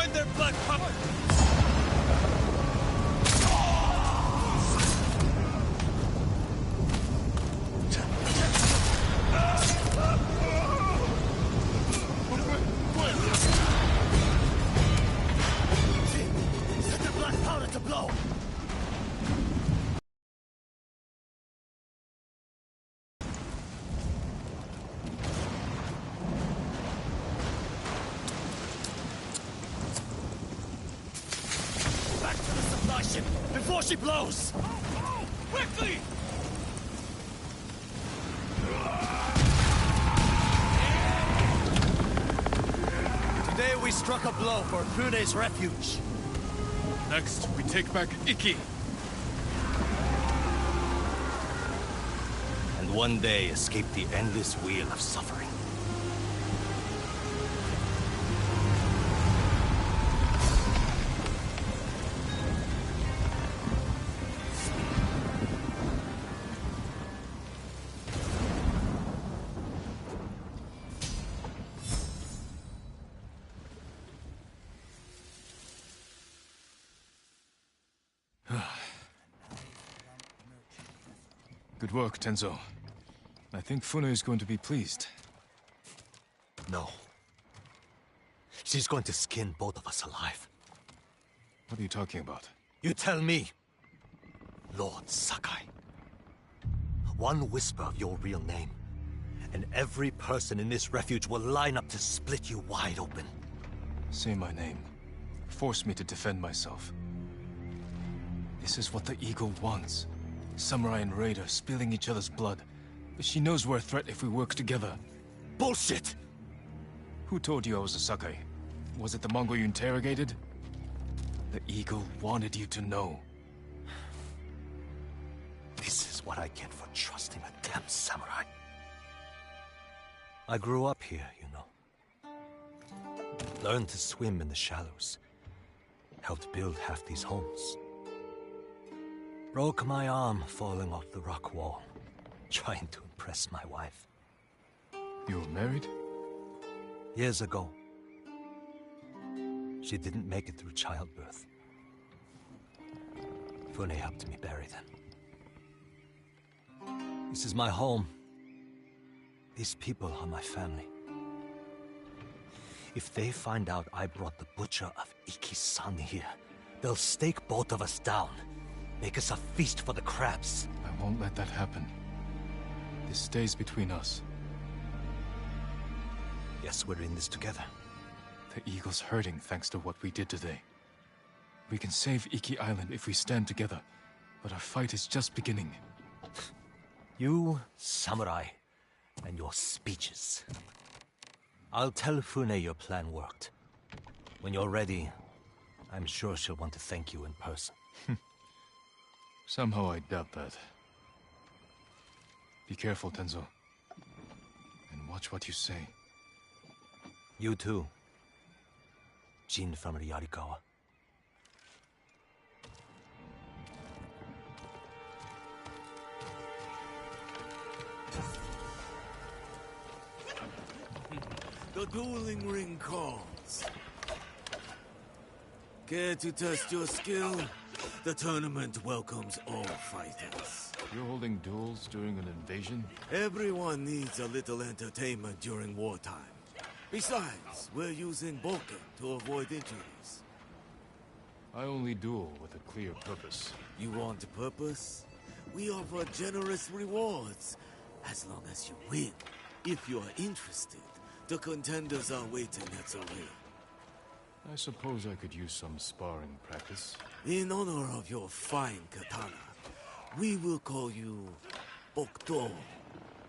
Find their black puppet! Set the black powder to blow! Back to the supply ship before she blows! Quickly! Today we struck a blow for Fune's refuge. Next, we take back Iki. And one day escape the endless wheel of suffering. Good work, Tenzo. I think Fune is going to be pleased. No. She's going to skin both of us alive. What are you talking about? You tell me, Lord Sakai. One whisper of your real name, and every person in this refuge will line up to split you wide open. Say my name. Force me to defend myself. This is what the Eagle wants. Samurai and Raider spilling each other's blood. But she knows we're a threat if we work together. Bullshit! Who told you I was a Sakai? Was it the Mongol you interrogated? The Eagle wanted you to know. This is what I get for trusting a damn samurai. I grew up here, you know. Learned to swim in the shallows. Helped build half these homes. Broke my arm falling off the rock wall, trying to impress my wife. You were married? Years ago. She didn't make it through childbirth. Fune helped me bury them. This is my home. These people are my family. If they find out I brought the butcher of Iki-san here, they'll stake both of us down. Make us a feast for the crabs. I won't let that happen. This stays between us. Yes, we're in this together. The Eagle's hurting thanks to what we did today. We can save Iki Island if we stand together, but our fight is just beginning. You, samurai, and your speeches. I'll tell Fune your plan worked. When you're ready, I'm sure she'll want to thank you in person. Somehow I doubt that. Be careful, Tenzo. And watch what you say. You too. Jin from Yarikawa. The dueling ring calls. Care to test your skill? The tournament welcomes all fighters. You're holding duels during an invasion? Everyone needs a little entertainment during wartime. Besides, we're using Boken to avoid injuries. I only duel with a clear purpose. You want a purpose? We offer generous rewards, as long as you win. If you are interested, the contenders are waiting at the ring. I suppose I could use some sparring practice. In honor of your fine katana, we will call you Bokdo.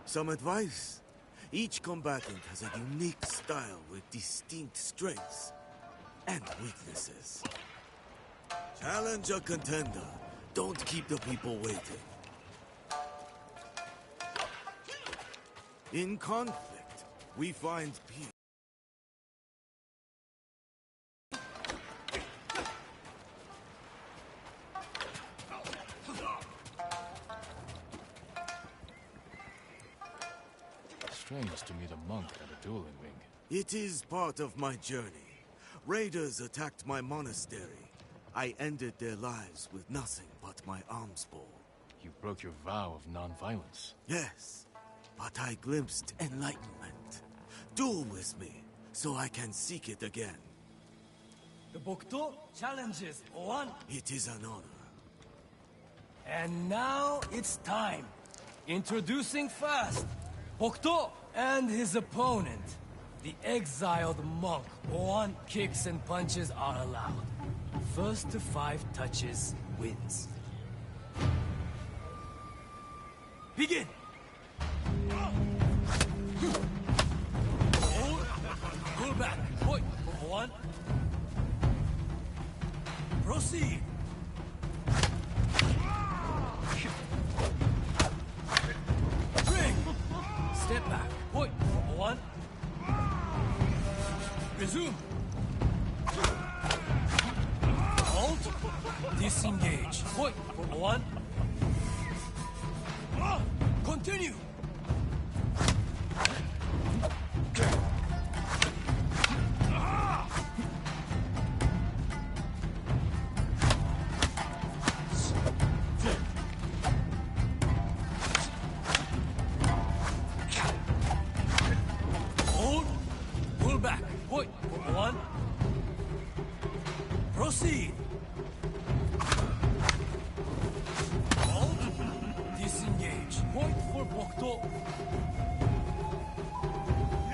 Some advice? Each combatant has a unique style with distinct strengths and weaknesses. Challenge a contender. Don't keep the people waiting. In conflict, we find peace. Strange to meet a monk at a dueling ring. It is part of my journey. Raiders attacked my monastery. I ended their lives with nothing but my alms bowl. You broke your vow of non-violence. Yes, but I glimpsed enlightenment. Duel with me, so I can seek it again. The Bokto challenges one. It is an honor. And now it's time. Introducing first, Bokto and his opponent. The exiled monk. 1 kicks and punches are allowed. First to 5 touches wins. Begin! Hold. Pull back. Point. 1. Proceed. Bring. Step back. Point. 1. Resume. Hold. Disengage. Point. 1. Continue. Hold. Pull back. Point. 1. Proceed. Hold. Disengage. Point for Bokto.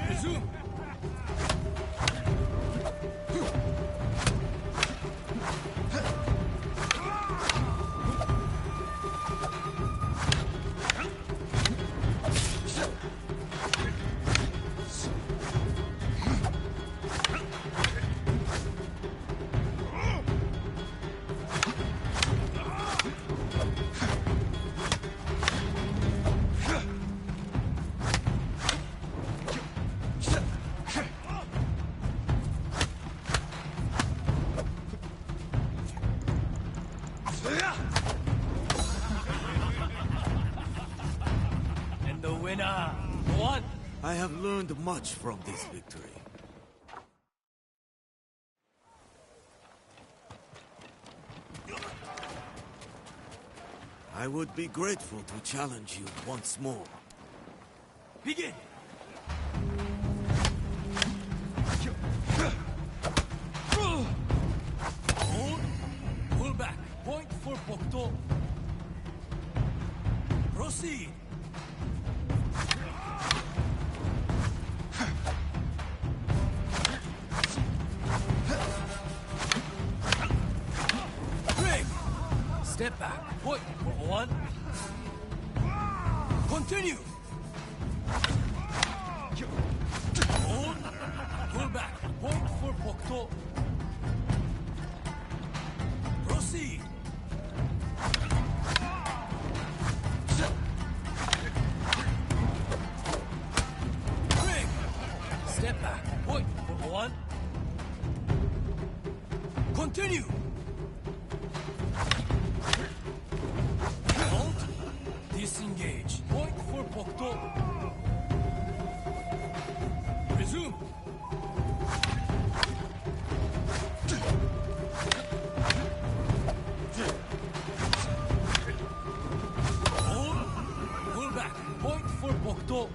Resume. And the winner, 1. I have learned much from this victory. I would be grateful to challenge you once more. Begin. Hold. Pull back. Point for Bokto. Proceed. Bring. Step back. Point for 1. Continue. Hold. Pull back. Point for Bokto. Proceed. Bring. Step back. Point for 1. Continue. Hold. Disengage. Point for Bokto. Resume. Hold. Pull back. Point for Bokto.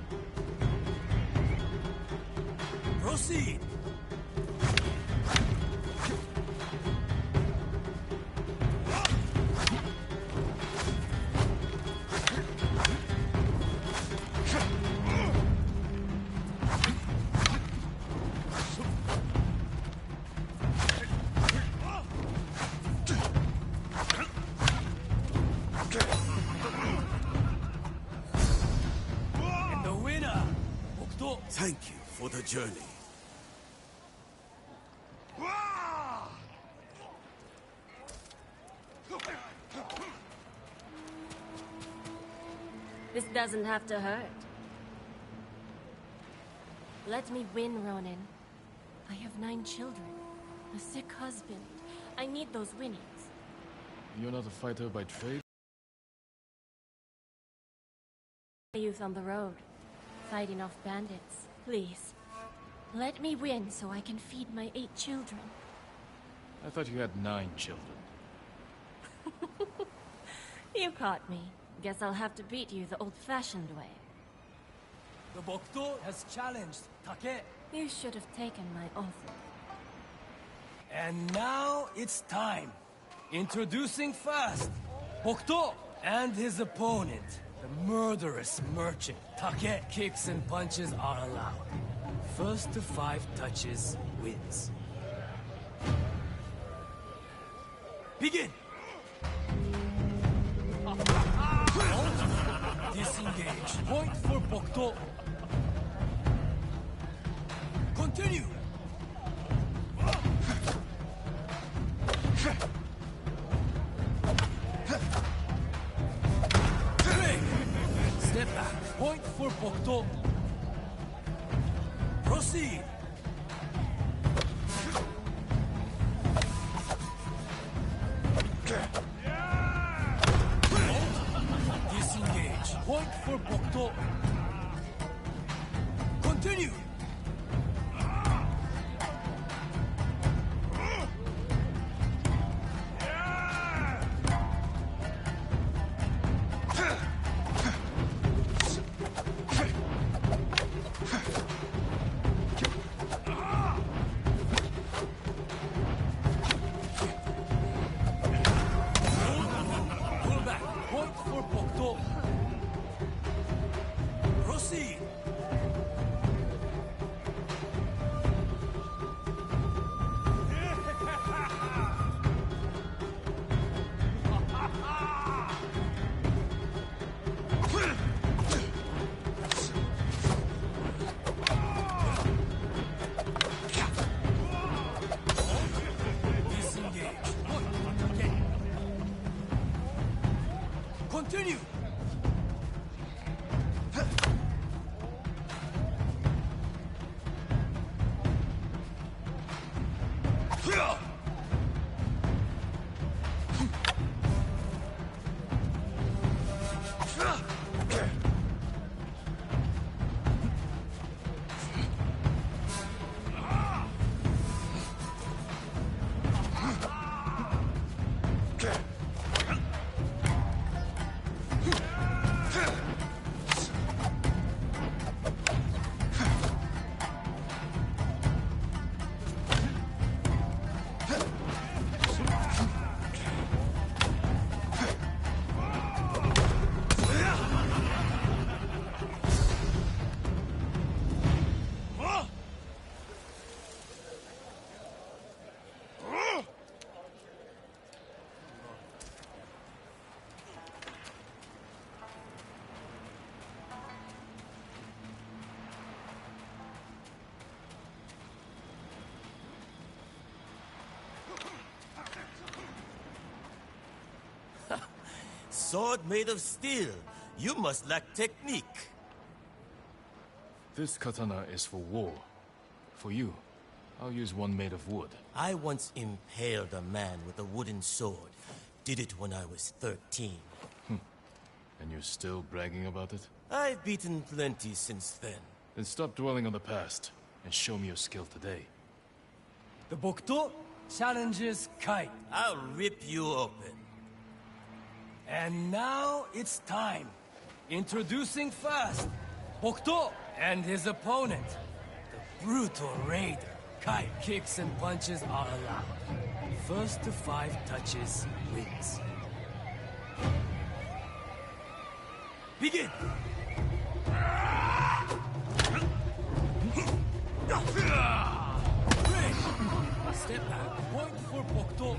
Proceed. And the winner, Bokto. Thank you for the journey. This doesn't have to hurt. Let me win, Ronin. I have 9 children, a sick husband. I need those winnings. You're not a fighter by trade? Youth on the road, fighting off bandits. Please, Let me win so I can feed my 8 children. I thought you had 9 children. You caught me. Guess I'll have to beat you the old-fashioned way. The Bokto has challenged Take. You should have taken my offer. And now it's time. Introducing first, Bokto and his opponent, the murderous merchant. Take kicks and punches are allowed. First to 5 touches wins. Begin! Disengage. Point for Bokto. Continue! Step back. Point for Bokto. Proceed. Disengage. Point for Bokto. Continue. Pull back. Point for Bokto. Proceed. Disengage. Point. Okay. Continue. Sword made of steel. You must lack technique. This katana is for war. For you, I'll use one made of wood. I once impaled a man with a wooden sword. Did it when I was 13. And you're still bragging about it? I've beaten plenty since then. Then stop dwelling on the past, and show me your skill today. The Bokto challenges Kite. I'll rip you open. And now it's time. Introducing first, Bokto and his opponent, the brutal raider. Kite kicks and punches are allowed. First to 5 touches wins. Begin! Break! Step back, point for Bokto.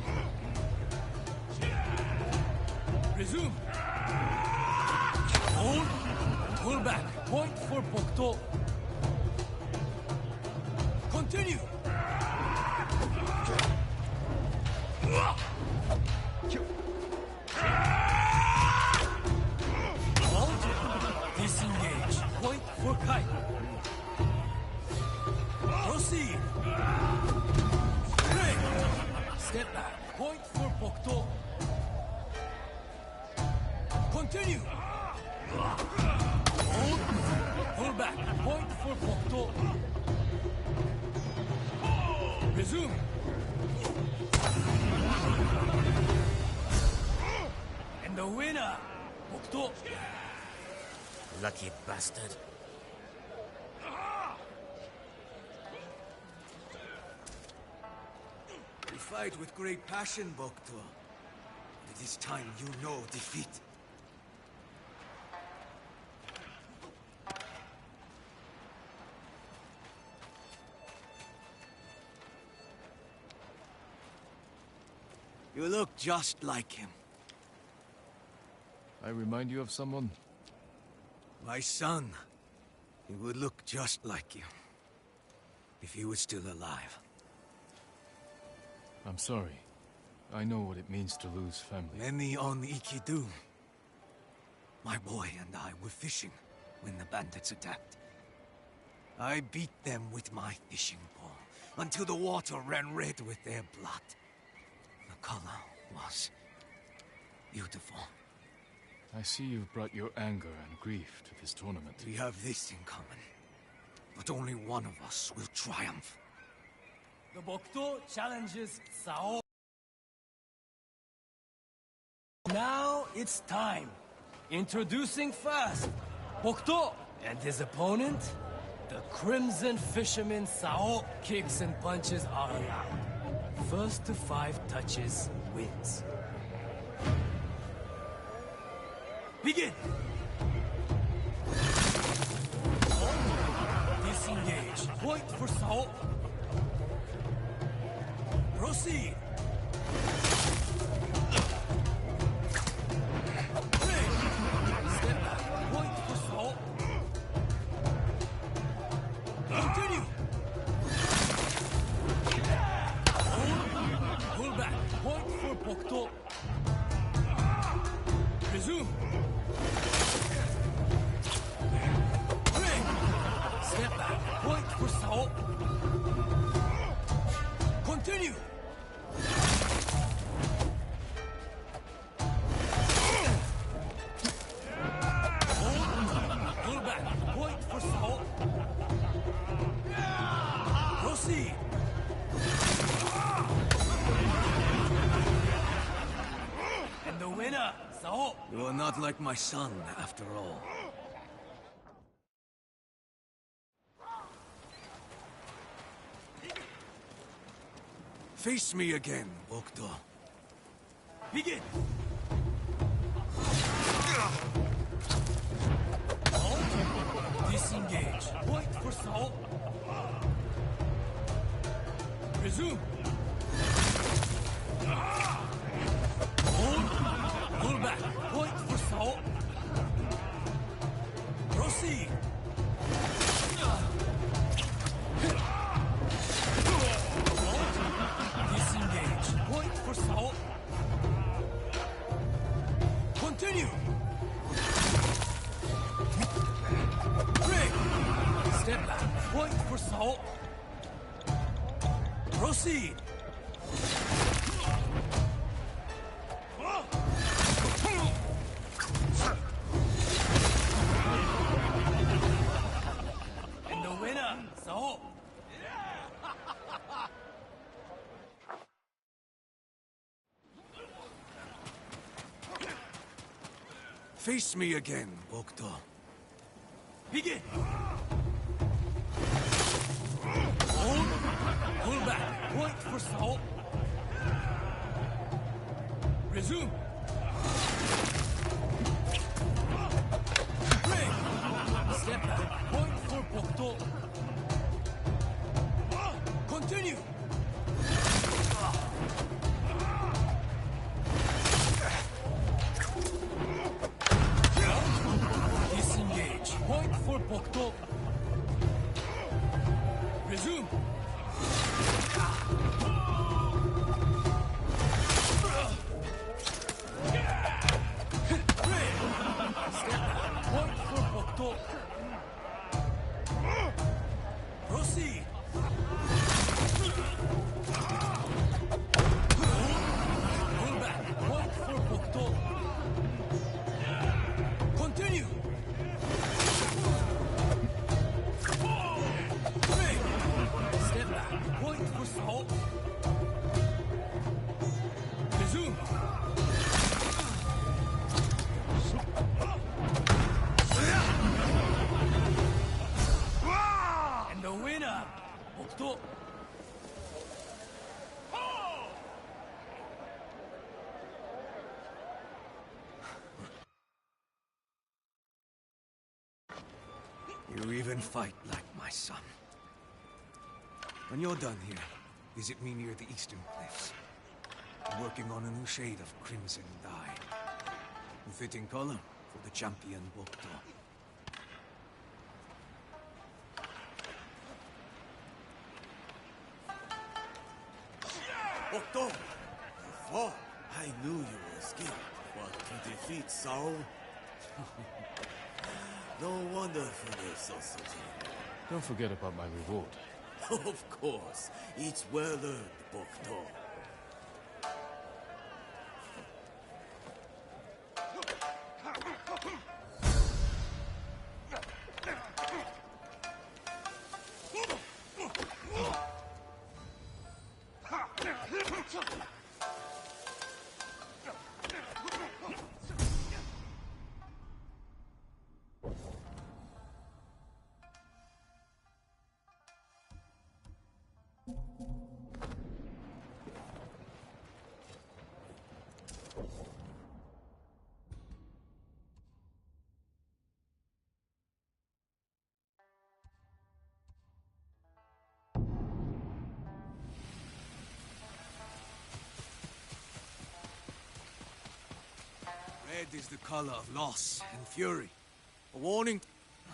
Resume. Hold. Pull back. Point for Bokto. Continue. Hold. Disengage. Point for Kite. Proceed. Break. Step back. Point for Bokto. Continue! Hold. Pull back. Point for Bokto. lucky bastard. You fight with great passion, Bokto. It is time you know defeat. You look just like him. I remind you of someone? My son. He would look just like you. If he was still alive. I'm sorry. I know what it means to lose family. Many on Ikidu. My boy and I were fishing when the bandits attacked. I beat them with my fishing pole until the water ran red with their blood. The color was beautiful. I see you've brought your anger and grief to this tournament. We have this in common. But only one of us will triumph. The Bokto challenges Sao. Now it's time. Introducing first, Bokto and his opponent, the Crimson Fisherman. Sao. Kicks and punches are allowed. First to 5 touches wins. Begin! Disengage. Point for Sao. Proceed. Step back. Point for Sao. Continue. Pull back. Point for Bokto. Resume. Ring. Step back. Point for Sao. Continue. Pull back. Point for Sao. Proceed. And the winner, Sao. You are not like my son, after all. Face me again, Bokto. Begin. Disengage. Point for Sao. Resume. Hold. Pull back. Point for Sao. Proceed. Disengage. Point for Sao. Continue. Break. Step back. Point for Sao. Proceed. And the winner, Sao. Face me again, Bokto. Begin. Hold. Pull back. Point for Sao. Resume. Break. Step back. Point for Bokto. Continue. Disengage. Point for Bokto. Resume. Step back. Point for Bokto. Proceed. Pull back. Point for Bokto. Continue. Break. Step back. Point for Sao. Resume. winner, 복도. You even fight like my son. When you're done here, visit me near the eastern cliffs. I'm working on a new shade of crimson dye. A fitting color for the champion Bokto. Bokto! Before, I knew you were skilled, but to defeat Sao... No wonder Fune so certain. Don't forget about my reward. Of course, it's well earned, Bokto. Red is the color of loss and fury. A warning.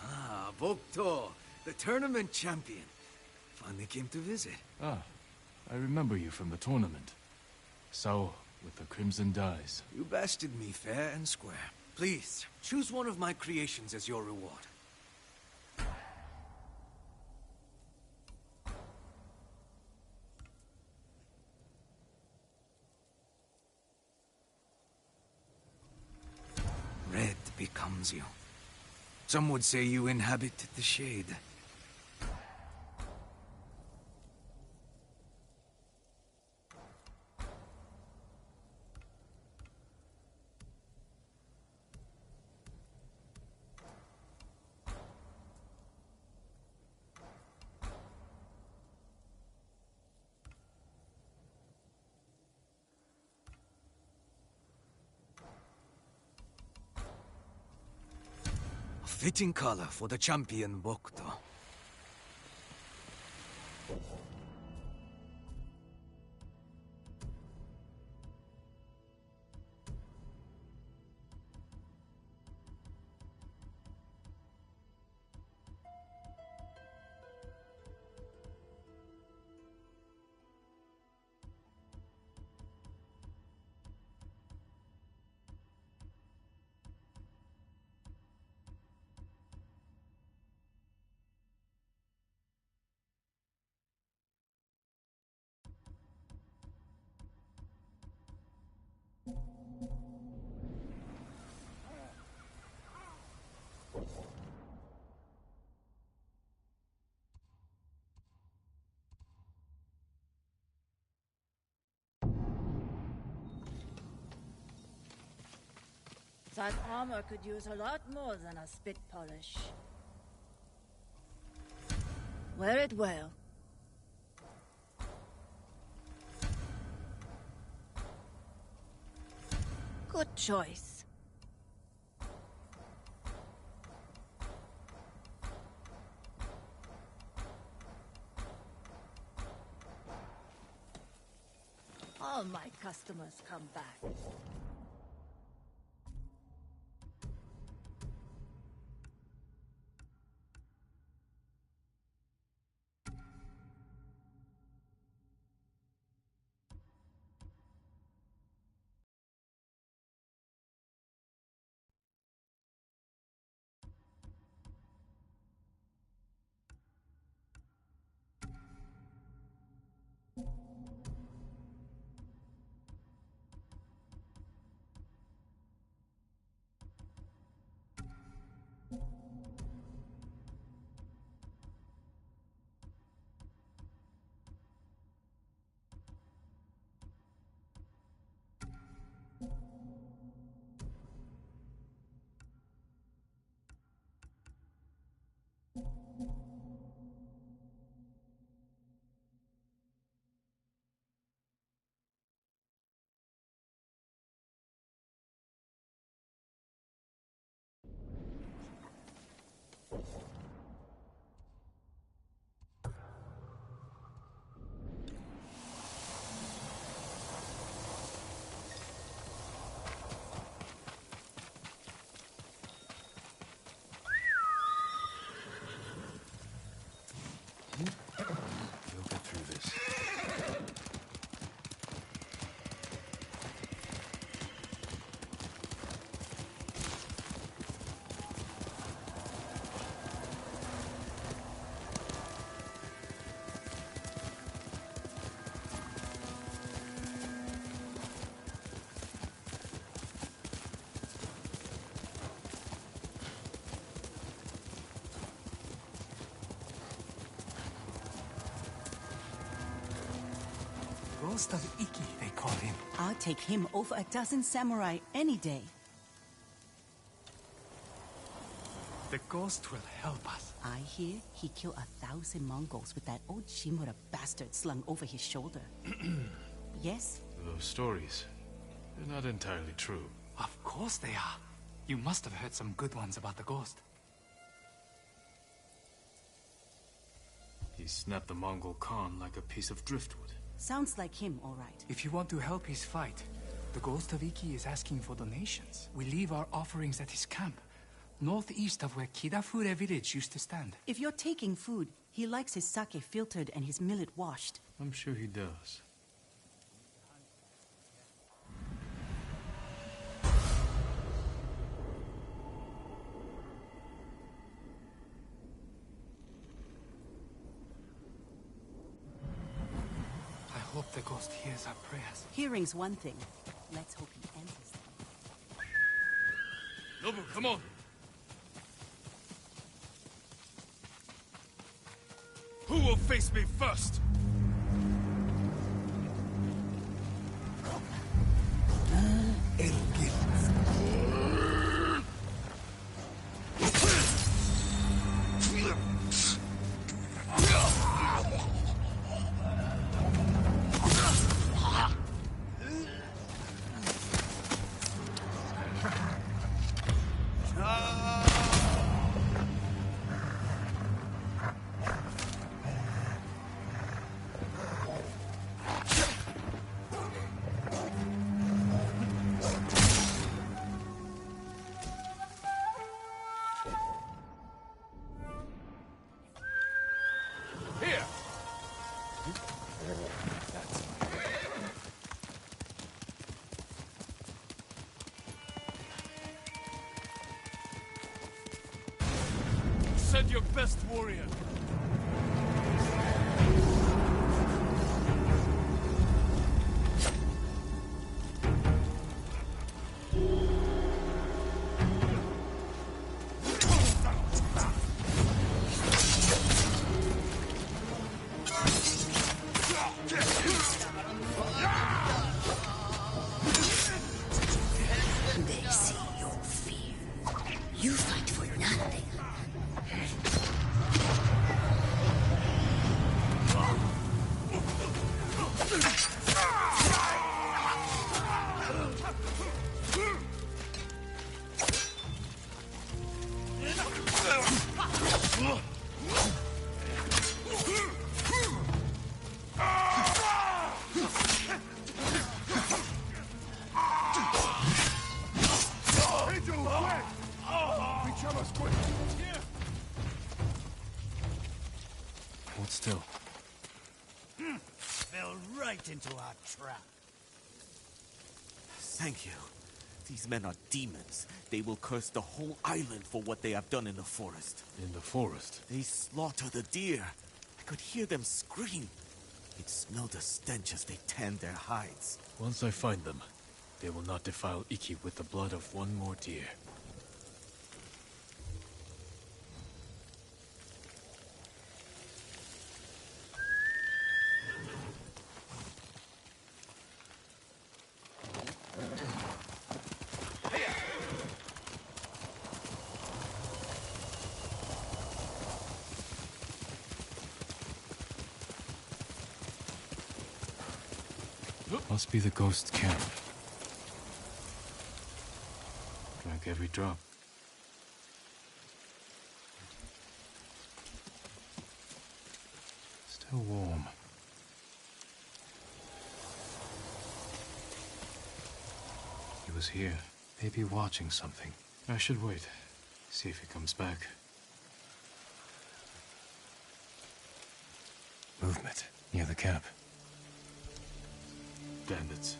Ah, Bokto, the tournament champion. Finally came to visit. Ah, I remember you from the tournament. Sao with the crimson dyes. You bested me fair and square. Please, choose one of my creations as your reward. Red becomes you. Some would say you inhabit the shade. A fitting color for the champion Bokto. That armor could use a lot more than a spit polish. Wear it well. Good choice. All my customers come back. Ghost of Iki, they call him. I'll take him over a dozen samurai any day. The ghost will help us. I hear he killed 1,000 Mongols with that old Shimura bastard slung over his shoulder. Yes? Those stories, they're not entirely true. Of course they are. You must have heard some good ones about the ghost. He snapped the Mongol Khan like a piece of driftwood. Sounds like him, all right. If you want to help his fight, the Ghost of Iki is asking for donations. We leave our offerings at his camp, northeast of where Kidafure village used to stand. If you're taking food, he likes his sake filtered and his millet washed. I'm sure he does. I hope the ghost hears our prayers. Hearing's one thing. Let's hope he answers them. Nobu, come on! Who will face me first? Send your best warrior. They see your fear. You fight for nothing. Hold still. Fell right into our trap. Thank you. These men are demons. They will curse the whole island for what they have done in the forest. In the forest? They slaughter the deer. I could hear them scream. You'd smell the stench as they tanned their hides. Once I find them, they will not defile Iki with the blood of one more deer. Must be the ghost camp. Drank every drop. Still warm. He was here, maybe watching something. I should wait, see if he comes back. Movement near the camp. Bandits.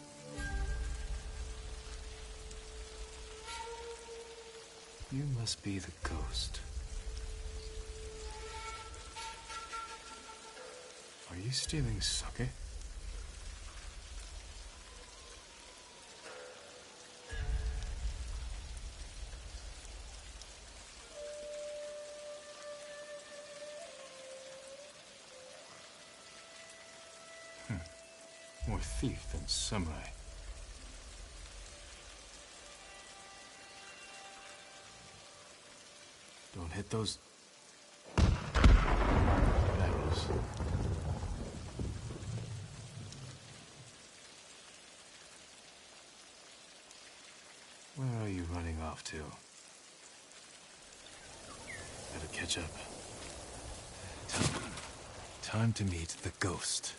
You must be the ghost. Are you stealing sake? More thief than samurai. Don't hit those barrels. Where are you running off to? Better catch up. Time to meet the ghost.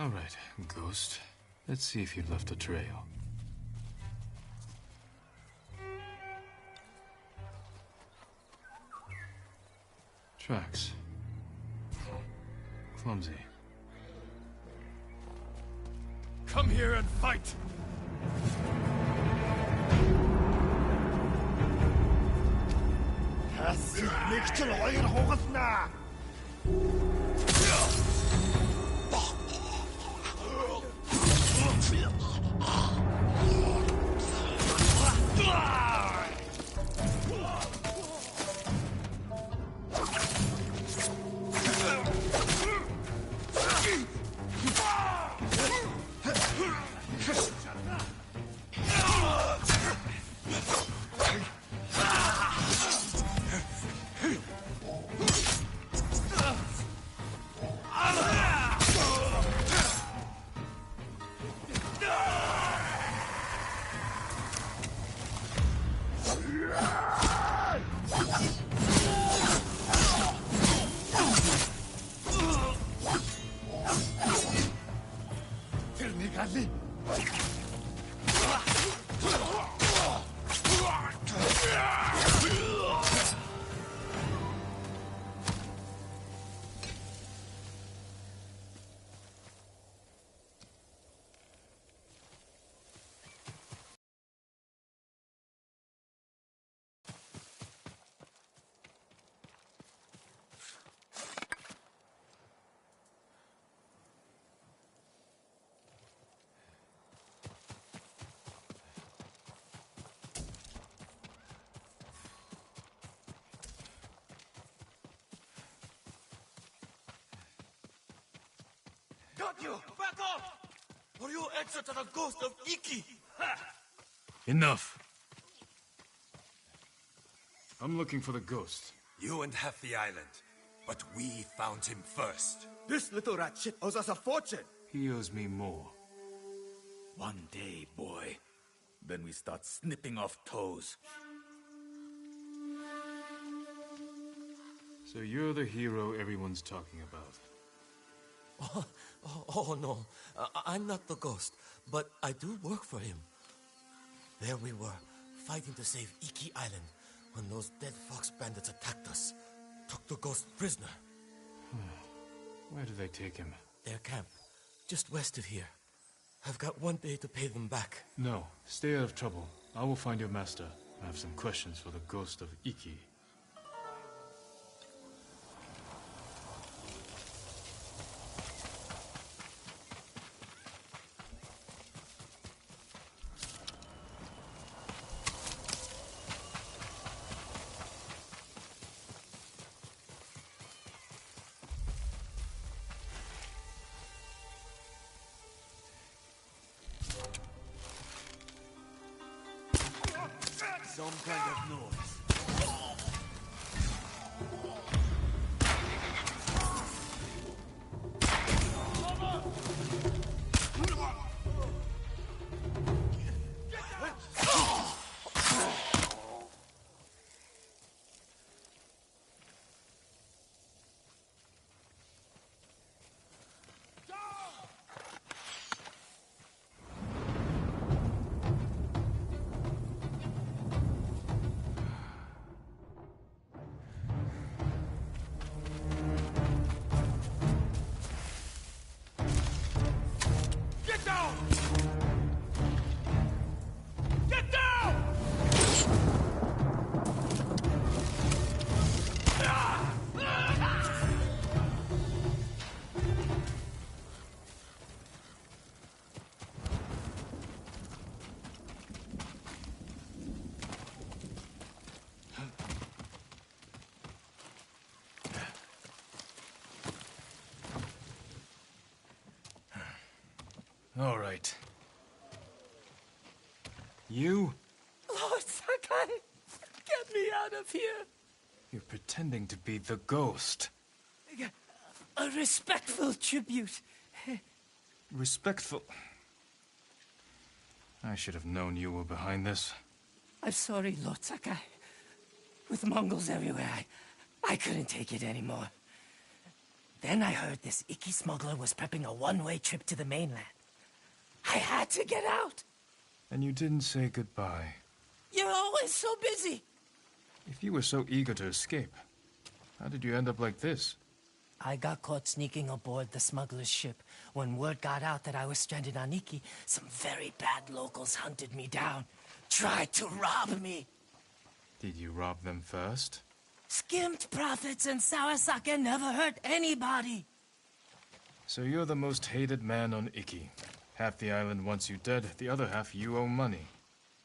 All right, ghost. Let's see if you've left a trail. Tracks. Clumsy. Come here and fight! Got you! Back off! Or you answer to the ghost of Iki! Enough! I'm looking for the ghost. You and half the island, but we found him first. This little rat shit owes us a fortune. He owes me more. One day, boy. Then we start snipping off toes. So you're the hero everyone's talking about. Oh no, I'm not the ghost, but I do work for him. There we were, fighting to save Iki Island, when those dead fox bandits attacked us. Took the ghost prisoner. Where did they take him? Their camp, just west of here. I've got one day to pay them back. No, stay out of trouble. I will find your master. I have some questions for the ghost of Iki. Some kind of noise. All right. You? Lord Sakai, get me out of here. You're pretending to be the ghost. A respectful tribute. Respectful? I should have known you were behind this. I'm sorry, Lord Sakai. With Mongols everywhere, I couldn't take it anymore. Then I heard this Iki smuggler was prepping a one-way trip to the mainland. I had to get out. And you didn't say goodbye. You're always so busy. If you were so eager to escape, how did you end up like this? I got caught sneaking aboard the smuggler's ship. When word got out that I was stranded on Iki, some very bad locals hunted me down. Tried to rob me. Did you rob them first? Skimmed profits and Sawasaka never hurt anybody. So you're the most hated man on Iki. Half the island wants you dead, the other half you owe money.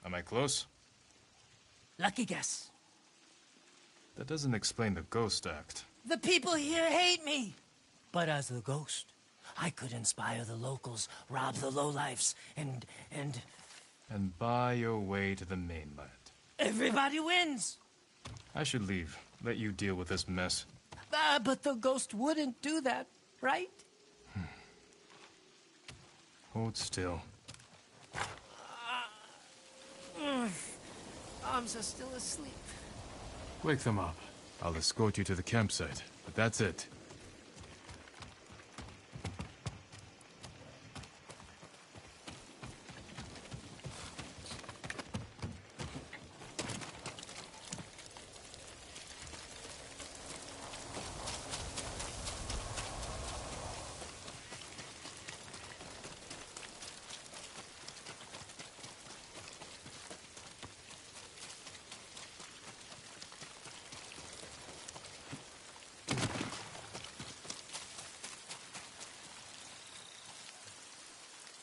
Am I close? Lucky guess. That doesn't explain the ghost act. The people here hate me. But as the ghost, I could inspire the locals, rob the lowlifes, and... And buy your way to the mainland. Everybody wins. I should leave. Let you deal with this mess. But the ghost wouldn't do that, right? Hold still. Arms are still asleep. Wake them up. I'll escort you to the campsite, but that's it.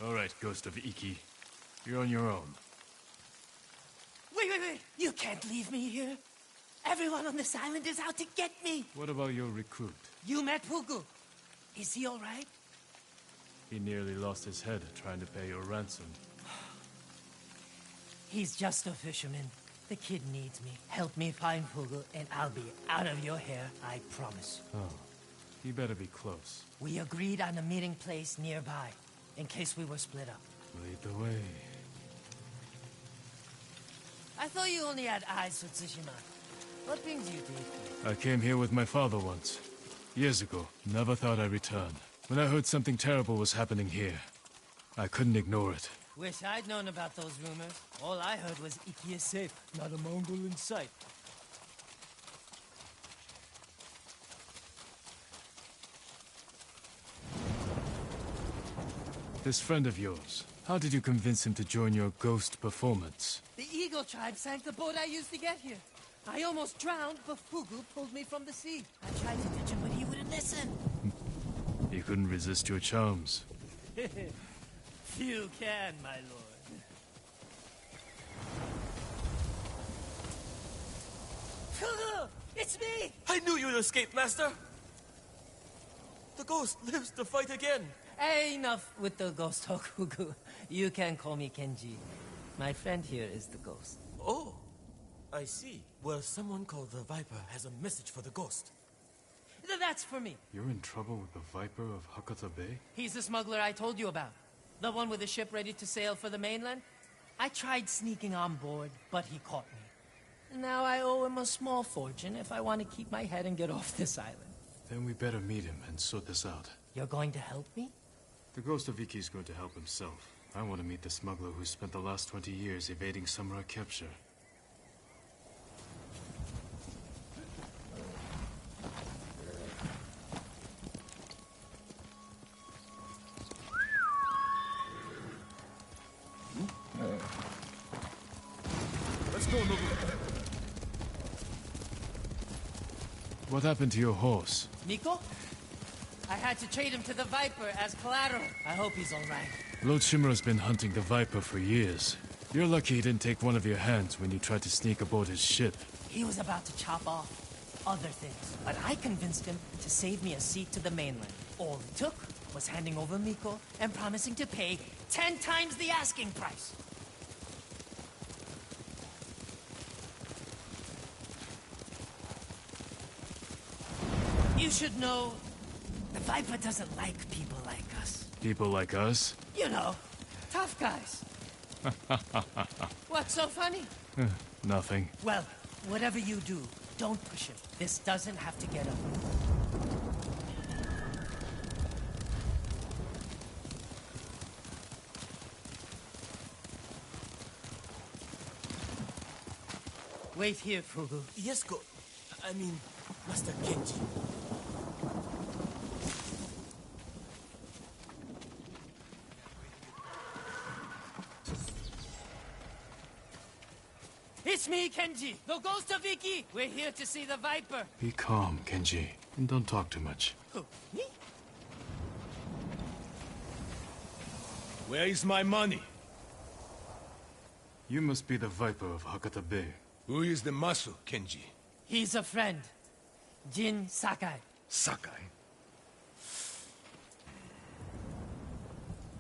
All right, Ghost of Iki. You're on your own. Wait. You can't leave me here. Everyone on this island is out to get me. What about your recruit? You met Pugu. Is he all right? He nearly lost his head trying to pay your ransom. He's just a fisherman. The kid needs me. Help me find Pugu, and I'll be out of your hair, I promise. Oh, he better be close. We agreed on a meeting place nearby, in case we were split up. Lead the way. I thought you only had eyes for Tsushima. What brings you to Iki? I came here with my father once. Years ago. Never thought I'd return. When I heard something terrible was happening here, I couldn't ignore it. Wish I'd known about those rumors. All I heard was Iki is safe, not a Mongol in sight. This friend of yours, how did you convince him to join your ghost performance? The Eagle tribe sank the boat I used to get here. I almost drowned, but Fugu pulled me from the sea. I tried to ditch him, but he wouldn't listen. He couldn't resist your charms. Few can, my lord. Fugu! It's me! I knew you'd escape, Master! The ghost lives to fight again! Hey, enough with the ghost talk, Fugu. You can call me Kenji. My friend here is the ghost. Oh, I see. Well, someone called the Viper has a message for the ghost. That's for me. You're in trouble with the Viper of Hakata Bay? He's the smuggler I told you about. The one with the ship ready to sail for the mainland. I tried sneaking on board, but he caught me. Now I owe him a small fortune if I want to keep my head and get off this island. Then we better meet him and sort this out. You're going to help me? The Ghost of Iki is going to help himself. I want to meet the smuggler who spent the last 20 years evading samurai capture. Let's go, Nobu. What happened to your horse? Miko? I had to trade him to the Viper as collateral. I hope he's all right. Lord Shimura's been hunting the Viper for years. You're lucky he didn't take one of your hands when you tried to sneak aboard his ship. He was about to chop off other things, but I convinced him to save me a seat to the mainland. All it took was handing over Miko and promising to pay 10 times the asking price. You should know, the Viper doesn't like people like us. People like us? You know, tough guys. What's so funny? Nothing. Well, whatever you do, don't push it. This doesn't have to get ugly. Wait here, Fugu. Yes, I mean, Master Kenji. It's me, Kenji, the ghost of Iki. We're here to see the Viper. Be calm, Kenji, and don't talk too much. Who, me? Where is my money? You must be the Viper of Hakata Bay. Who is the Masu, Kenji? He's a friend. Jin Sakai. Sakai.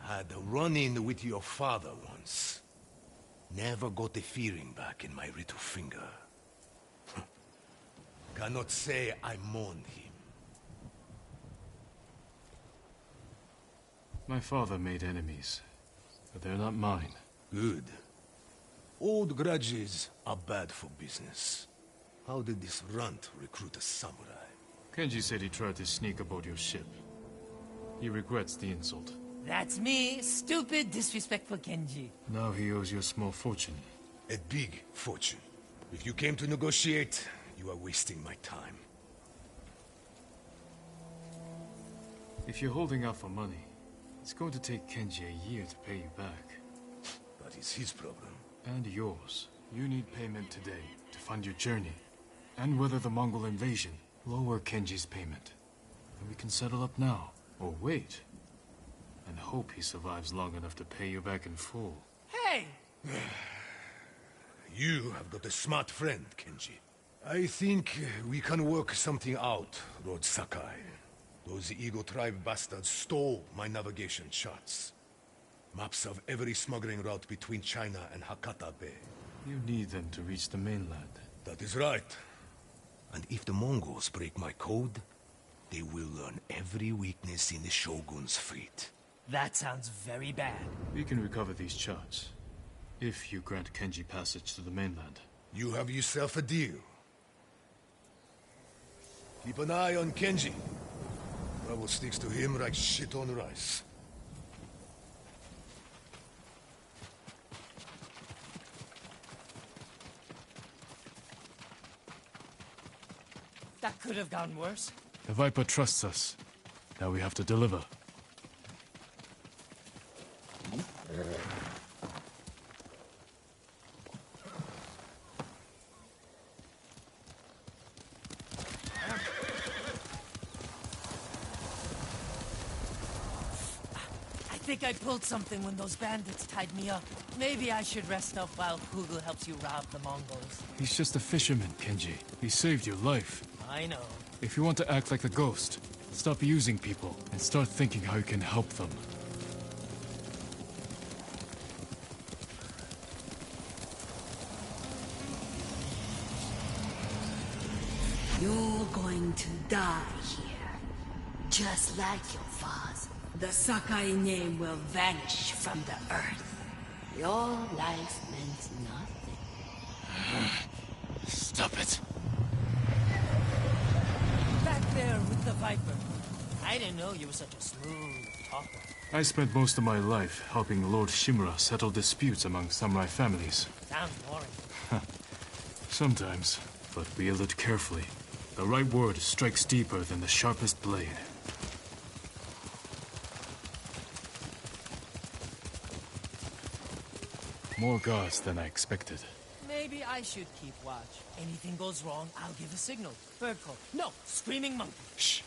Had a run-in with your father once. Never got the feeling back in my little finger. Cannot say I mourned him. My father made enemies, but they're not mine. Good. Old grudges are bad for business. How did this runt recruit a samurai? Kenji said he tried to sneak aboard your ship. He regrets the insult. That's me, stupid, disrespectful Kenji. Now he owes you a small fortune. A big fortune. If you came to negotiate, you are wasting my time. If you're holding out for money, it's going to take Kenji a year to pay you back. That is his problem. And yours. You need payment today to fund your journey. And weather the Mongol invasion. Lower Kenji's payment. And we can settle up now. Or wait. And hope he survives long enough to pay you back in full. Hey! You have got a smart friend, Kenji. I think we can work something out, Lord Sakai. Those Eagle Tribe bastards stole my navigation charts. Maps of every smuggling route between China and Hakata Bay. You need them to reach the mainland. That is right. And if the Mongols break my code, they will learn every weakness in the Shogun's fleet. That sounds very bad. We can recover these charts, if you grant Kenji passage to the mainland. You have yourself a deal. Keep an eye on Kenji. Trouble sticks to him like shit on rice. That could have gone worse. The Viper trusts us. Now we have to deliver. I think I pulled something when those bandits tied me up. Maybe I should rest up while Hugel helps you rob the Mongols. He's just a fisherman, Kenji. He saved your life. I know. If you want to act like the ghost, stop using people and start thinking how you can help them. You're going to die here. Just like your father. The Sakai name will vanish from the earth. Your life meant nothing. Stop it. Back there with the Viper. I didn't know you were such a smooth talker. I spent most of my life helping Lord Shimura settle disputes among samurai families. Sounds boring. Sometimes, but wield it carefully. The right word strikes deeper than the sharpest blade. More guards than I expected. Maybe I should keep watch. Anything goes wrong, I'll give a signal. Bird call. No, screaming monkey. Shh.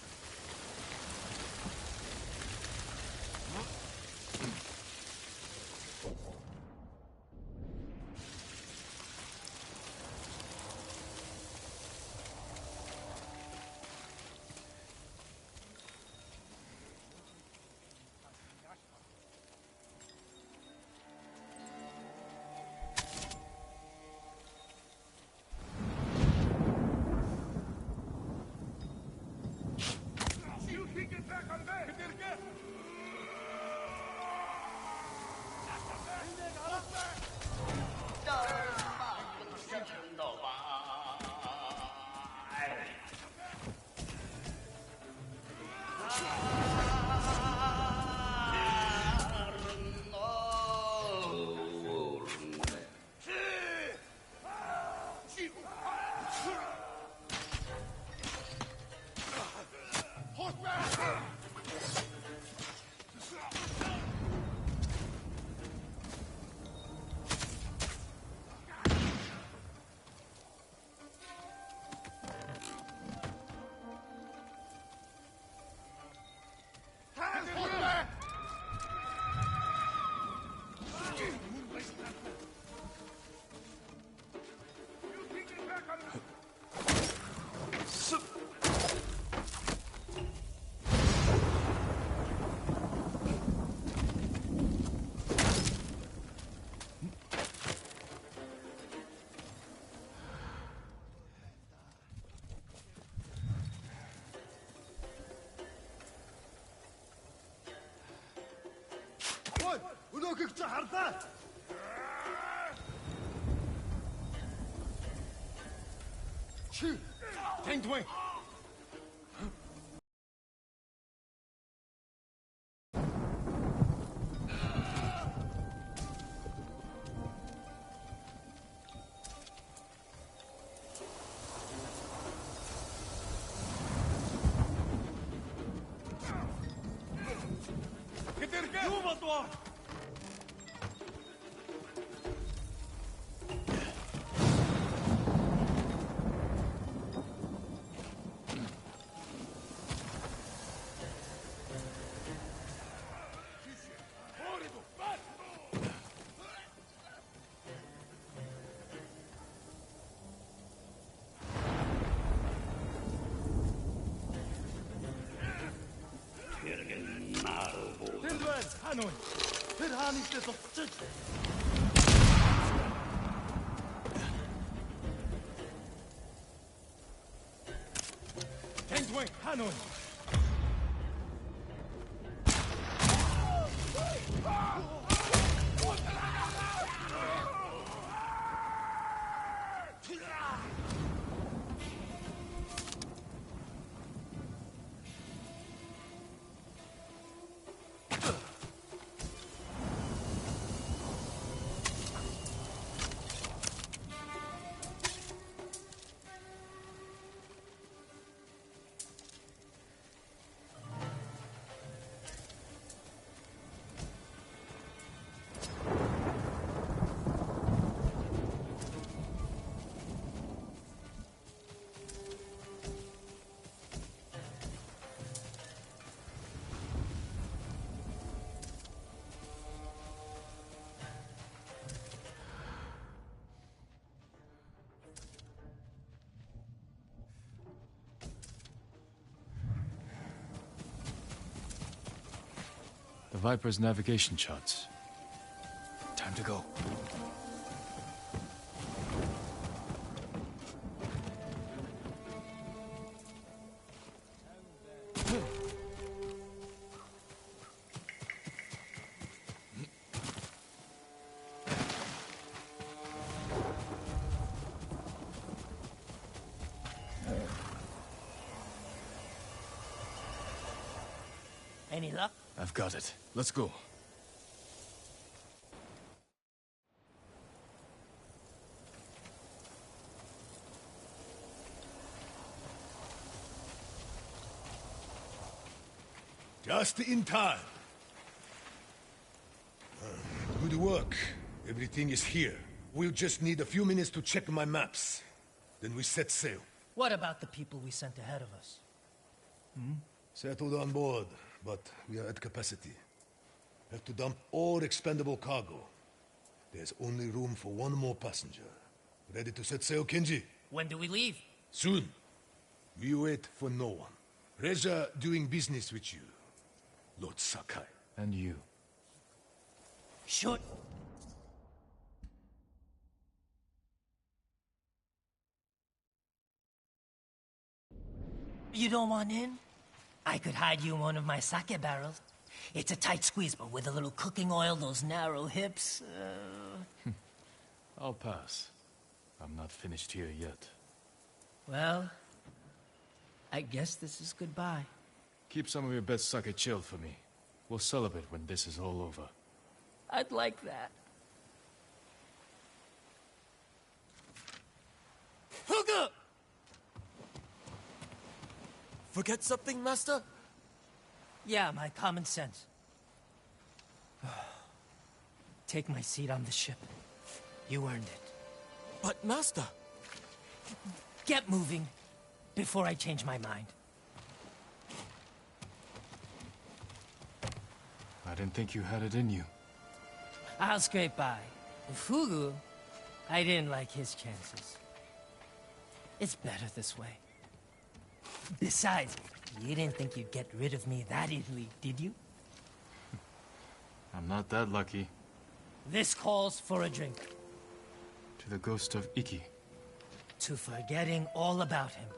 The Viper's navigation charts. Time to go. Any luck? I've got it. Let's go. Just in time. Good work. Everything is here. We'll just need a few minutes to check my maps. Then we set sail. What about the people we sent ahead of us? Settled on board, but we are at capacity. Have to dump all expendable cargo. There's only room for one more passenger. Ready to set sail, Kenji? When do we leave? Soon. We wait for no one. Pleasure doing business with you, Lord Sakai. And you. Shoot! You don't want in? I could hide you in one of my sake barrels. It's a tight squeeze, but with a little cooking oil, those narrow hips... I'll pass. I'm not finished here yet. Well, I guess this is goodbye. Keep some of your best sake chilled for me. We'll celebrate when this is all over. I'd like that. Huga! Forget something, Master? Yeah, my common sense. Take my seat on the ship. You earned it. But, Master... Get moving, before I change my mind. I didn't think you had it in you. I'll scrape by. Fugu, I didn't like his chances. It's better this way. Besides, you didn't think you'd get rid of me that easily, did you? I'm not that lucky. This calls for a drink. To the ghost of Iki. To forgetting all about him.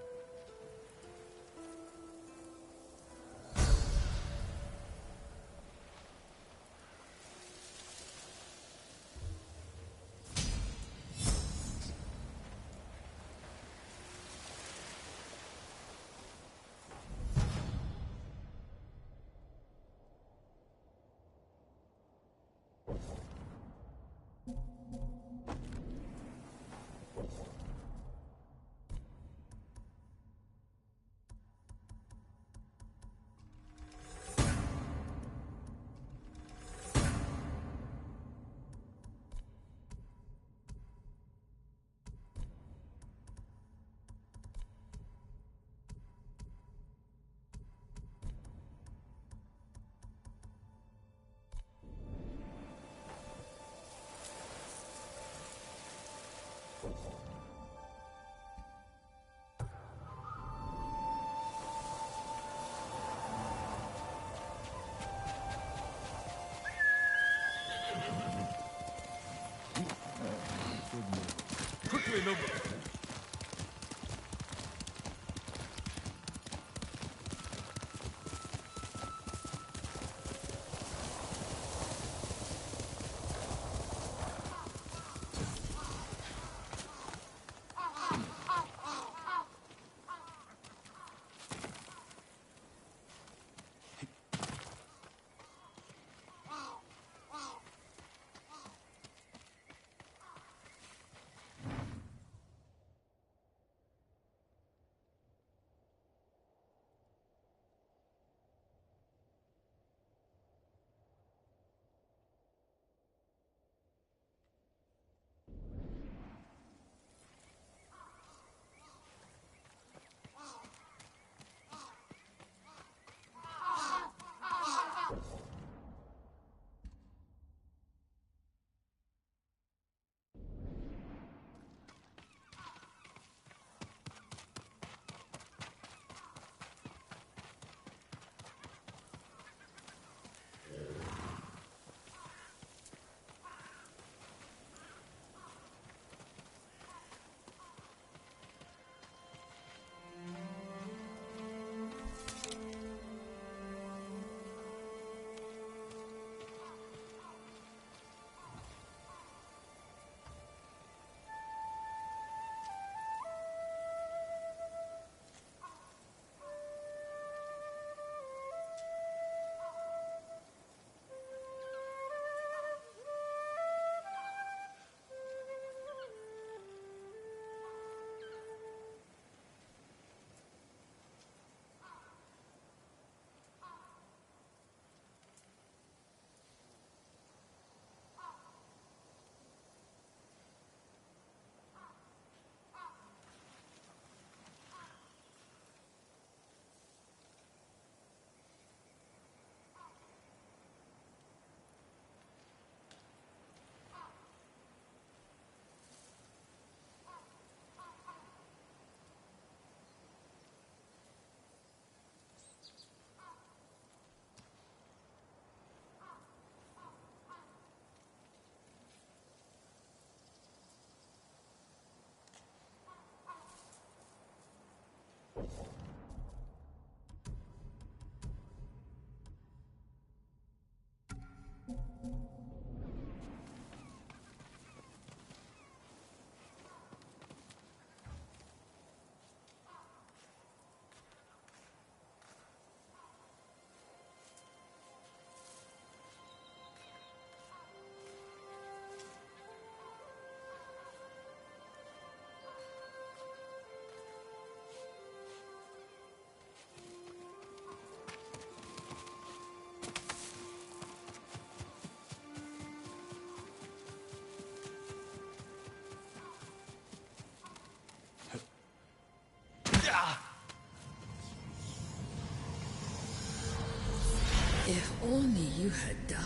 If only you had died.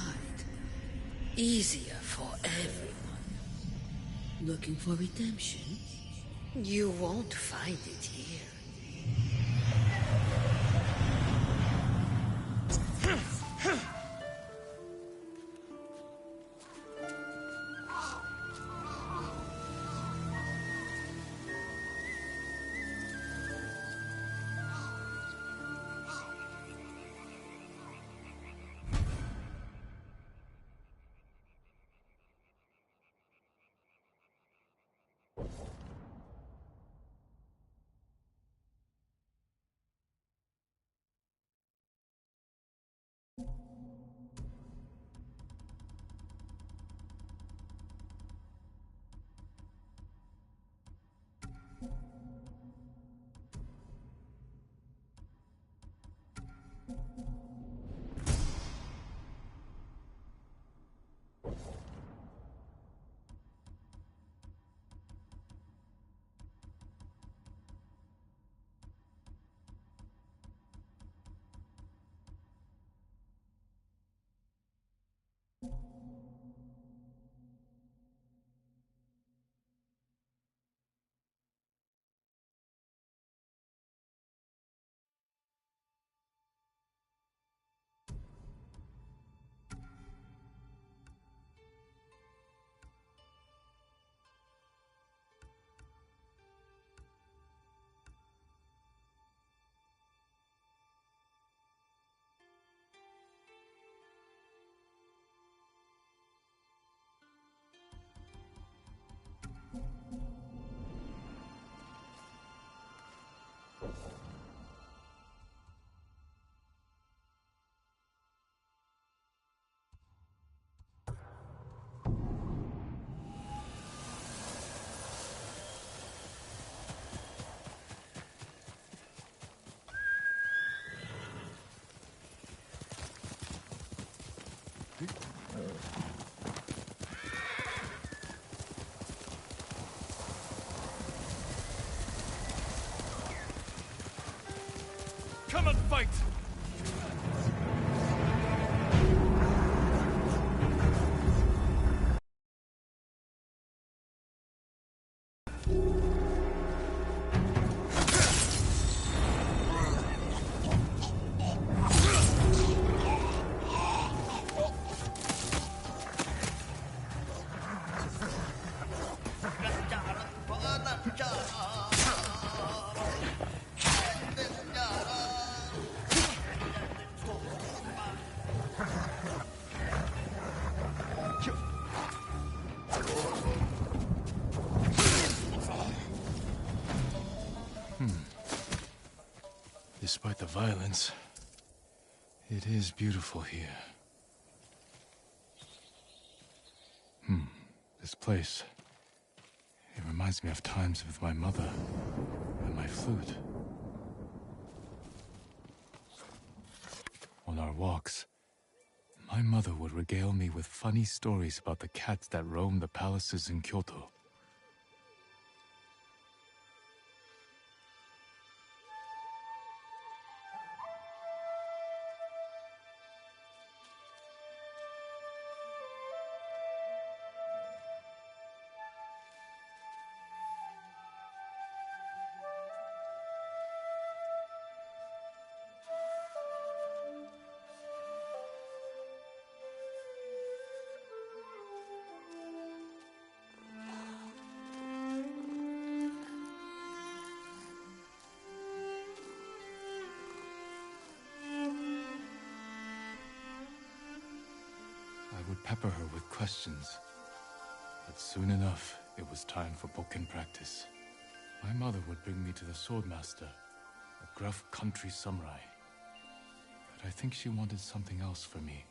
Easier for everyone. Looking for redemption? You won't find it here. Come and fight! Despite the violence, it is beautiful here. This place. It reminds me of times with my mother and my flute. On our walks, my mother would regale me with funny stories about the cats that roam the palaces in Kyoto. I would pepper her with questions, but soon enough, it was time for bokken practice. My mother would bring me to the swordmaster, a gruff country samurai. But I think she wanted something else for me.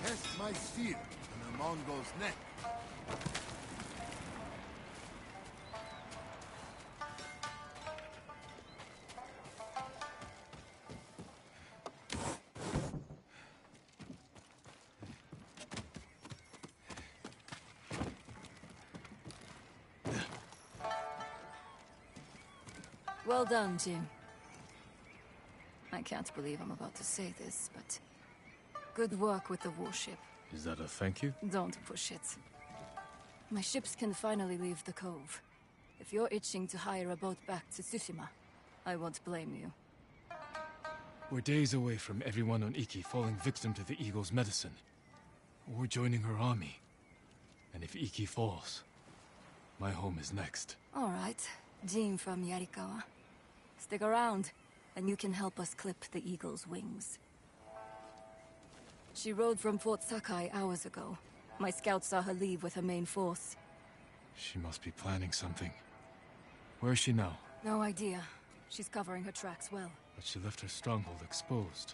Test my steel in the Mongol's neck. Well done, Jim. I can't believe I'm about to say this, but good work with the warship. Is that a thank you? Don't push it. My ships can finally leave the cove. If you're itching to hire a boat back to Tsushima, I won't blame you. We're days away from everyone on Iki falling victim to the Eagle's medicine. Or joining her army. And if Iki falls, my home is next. All right, Jim from Yarikawa. Stick around, and you can help us clip the Eagle's wings. She rode from Fort Sakai hours ago. My scouts saw her leave with her main force. She must be planning something. Where is she now? No idea. She's covering her tracks well. But she left her stronghold exposed.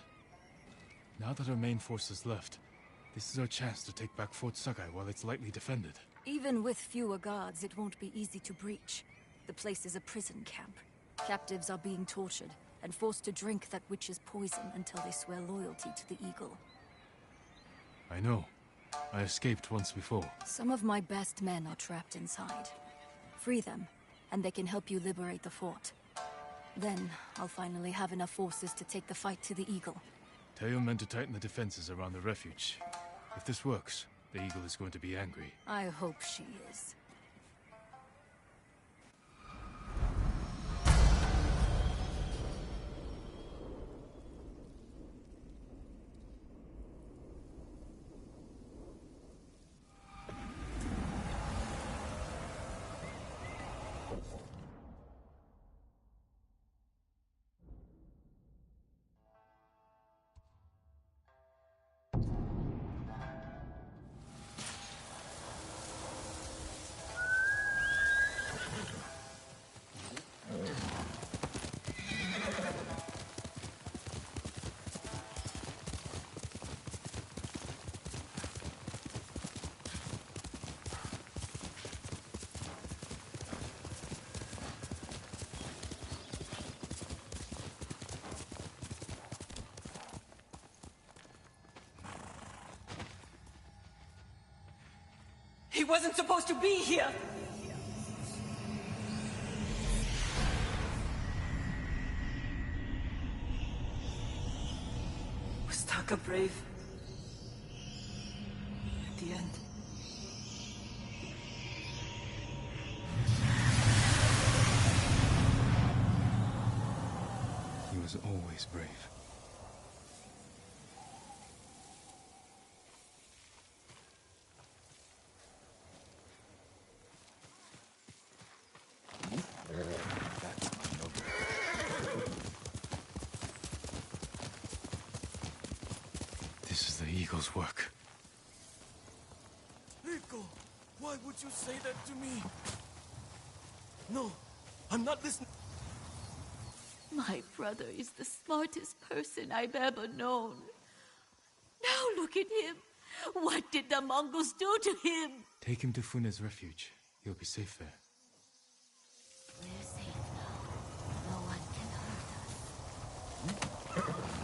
Now that her main force is left, This is our chance to take back Fort Sakai while it's lightly defended. Even with fewer guards, it won't be easy to breach. The place is a prison camp. Captives are being tortured and forced to drink that witch's poison until they swear loyalty to the Eagle. I know. I escaped once before. Some of my best men are trapped inside. Free them, and they can help you liberate the fort. Then, I'll finally have enough forces to take the fight to the Eagle. Tell your men to tighten the defenses around the refuge. If this works, the Eagle is going to be angry. I hope she is. He wasn't supposed to be here! Was Taka brave? At the end? He was always brave. This is the Eagle's work. Rico, why would you say that to me? No, I'm not listening. My brother is the smartest person I've ever known. Now look at him. What did the Mongols do to him? Take him to Fune's refuge. He'll be safe there. We're safe now. No one can hurt us.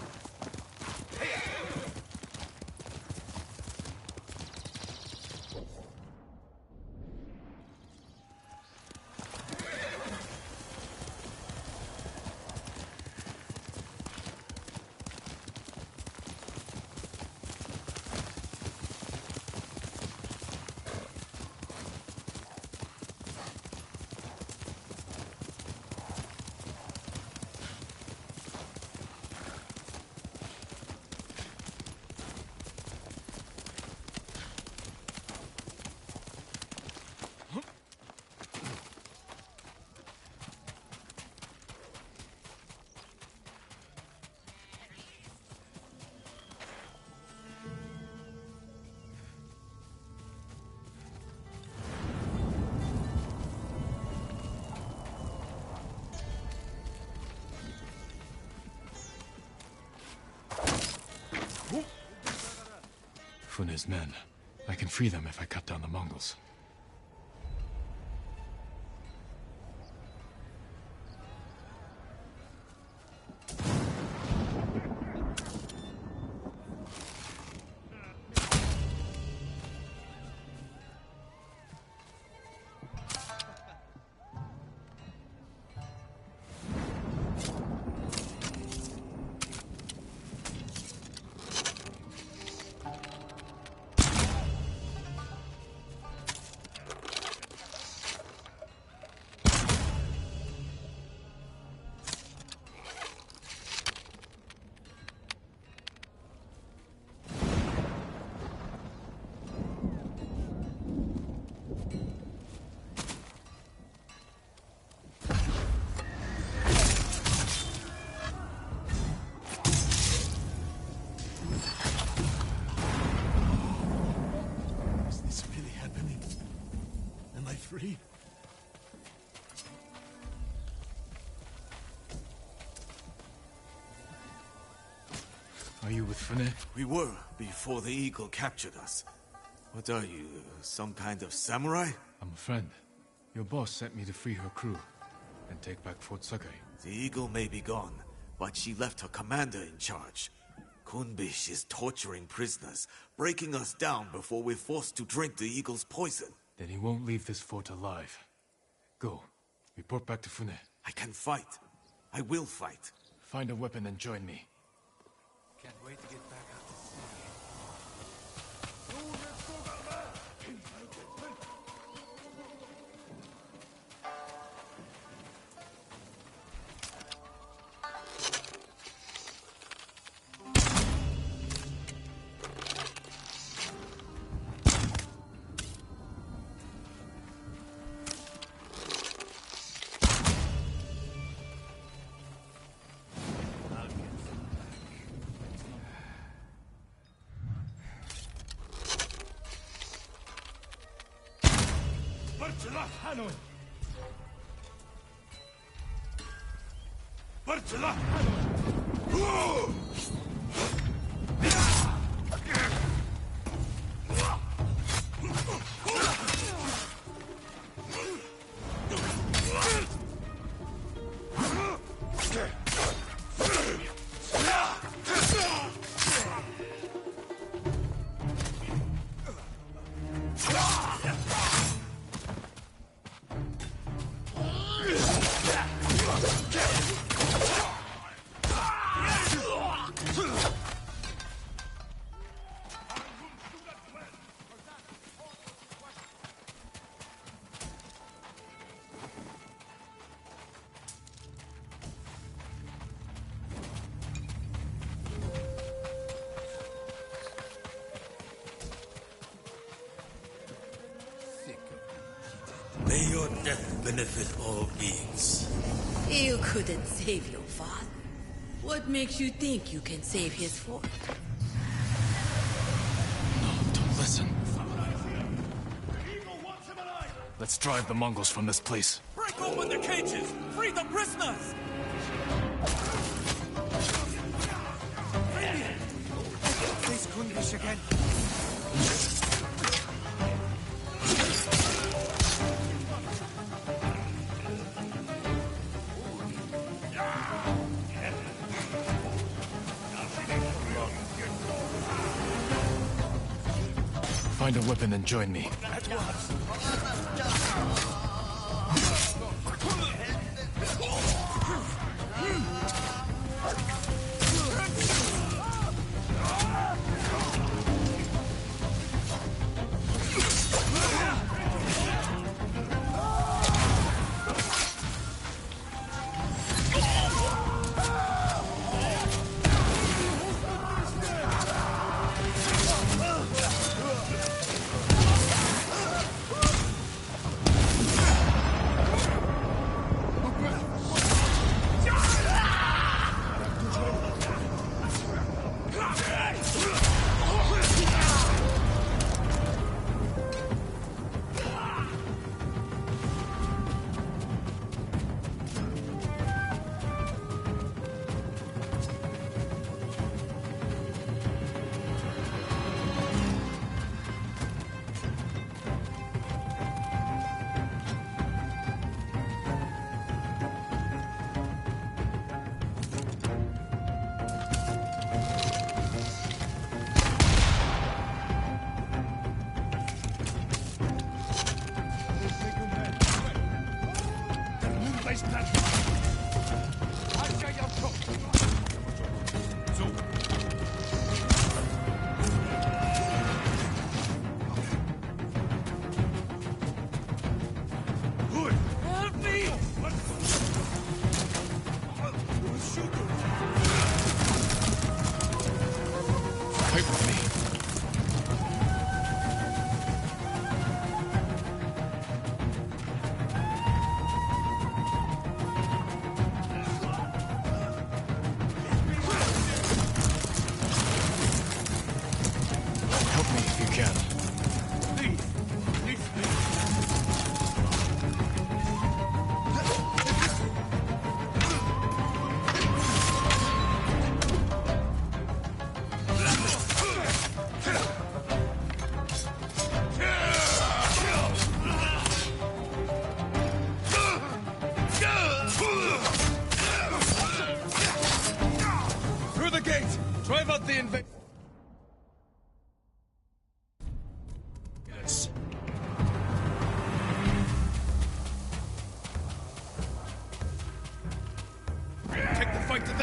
Fune's men. I can free them if I cut down the Mongols. Are you with Fune? We were, before the eagle captured us. What are you, some kind of samurai? I'm a friend. Your boss sent me to free her crew and take back Fort Sakai. The eagle may be gone, but she left her commander in charge. Kunbish is torturing prisoners, breaking us down before we're forced to drink the eagle's poison. Then he won't leave this fort alive. Go. Report back to Fune. I can fight. I will fight. Find a weapon and join me. Can't wait to get back out to sea. May your death benefit all beings. You couldn't save your father. What makes you think you can save his fort? No, don't listen. Let's drive the Mongols from this place. Break open the cages! Free the prisoners! Face Kundish again. Find a weapon and join me. At once.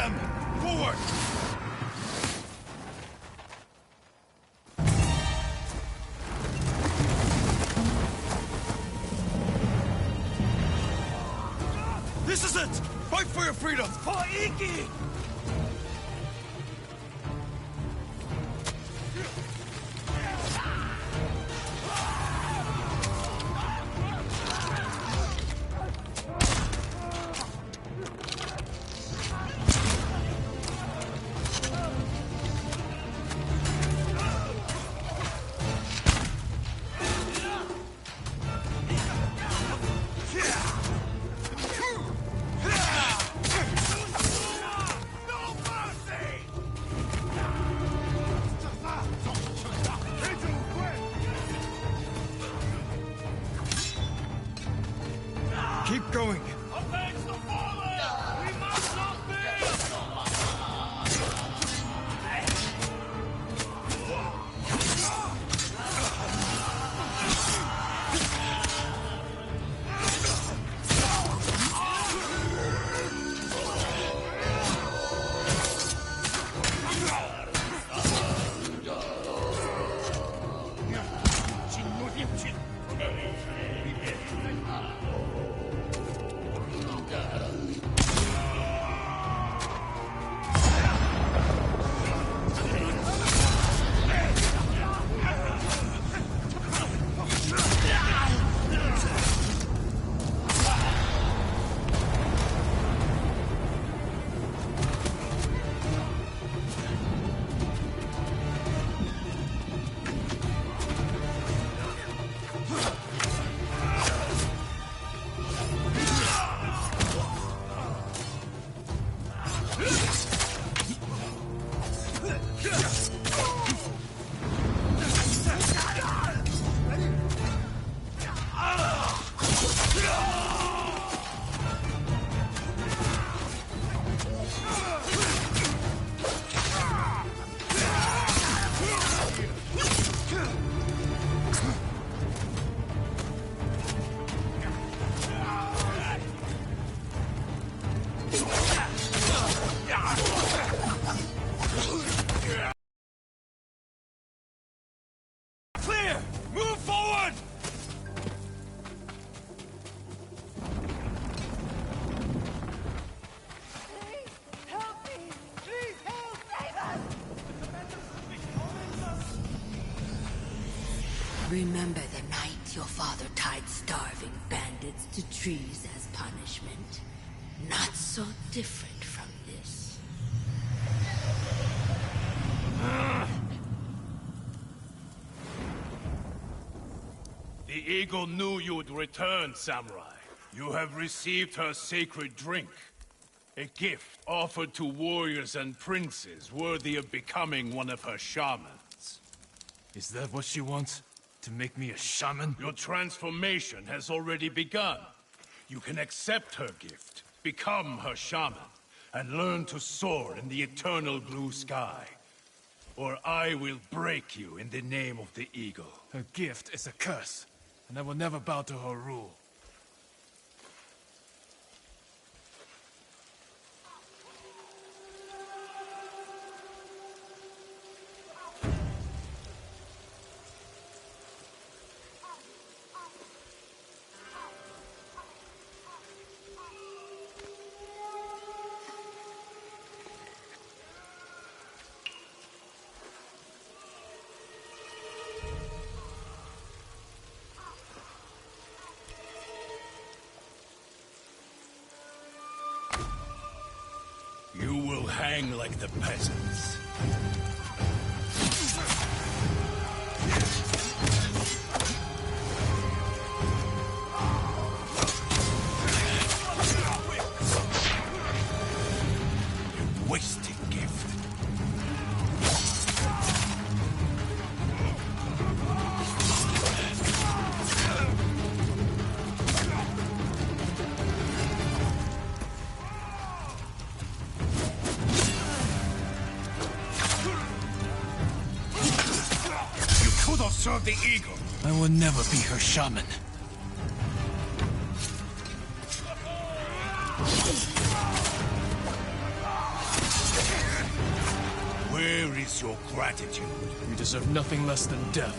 them! Forward! This is it! Fight for your freedom! For Iki! Keep going. Avenge the fallen! We must not clear! Move forward! Please, help me! Please, help! Save us! Remember the night your father tied starving bandits to trees as punishment? Not so different from this. The eagle knew you'd return, Samurai. You have received her sacred drink. A gift offered to warriors and princes worthy of becoming one of her shamans. Is that what she wants? To make me a shaman? Your transformation has already begun. You can accept her gift, become her shaman, and learn to soar in the eternal blue sky. Or I will break you in the name of the eagle. Her gift is a curse, and I will never bow to her rule. You will hang like the peasants. You wasted gift. Serve the eagle. I will never be her shaman. is your gratitude? You deserve nothing less than death.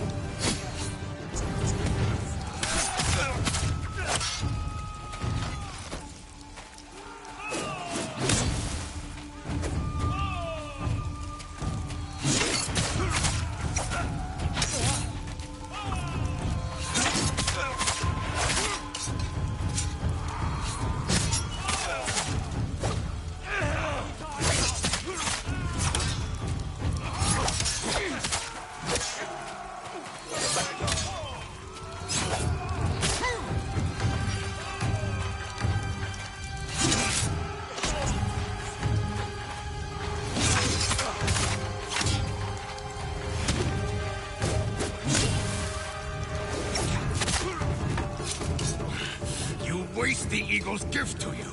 Waste the eagle's gift to you.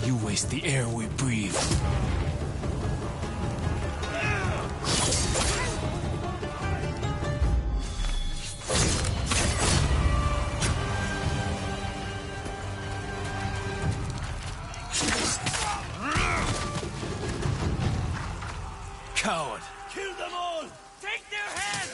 You waste the air we breathe. Coward! Kill them all! Take their heads!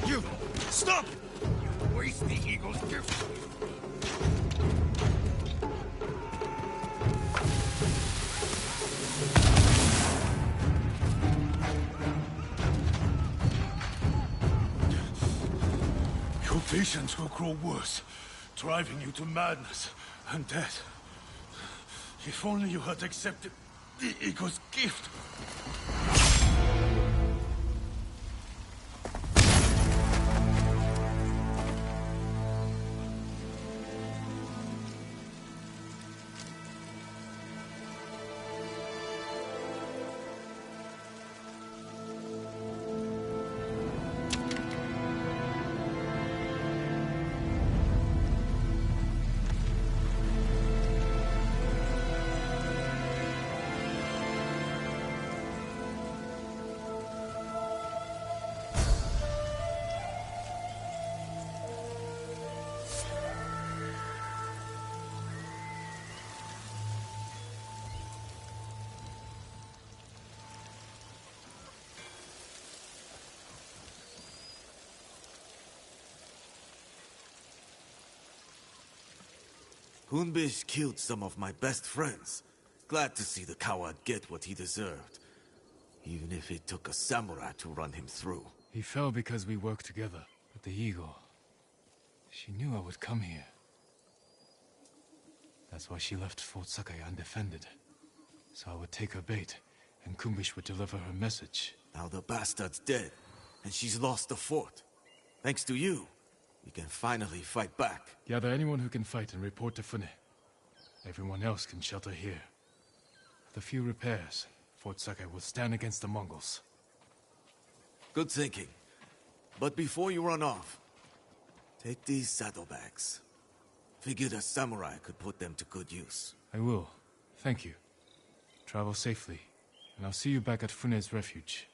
You! Stop! You waste the eagle's gift. Your visions will grow worse, driving you to madness and death. If only you had accepted the eagle's gift. Hunbish killed some of my best friends. Glad to see the coward get what he deserved. Even if it took a samurai to run him through. He fell because we worked together. But the eagle... she knew I would come here. That's why she left Fort Sakai undefended. So I would take her bait, and Kumbish would deliver her message. Now the bastard's dead, and she's lost the fort. Thanks to you, we can finally fight back. Gather anyone who can fight and report to Fune. Everyone else can shelter here. With a few repairs, Fort Sakai will stand against the Mongols. Good thinking. But before you run off, take these saddlebags. Figured a samurai could put them to good use. I will. Thank you. Travel safely, and I'll see you back at Fune's refuge.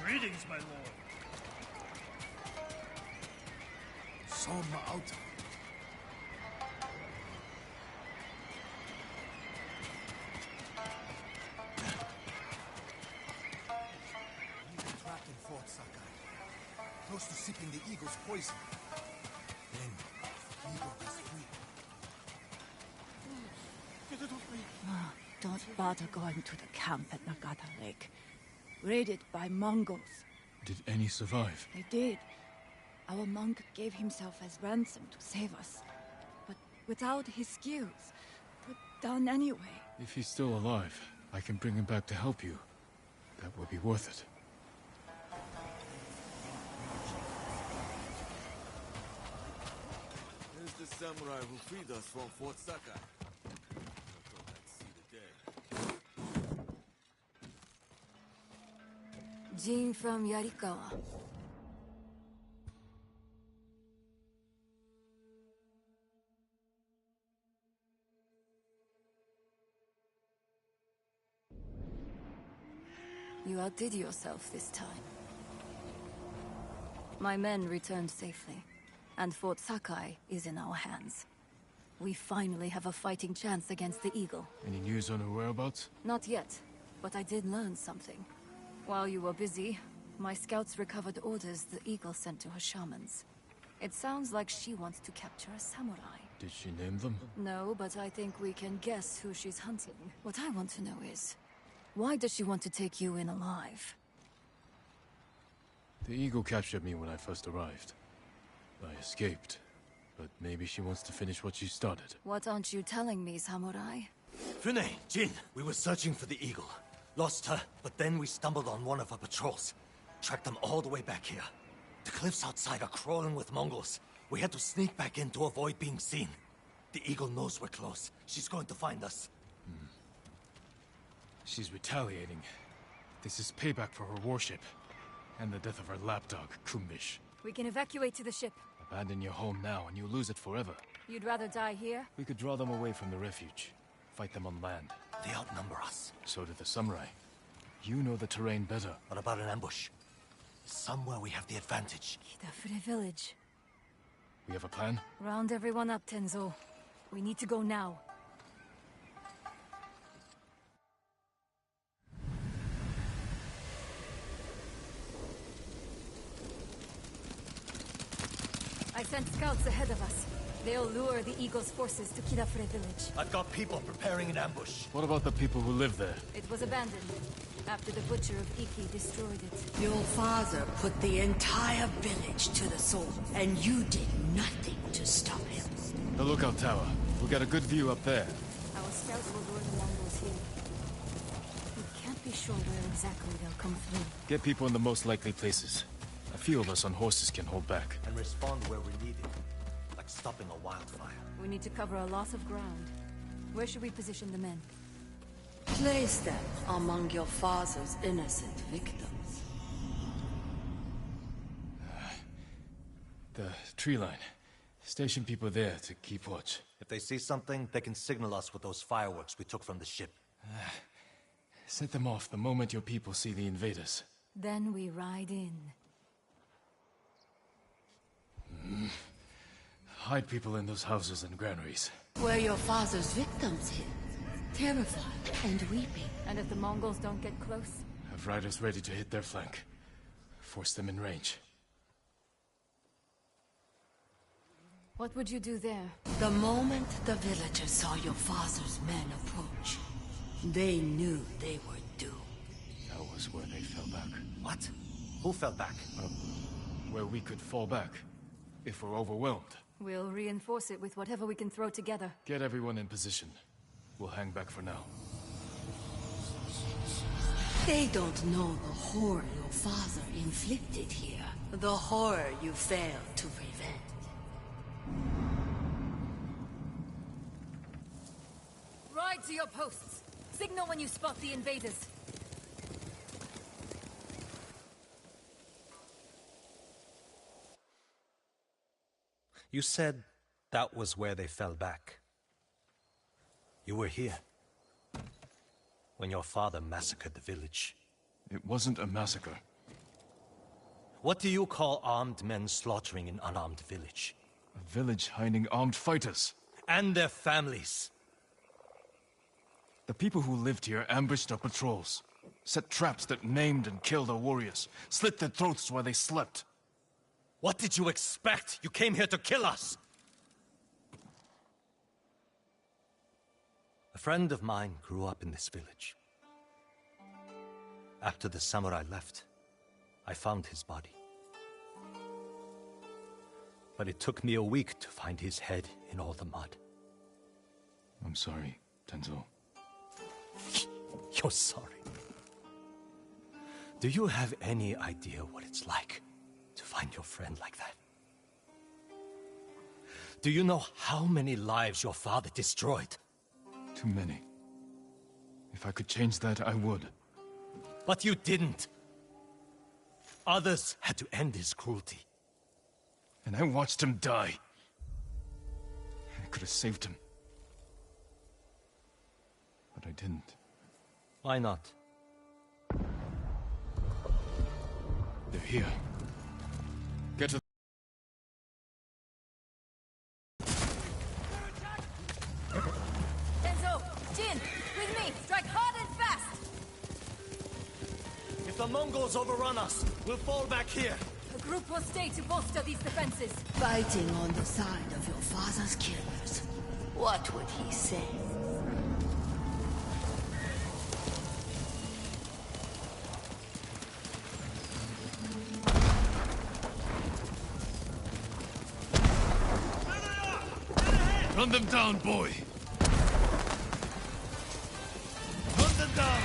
Greetings, my lord. Som out. Trapped in Fort Sakai, close to sipping the eagle's poison. Then, the eagle gets free. Get it off me. Don't bother going to the camp at Nagata Lake. Raided by Mongols. Did any survive? They did. Our monk gave himself as ransom to save us. But without his skills, put down anyway. If he's still alive, I can bring him back to help you. That would be worth it. Here's the samurai who freed us from Fort Sakai. I thought I'd see the day. Jin from Yarikawa. You outdid yourself this time. My men returned safely, and Fort Sakai is in our hands. We finally have a fighting chance against the Eagle. Any news on her whereabouts? Not yet, but I did learn something. While you were busy, my scouts recovered orders the Eagle sent to her shamans. It sounds like she wants to capture a samurai. Did she name them? No, but I think we can guess who she's hunting. What I want to know is, why does she want to take you in alive? The Eagle captured me when I first arrived. I escaped, but maybe she wants to finish what she started. What aren't you telling me, samurai? Fune, Jin, we were searching for the Eagle. Lost her, but then we stumbled on one of her patrols. Tracked them all the way back here. The cliffs outside are crawling with Mongols. We had to sneak back in to avoid being seen. The Eagle knows we're close. She's going to find us. She's retaliating. This is payback for her warship. And the death of her lapdog, Kumbish. We can evacuate to the ship. Abandon your home now and you lose it forever. You'd rather die here? We could draw them away from the refuge. Fight them on land. They outnumber us. So do the samurai. You know the terrain better. What about an ambush? Somewhere we have the advantage. Kidafure village. We have a plan? Round everyone up, Tenzo. We need to go now. I sent scouts ahead of us. They'll lure the Eagle's forces to Kidafure village. I've got people preparing an ambush. What about the people who live there? It was abandoned after the Butcher of Iki destroyed it. Your father put the entire village to the sword, and you did nothing to stop him. The lookout tower. We got a good view up there. Our scouts will lure the Mongols here. We can't be sure where exactly they'll come through. Get people in the most likely places. A few of us on horses can hold back. And respond where we're needed. Like stopping a wildfire. We need to cover a lot of ground. Where should we position the men? Place them among your father's innocent victims. The tree line. Station people there to keep watch. If they see something, they can signal us with those fireworks we took from the ship. Set them off the moment your people see the invaders. Then we ride in. Hide people in those houses and granaries. Where your father's victims hid. Terrified and weeping. And if the Mongols don't get close? Have riders ready to hit their flank. Force them in range. What would you do there? The moment the villagers saw your father's men approach, they knew they were doomed. That was where they fell back. What? Who fell back? Where we could fall back, if we're overwhelmed. We'll reinforce it with whatever we can throw together. Get everyone in position. We'll hang back for now. They don't know the horror your father inflicted here. The horror you failed to prevent. Ride to your posts. Signal when you spot the invaders. You said that was where they fell back. You were here when your father massacred the village. It wasn't a massacre. What do you call armed men slaughtering an unarmed village? A village hiding armed fighters. And their families. The people who lived here ambushed our patrols. Set traps that maimed and killed our warriors. Slit their throats while they slept. What did you expect? You came here to kill us! A friend of mine grew up in this village. After the samurai left, I found his body. But it took me a week to find his head in all the mud. I'm sorry, Tenzo. You're sorry. Do you have any idea what it's like to find your friend like that? Do you know how many lives your father destroyed? Too many. If I could change that, I would. But you didn't. Others had to end his cruelty. And I watched him die. I could have saved him. But I didn't. Why not? They're here. Get to... Tenzo! Jin! With me! Strike hard and fast! If the Mongols overrun us, we'll fall back here. A group will stay to bolster these defenses. Fighting on the side of your father's killers. What would he say? Run them down, boy! Run them down!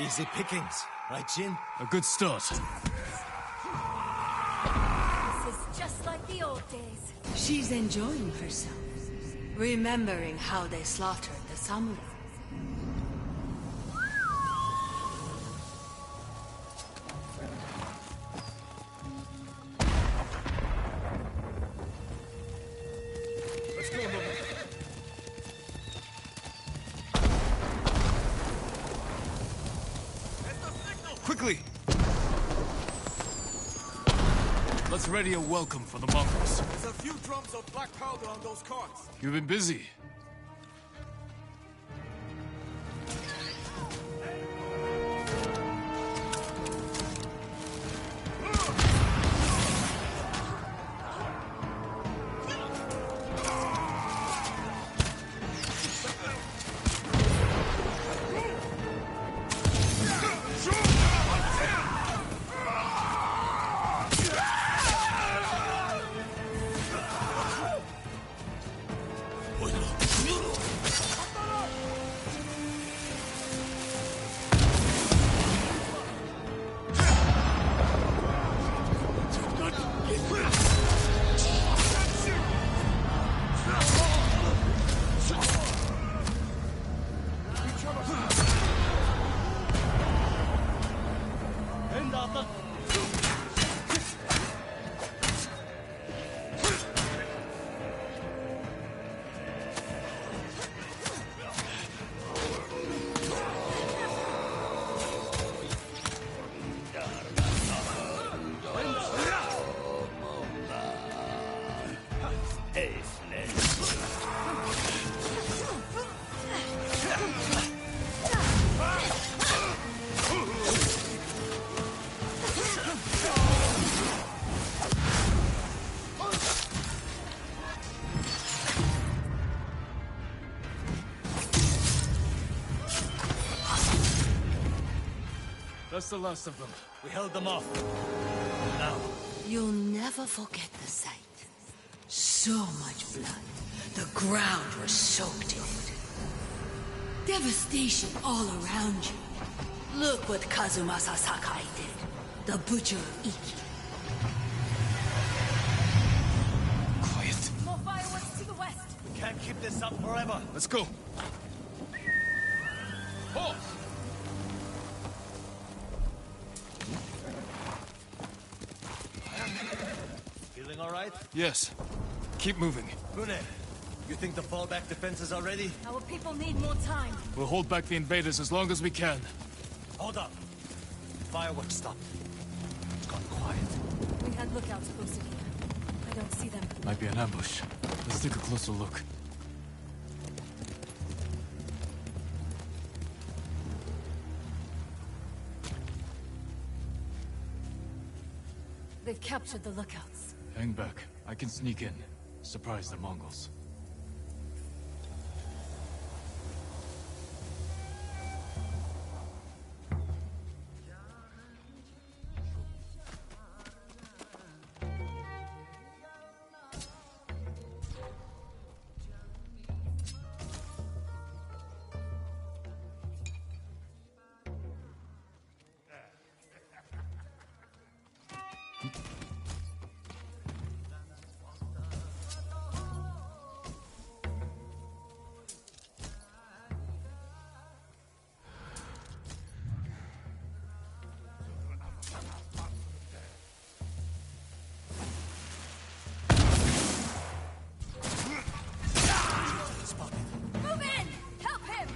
Easy pickings, right, Jin? A good start. This is just like the old days. She's enjoying herself, remembering how they slaughtered the samurai. Let's go, Mama. Quickly! Let's ready a welcome for the Mongols. There's a few drums of black powder on those carts. You've been busy. faithless. That's the last of them. We held them off. Now. You'll never forget the sight. So much blood. The ground was soaked in it. Devastation all around you. Look what Kazumasa Sakai did. The Butcher of Iki. Quiet. More fireworks to the west. We can't keep this up forever. Let's go. Halt! Feeling all right? Yes. Keep moving. Fune, you think the fallback defenses are ready? Our people need more time. We'll hold back the invaders as long as we can. Hold up. Fireworks stopped. It's gone quiet. We had lookouts posted here. I don't see them. Might be an ambush. Let's take a closer look. They've captured the lookouts. Hang back. I can sneak in. Surprise the Mongols. Move in! Help him!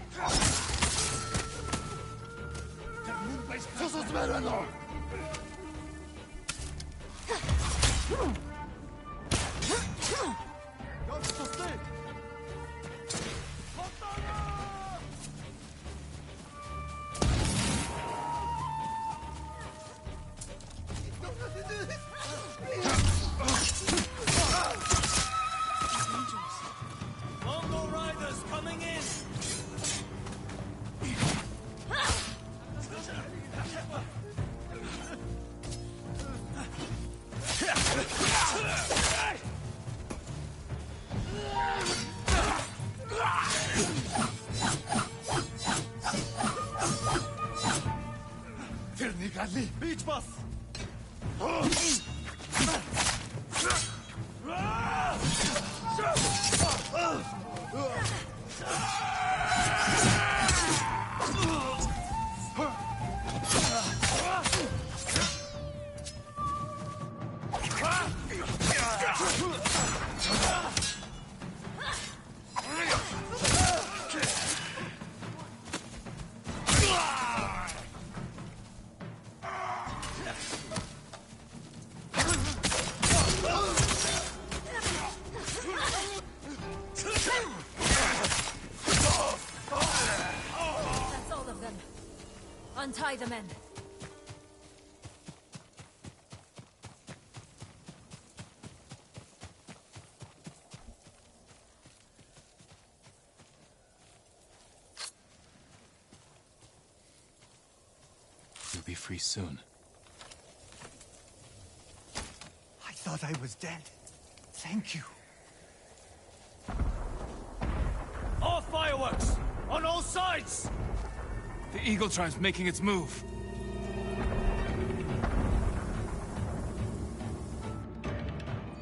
Mongol riders coming in! Beach bus! That's all of them. Untie the men. You'll be free soon. I thought I was dead. Thank you. Off fireworks! On all sides! The Eagle Tribe's making its move.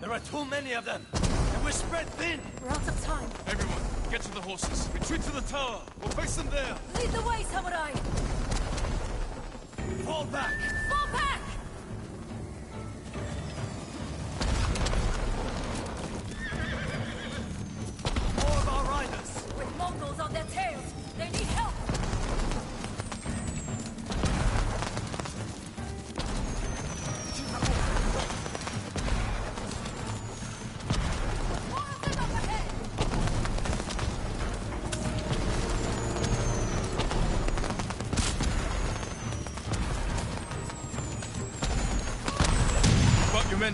There are too many of them, and we're spread thin! We're out of time. Everyone, get to the horses. Retreat to the tower. We'll face them there. Lead the way, samurai! Fall back! Fall back! More of our riders! With Mongols on their tails, they need help! More of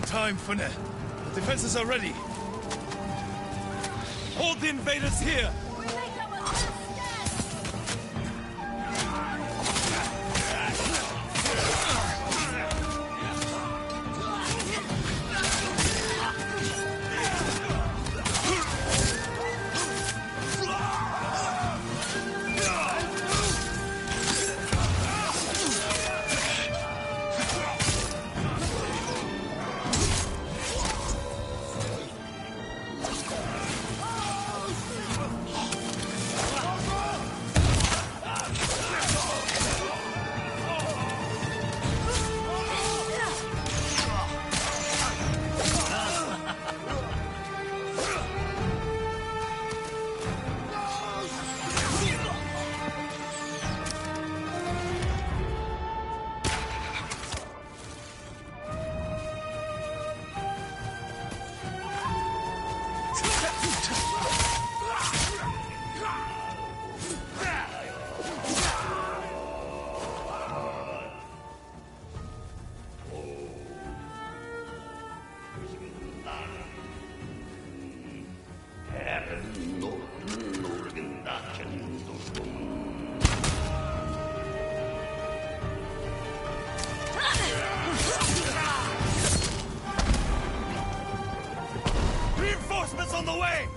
time, Fune. The defenses are ready. Hold the invaders here! Reinforcements on the way!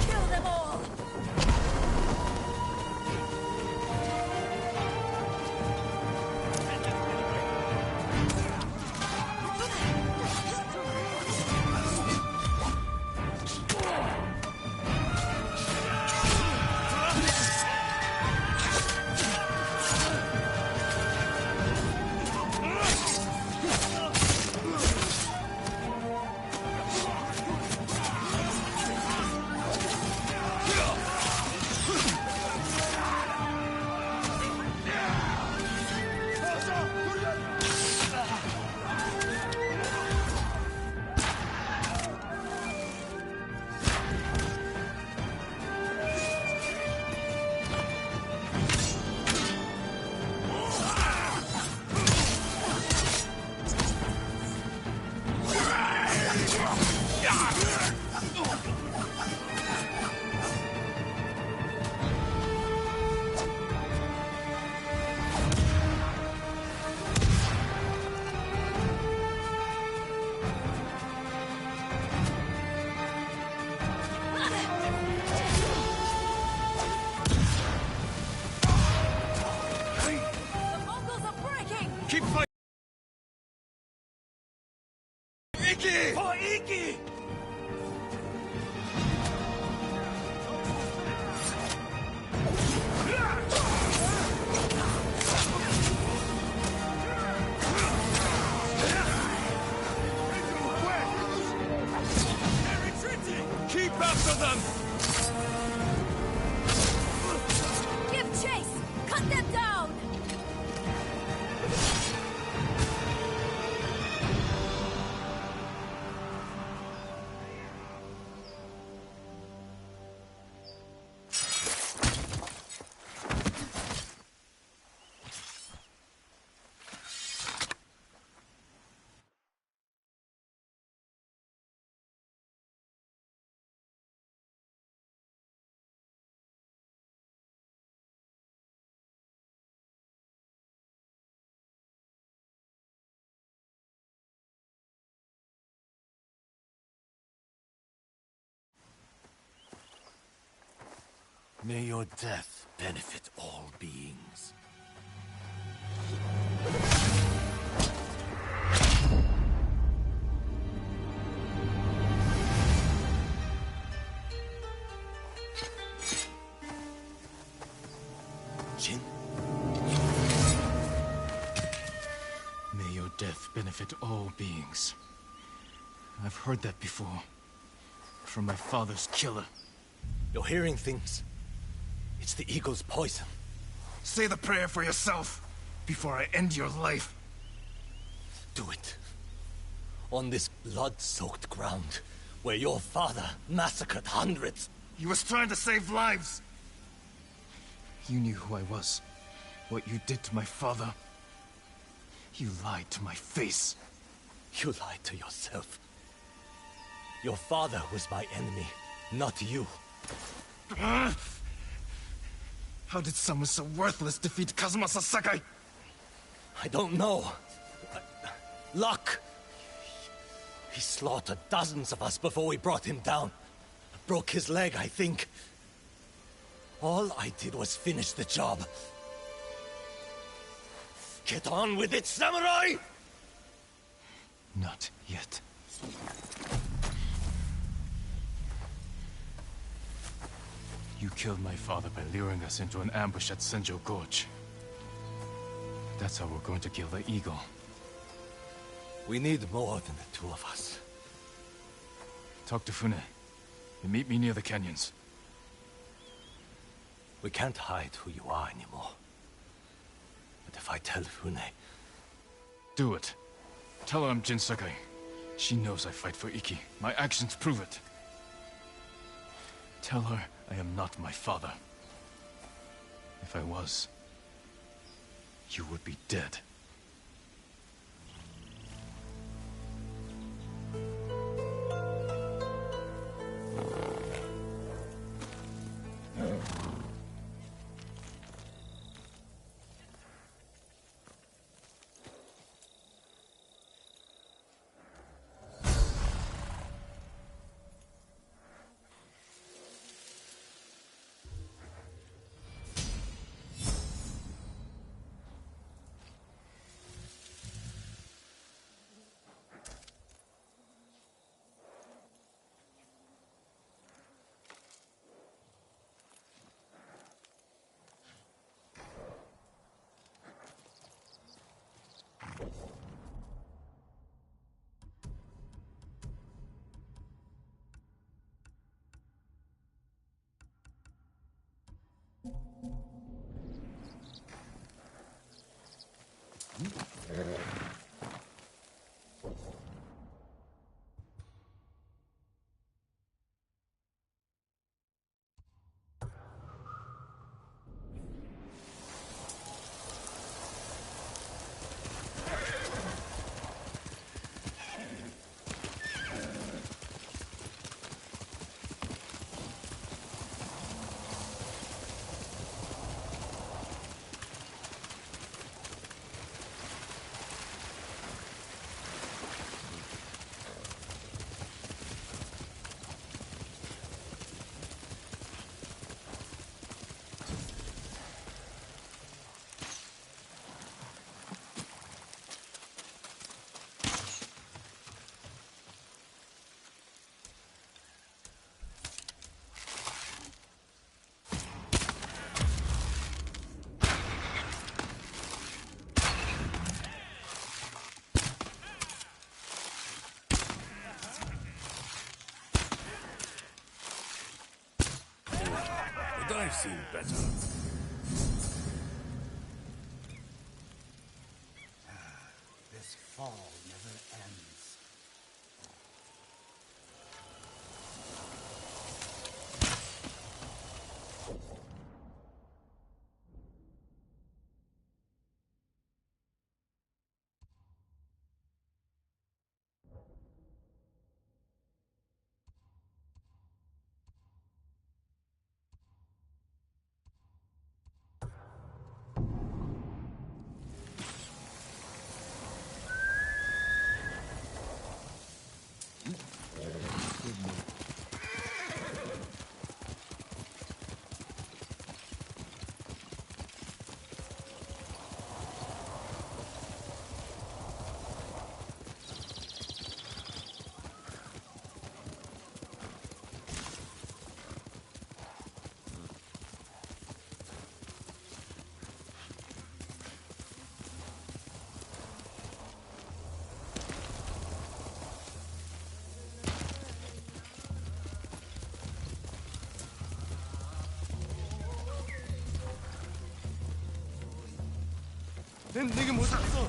Kill them all! Keep fighting! Iki! For Iki! Keep after them! Give chase! Cut them down! May your death benefit all beings. Jin? May your death benefit all beings. I've heard that before. From my father's killer. You're hearing things. It's the eagle's poison. Say the prayer for yourself, before I end your life. Do it. On this blood-soaked ground, where your father massacred hundreds. He was trying to save lives. You knew who I was. What you did to my father. You lied to my face. You lied to yourself. Your father was my enemy, not you. How did someone so worthless defeat Kazumasa Sakai? I don't know. Luck. He slaughtered dozens of us before we brought him down. Broke his leg, I think. All I did was finish the job. Get on with it, samurai! Not yet. You killed my father by luring us into an ambush at Senjo Gorge. That's how we're going to kill the eagle. We need more than the two of us. Talk to Fune. And meet me near the canyons. We can't hide who you are anymore. But if I tell Fune... Do it. Tell her I'm Jin Sakai. She knows I fight for Iki. My actions prove it. Tell her I am not my father. If I was, you would be dead. But I've seen better. This fall never ends. 난 내게 못 샀어.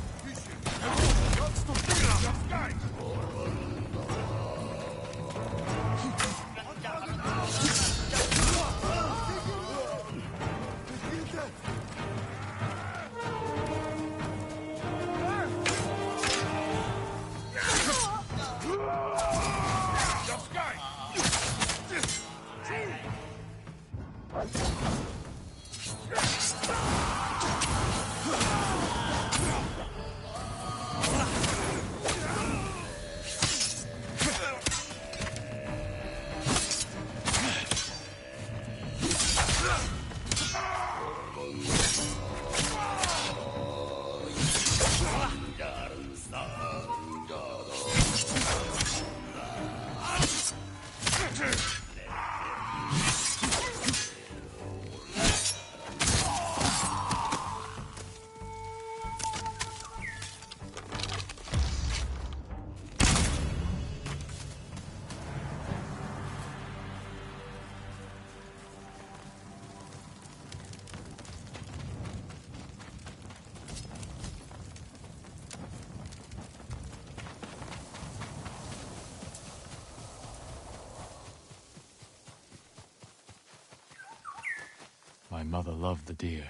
My mother loved the deer,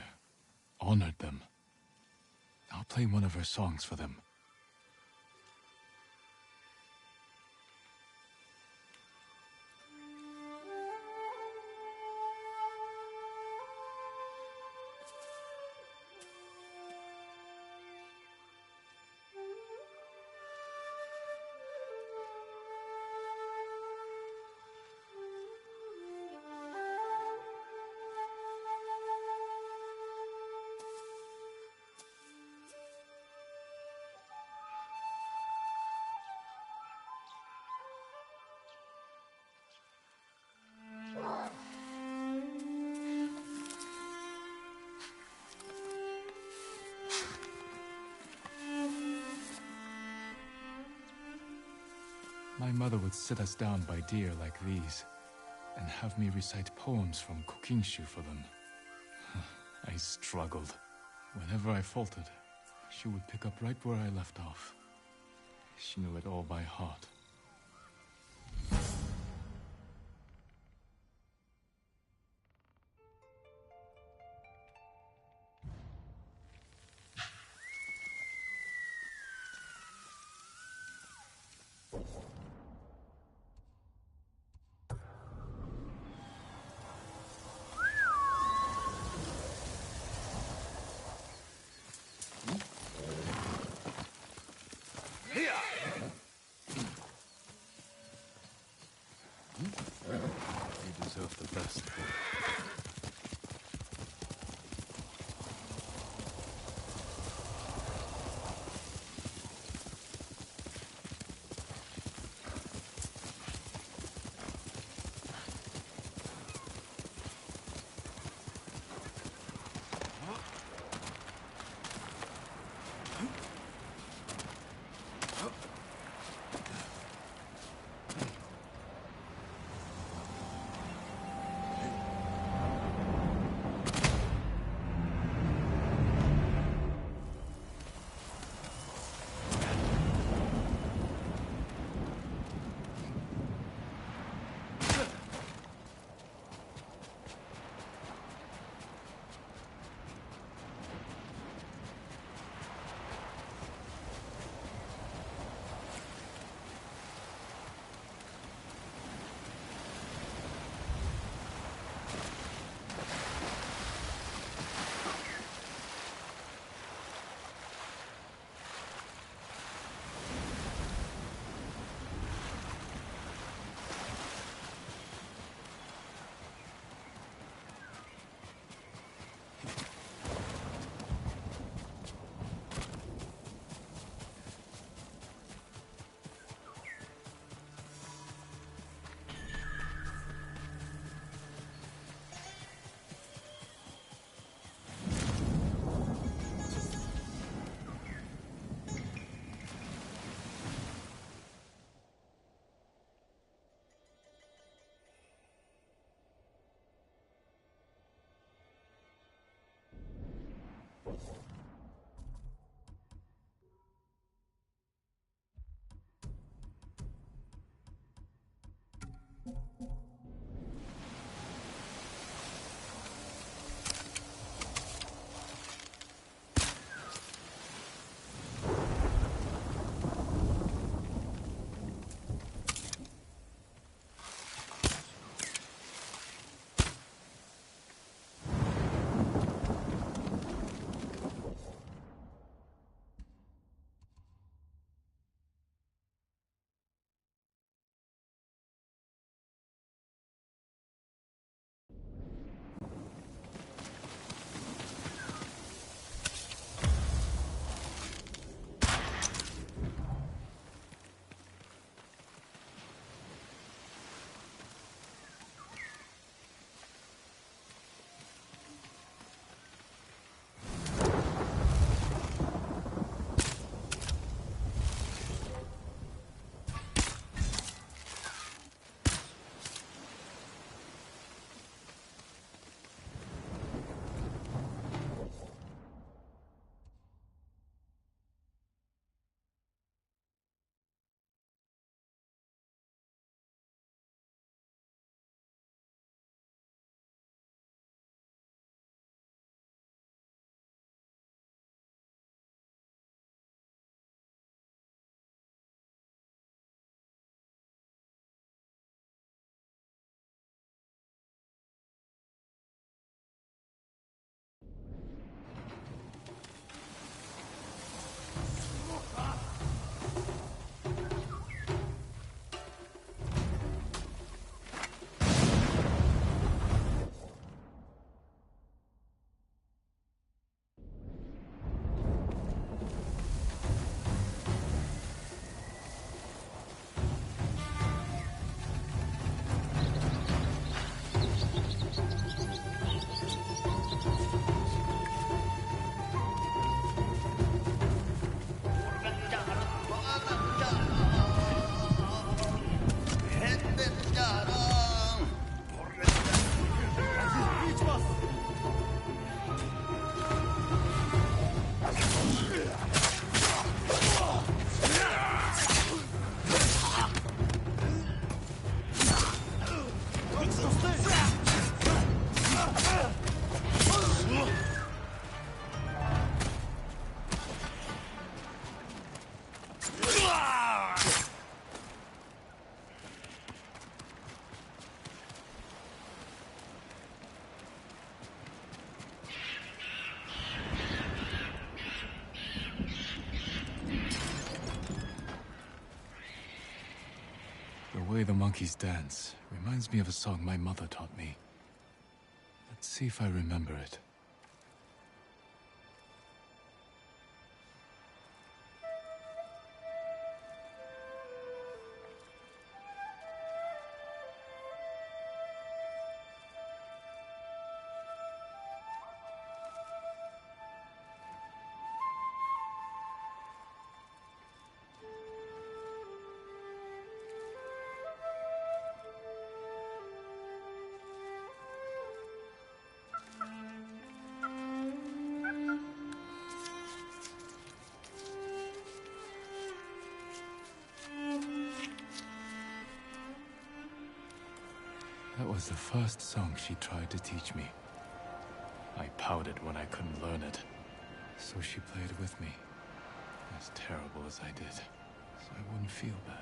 honored them. I'll play one of her songs for them. My mother would sit us down by deer like these, and have me recite poems from Kokinshu for them. I struggled. Whenever I faltered, she would pick up right where I left off. She knew it all by heart. You deserve the best. The way the monkeys dance reminds me of a song my mother taught me. Let's see if I remember it. That was the first song she tried to teach me. I pouted when I couldn't learn it, so she played with me, as terrible as I did, so I wouldn't feel bad.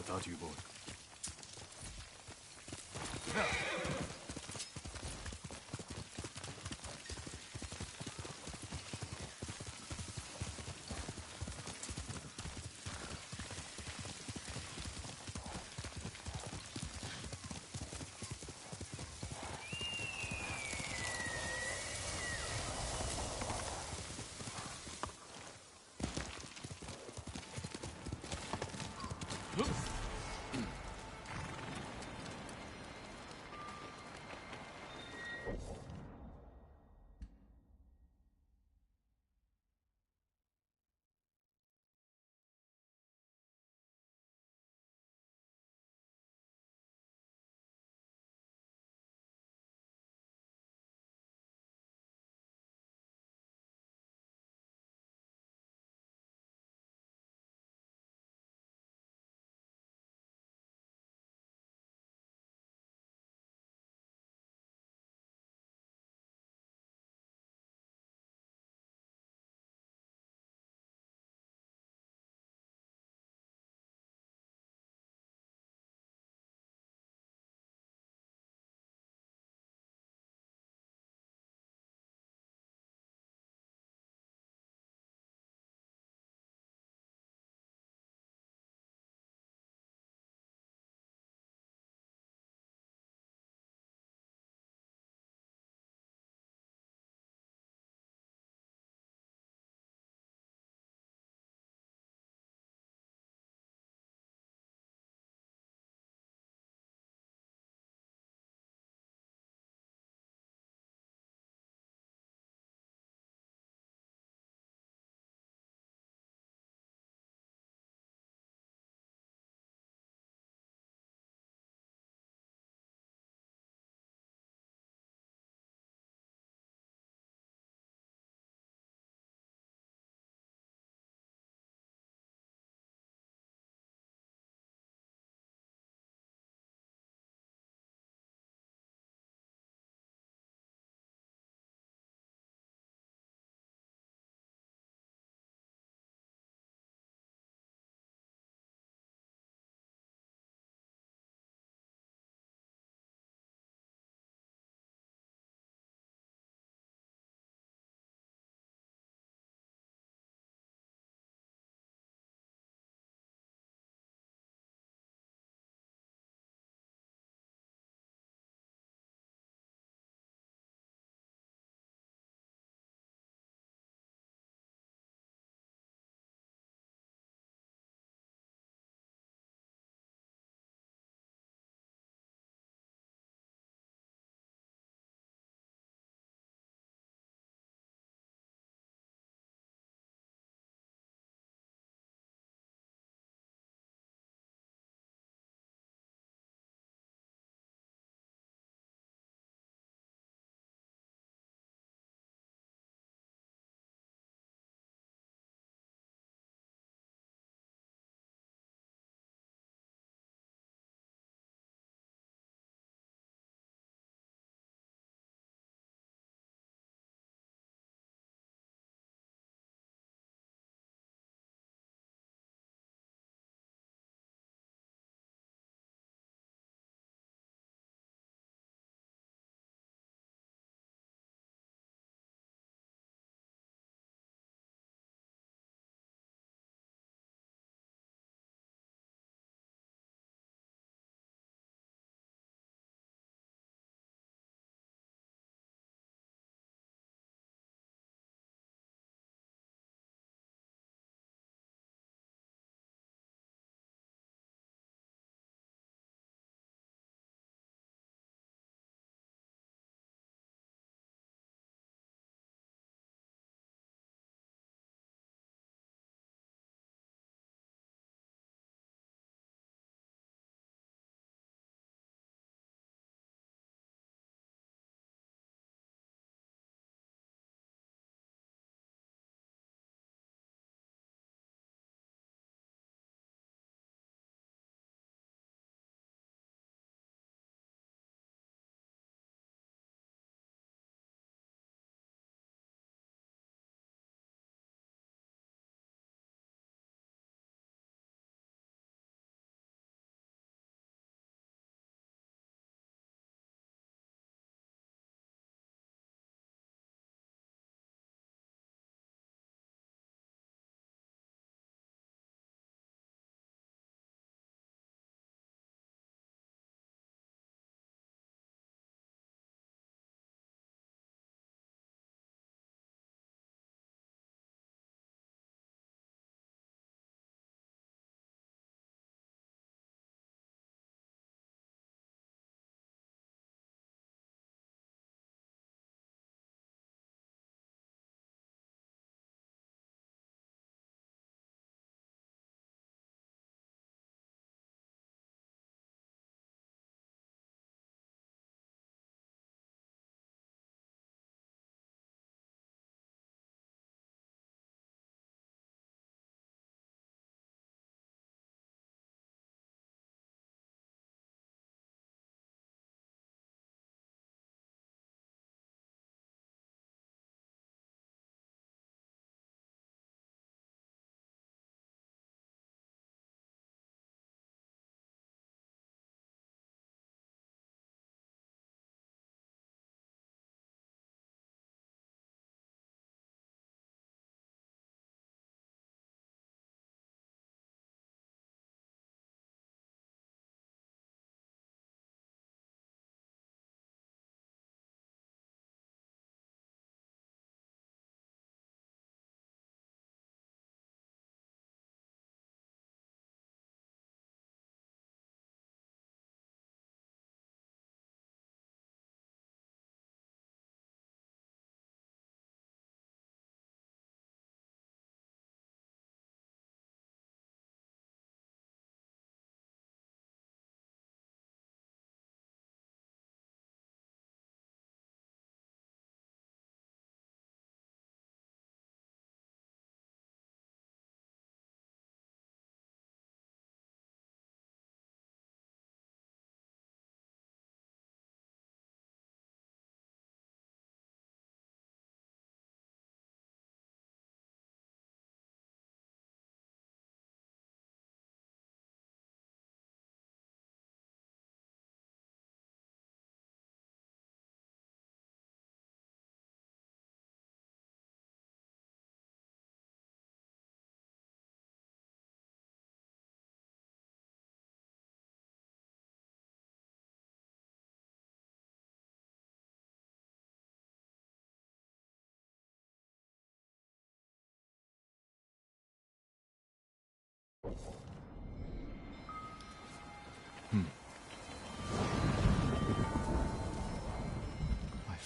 without you both.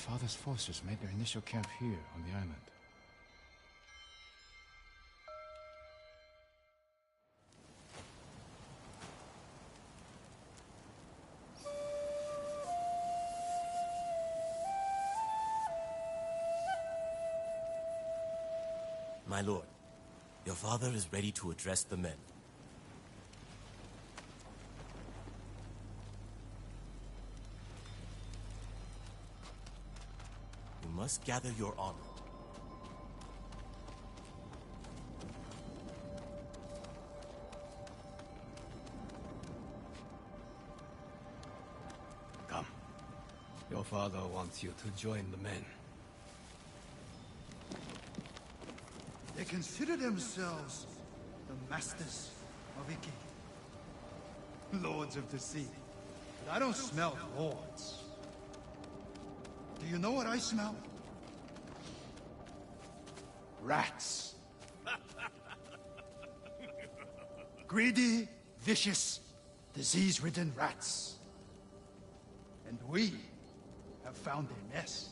father's forces made their initial camp here on the island. My lord, your father is ready to address the men. You must gather your armor. Come. Your father wants you to join the men. They consider themselves the masters of Iki. Lords of the sea. But I don't smell lords. Do you know what I smell? Rats. Greedy, vicious, disease-ridden rats. And we have found their nest.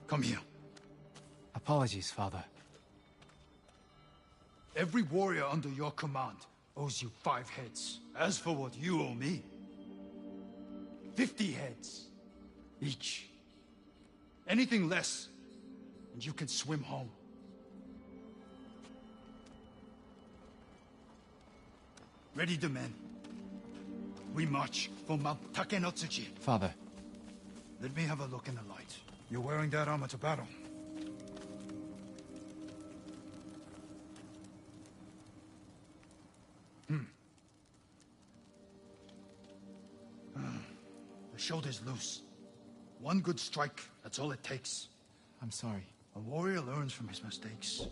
Come here. Apologies, Father. Every warrior under your command owes you 5 heads. As for what you owe me, 50 heads each. Anything less, and you can swim home. Ready the men. We march for Mount Takenotsuchi. Father. Let me have a look in the light. You're wearing that armor to battle. The shoulder's loose. One good strike, that's all it takes. I'm sorry. A warrior learns from his mistakes.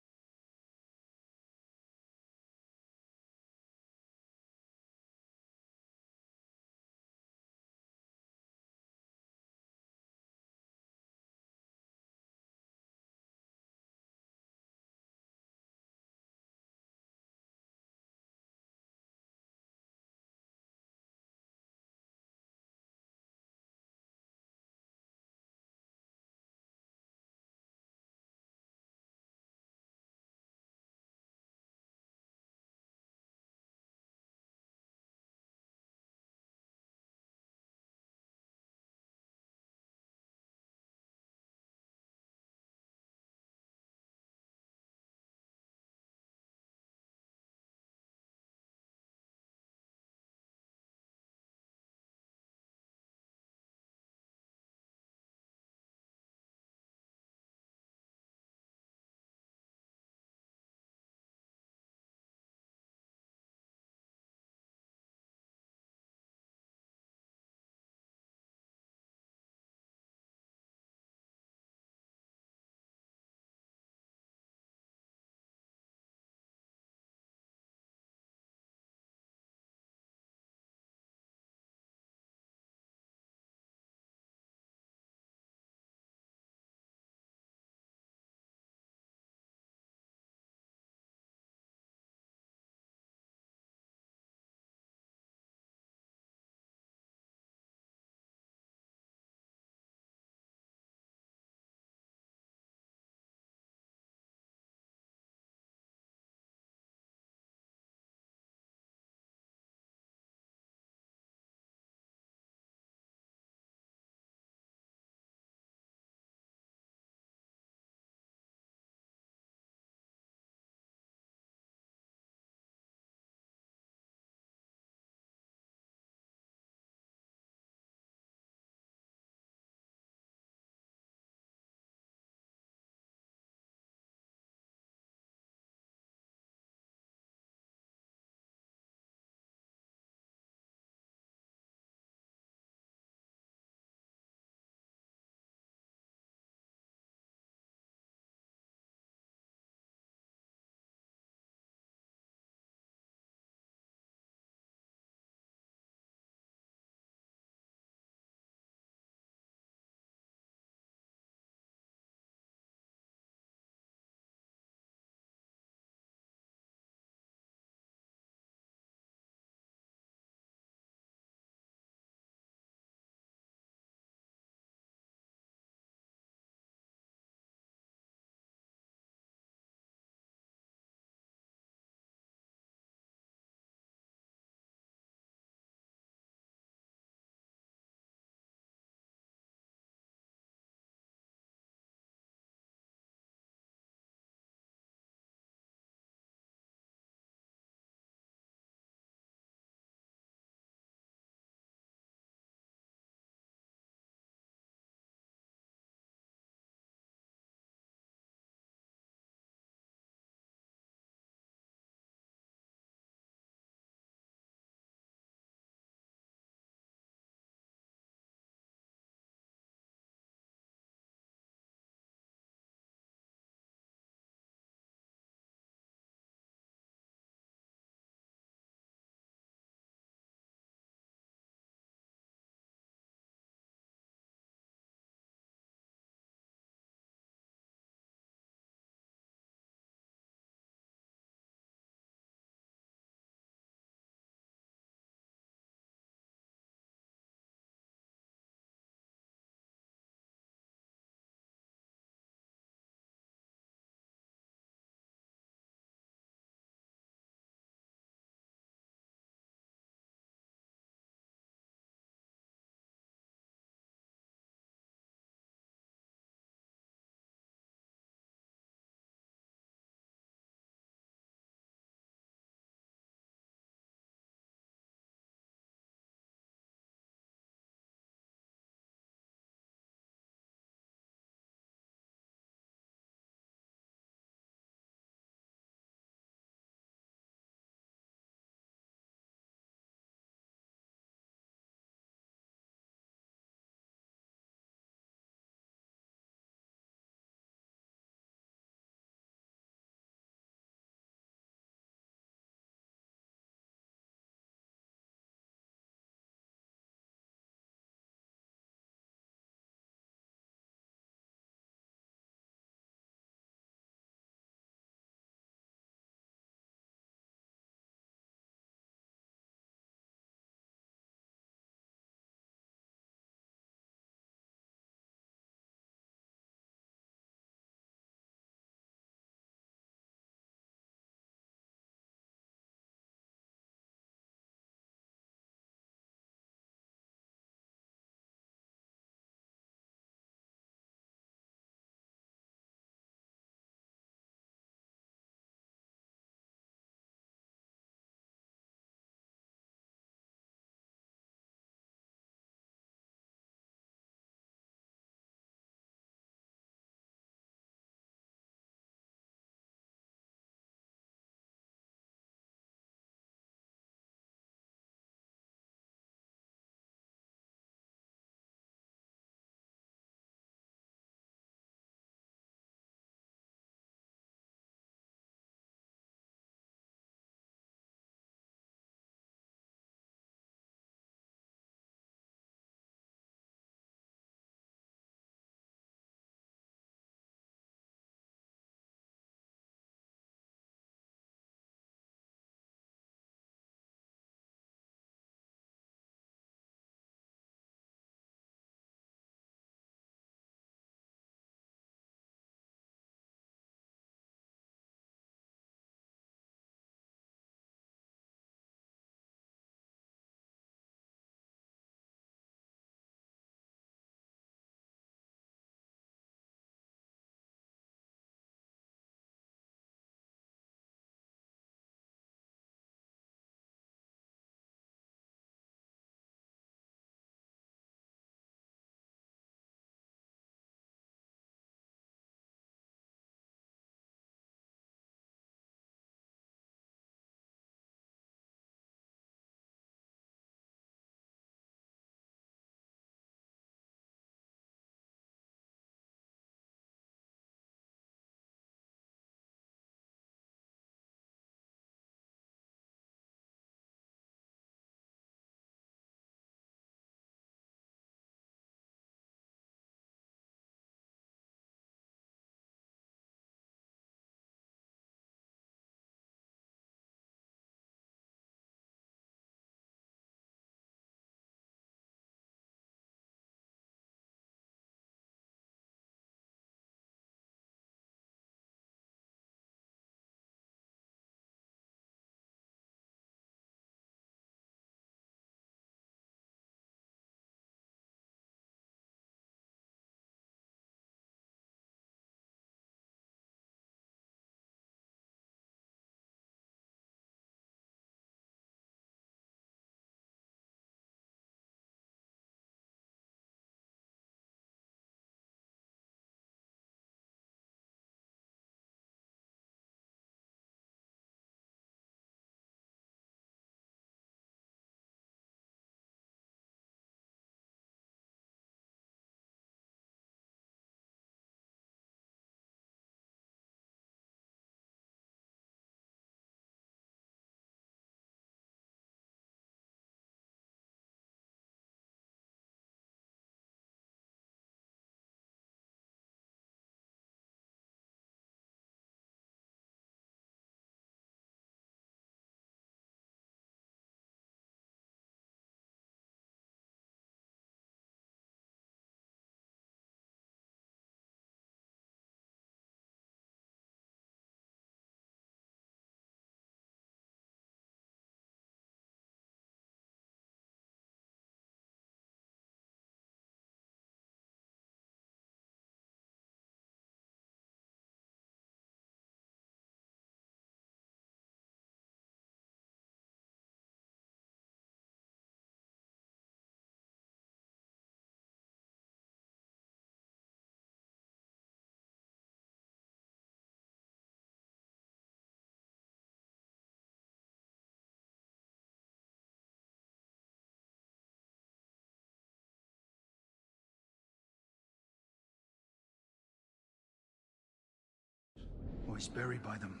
was buried by them.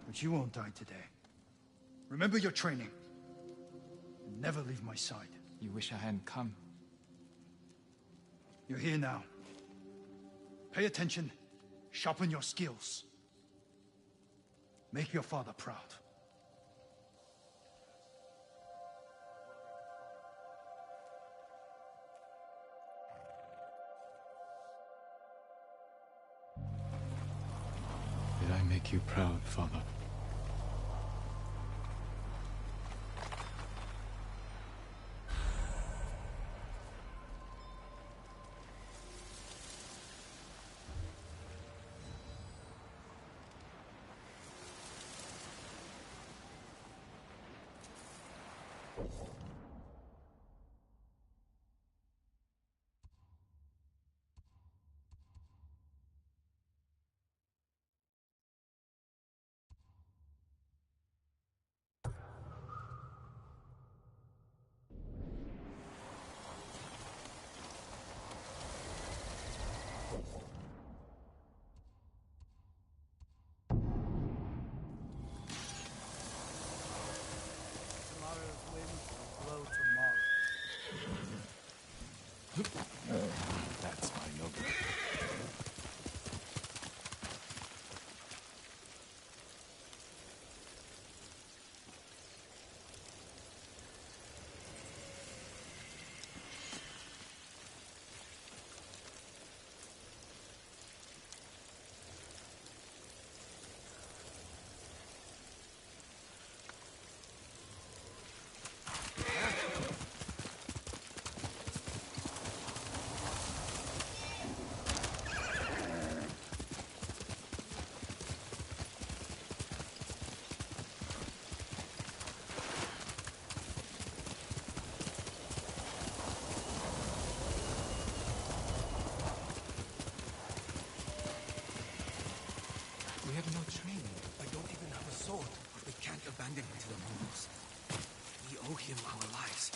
But you won't die today. Remember your training. And never leave my side. You wish I hadn't come. You're here now. Pay attention. Sharpen your skills. Make your father proud. Did I make you proud, Father? That's my noble. We have no training. I don't even have a sword. We can't abandon him to the Mongols. We owe him our lives.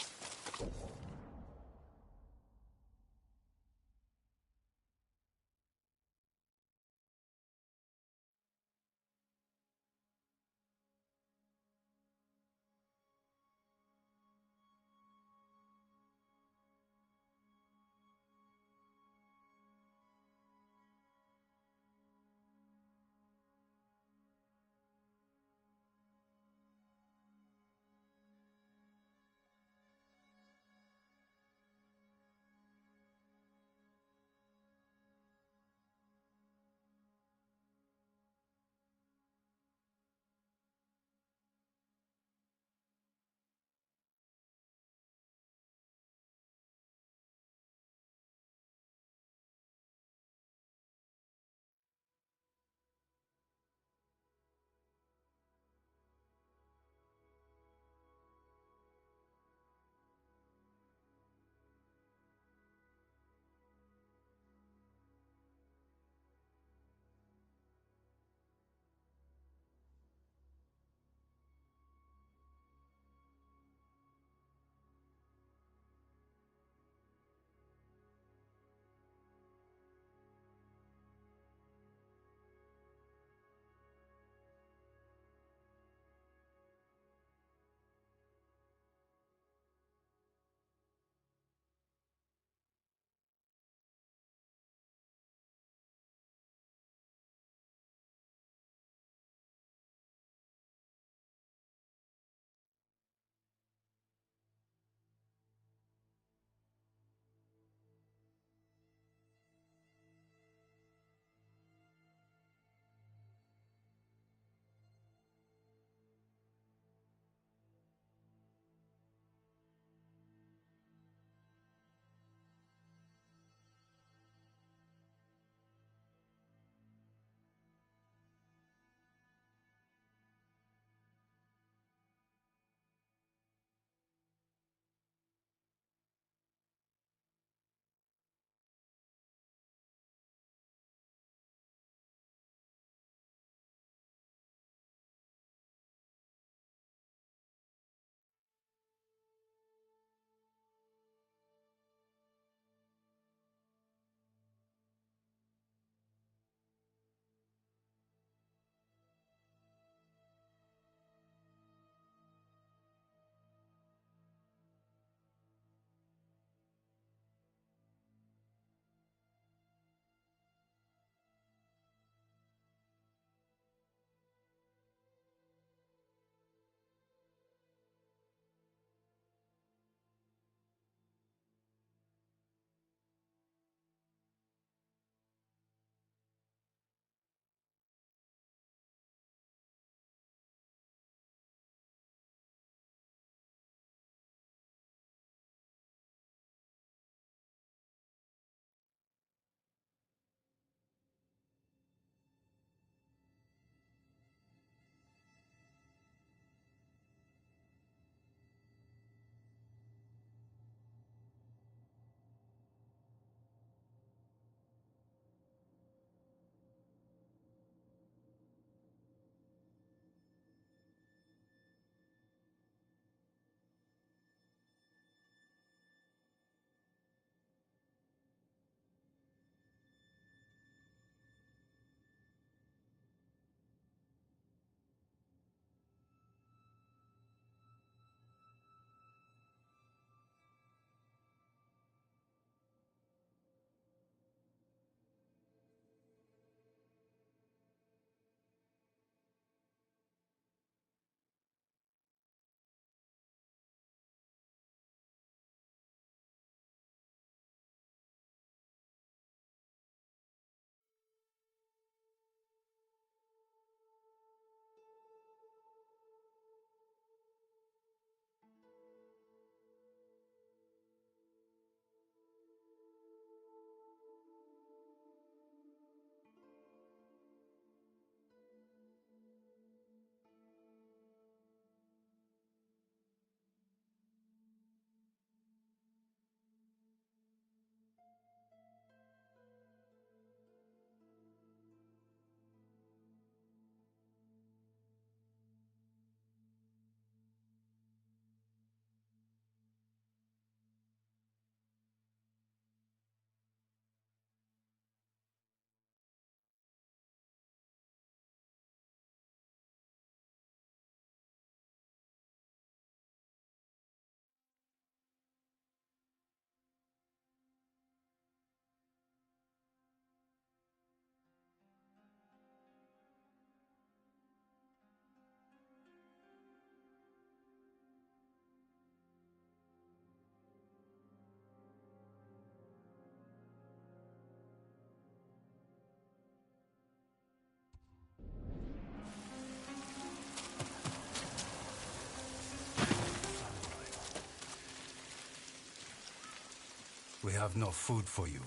We have no food for you,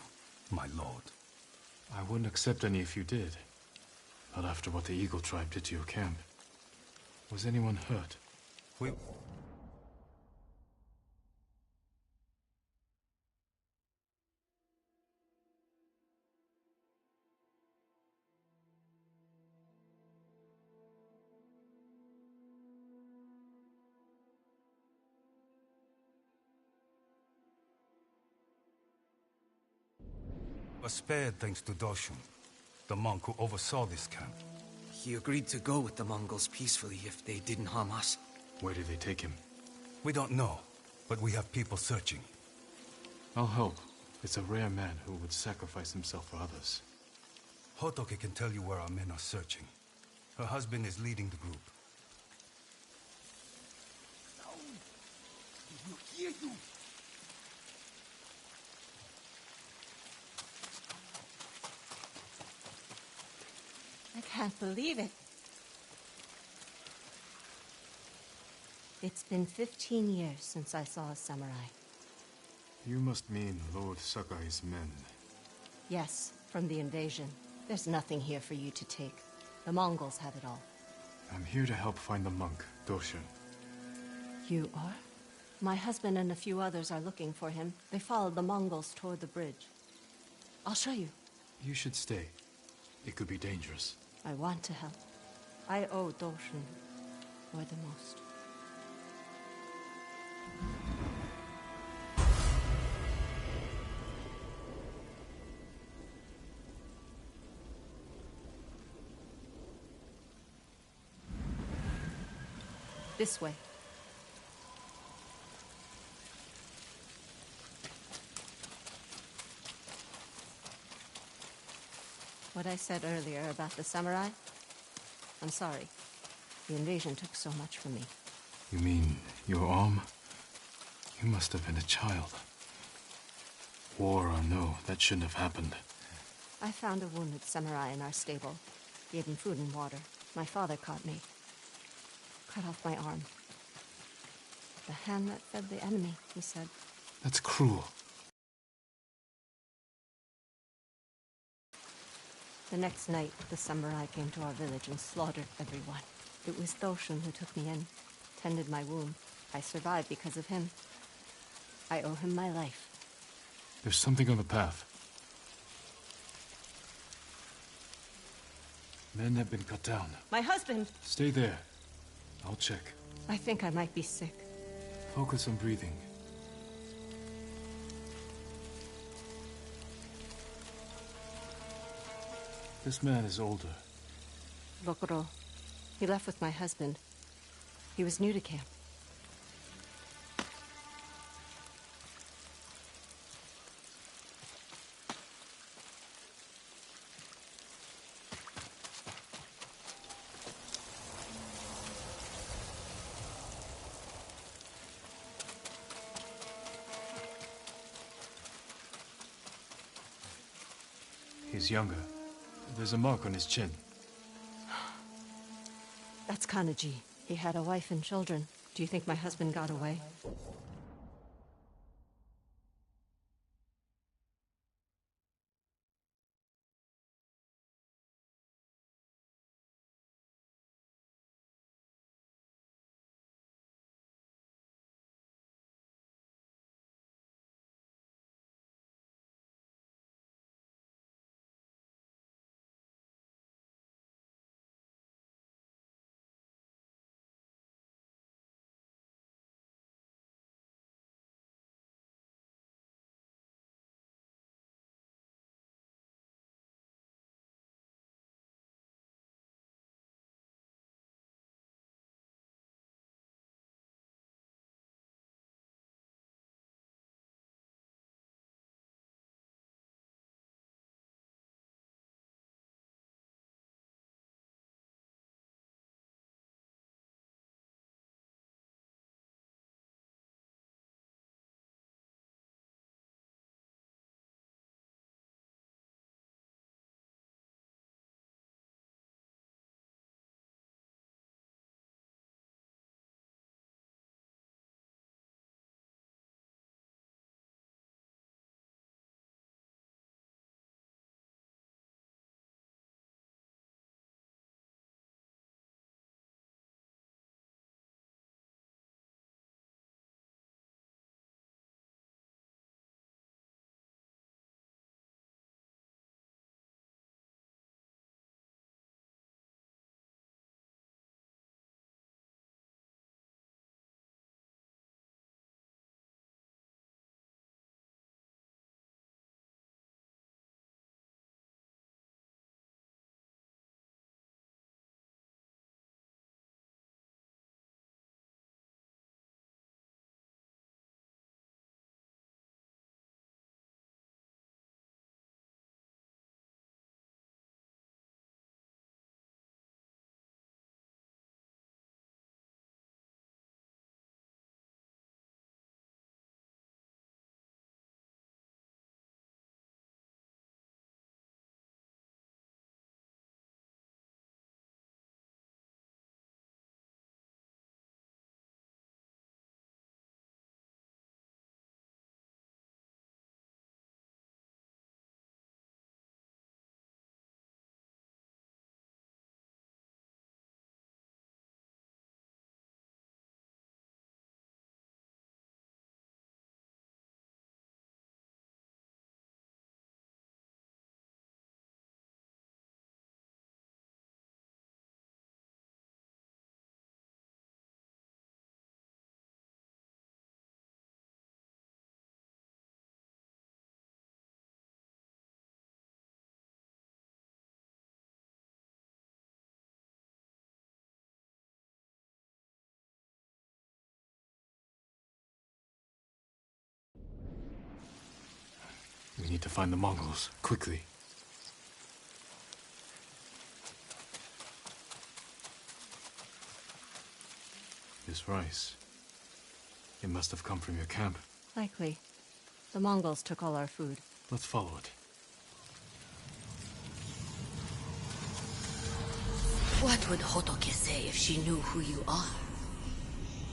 my lord. I wouldn't accept any if you did. Not after what the Eagle Tribe did to your camp. Was anyone hurt? We... was spared thanks to Doshun, the monk who oversaw this camp. He agreed to go with the Mongols peacefully if they didn't harm us. Where did they take him? We don't know, but we have people searching. I'll help. It's a rare man who would sacrifice himself for others. Hotoke can tell you where our men are searching. Her husband is leading the group. I can't believe it. It's been 15 years since I saw a samurai. You must mean Lord Sakai's men. Yes, from the invasion. There's nothing here for you to take. The Mongols have it all. I'm here to help find the monk, Doshun. You are? My husband and a few others are looking for him. They followed the Mongols toward the bridge. I'll show you. You should stay. It could be dangerous. I want to help. I owe Doshun more than most. This way. What I said earlier about the samurai? I'm sorry. The invasion took so much from me. You mean your arm? You must have been a child. War or no, that shouldn't have happened. I found a wounded samurai in our stable. Gave him food and water. My father caught me. Cut off my arm. The hand that fed the enemy, he said. That's cruel. The next night, the samurai came to our village and slaughtered everyone. It was Doshun who took me in, tended my wound. I survived because of him. I owe him my life. There's something on the path. Men have been cut down. My husband! Stay there. I'll check. I think I might be sick. Focus on breathing. This man is older. Rokuro. He left with my husband. He was new to camp. He's younger. There's a mark on his chin. That's Kanaji. He had a wife and children. Do you think my husband got away? to find the Mongols, quickly. This rice. It must have come from your camp. Likely. The Mongols took all our food. Let's follow it. What would Hotoke say if she knew who you are?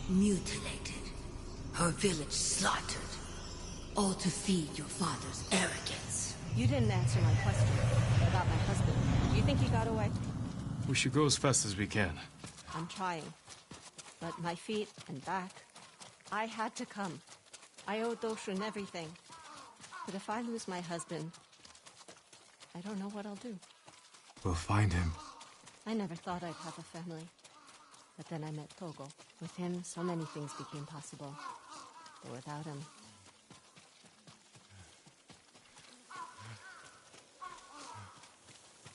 Mutilated. Her village slaughtered. All to feed your father's arrogance. You didn't answer my question about my husband. Do you think he got away? We should go as fast as we can. I'm trying. But my feet and back, I had to come. I owe Doshun everything. But if I lose my husband, I don't know what I'll do. We'll find him. I never thought I'd have a family. But then I met Togo. With him, so many things became possible. But without him...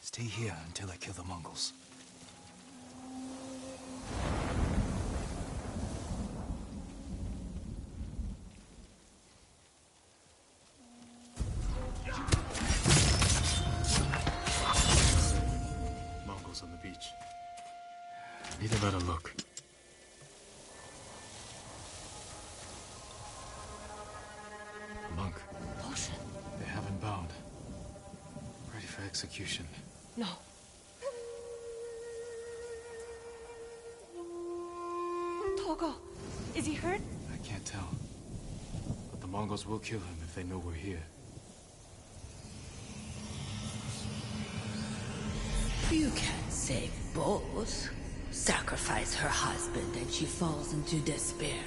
Stay here until I kill the Mongols. Mongols on the beach. Need a better look. Monk. Potion. They have him bound. Ready for execution. No. Togo, is he hurt? I can't tell. But the Mongols will kill him if they know we're here. You can't save both. Sacrifice her husband and she falls into despair.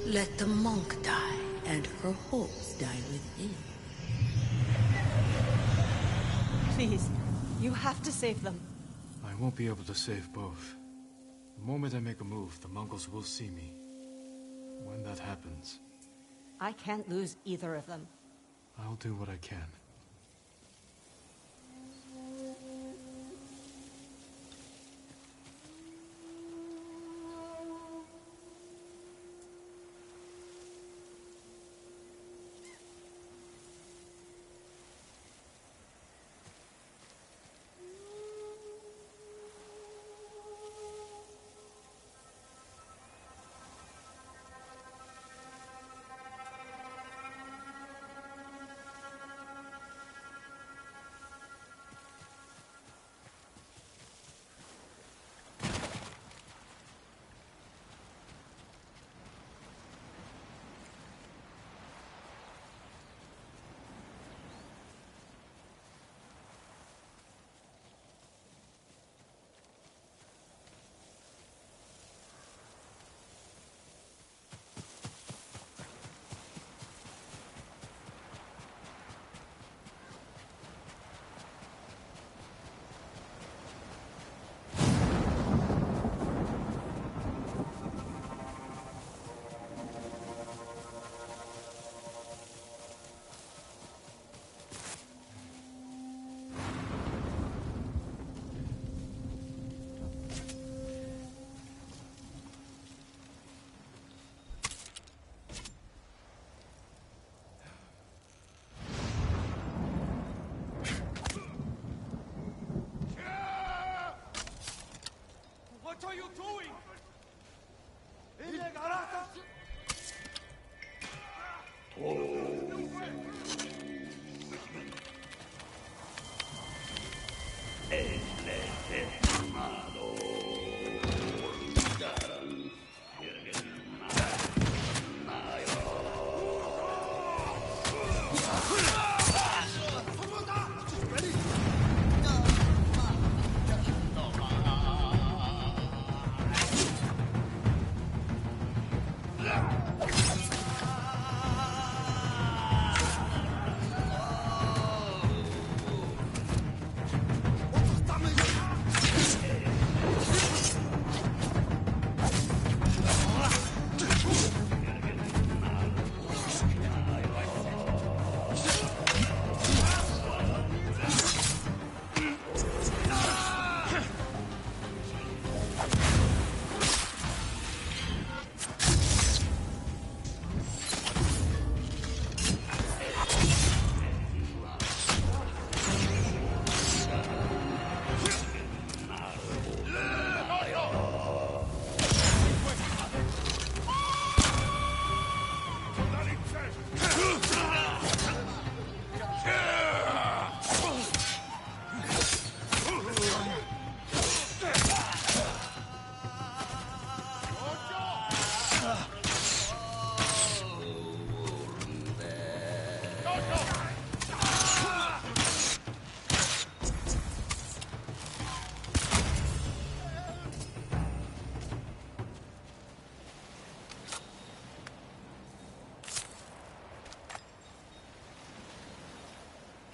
Let the monk die and her hopes die with him. Please, you have to save them. I won't be able to save both. The moment I make a move, the Mongols will see me. When that happens... I can't lose either of them. I'll do what I can.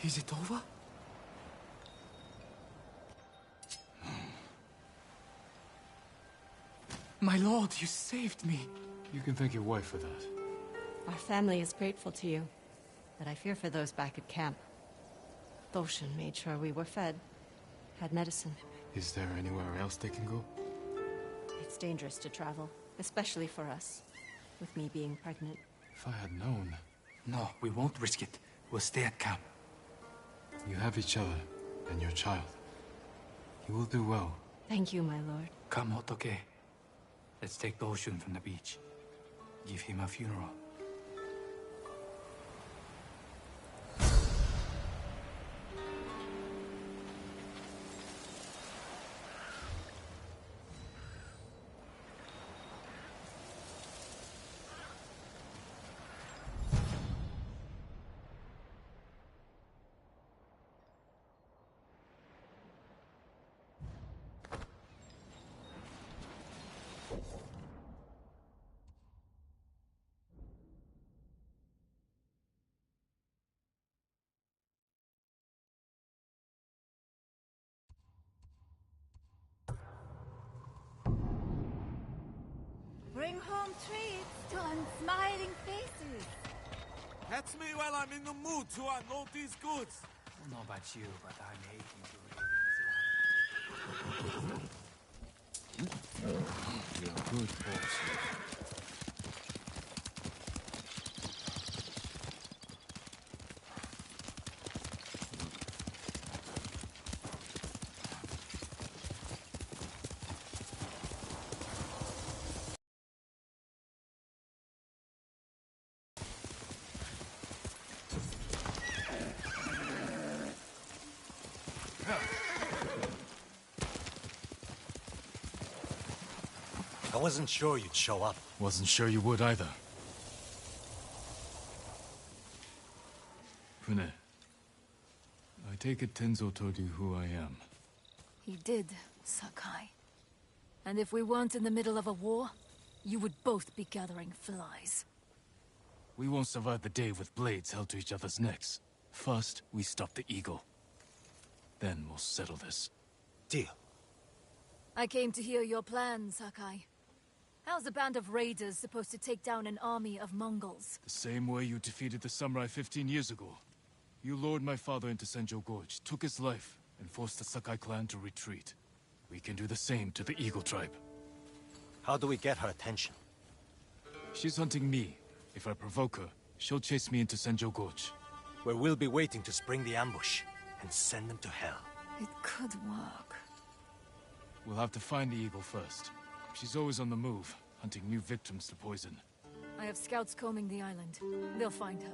Is it over? My lord, you saved me. You can thank your wife for that. Our family is grateful to you, but I fear for those back at camp. Thoshan made sure we were fed, had medicine. Is there anywhere else they can go? It's dangerous to travel, especially for us, with me being pregnant. If I had known... No, we won't risk it. We'll stay at camp. You have each other, and your child. You will do well. Thank you, my lord. Come, Hotoke. Let's take Doshun from the beach. Give him a funeral. Bring home treats to unsmiling faces. Catch me while I'm in the mood to unload these goods. I don't know about you, but I'm hating to You're a good boss. I wasn't sure you'd show up. Wasn't sure you would either. Fune, I take it Tenzo told you who I am. He did, Sakai. And if we weren't in the middle of a war, you would both be gathering flies. We won't survive the day with blades held to each other's necks. First, we stop the eagle. Then we'll settle this. Deal. I came to hear your plan, Sakai. How's a band of raiders supposed to take down an army of Mongols? The same way you defeated the samurai 15 years ago. You lured my father into Senjo Gorge, took his life, and forced the Sakai clan to retreat. We can do the same to the Eagle tribe. How do we get her attention? She's hunting me. If I provoke her, she'll chase me into Senjo Gorge. Where we'll be waiting to spring the ambush and send them to hell. It could work. We'll have to find the Eagle first. She's always on the move, hunting new victims to poison. I have scouts combing the island. They'll find her.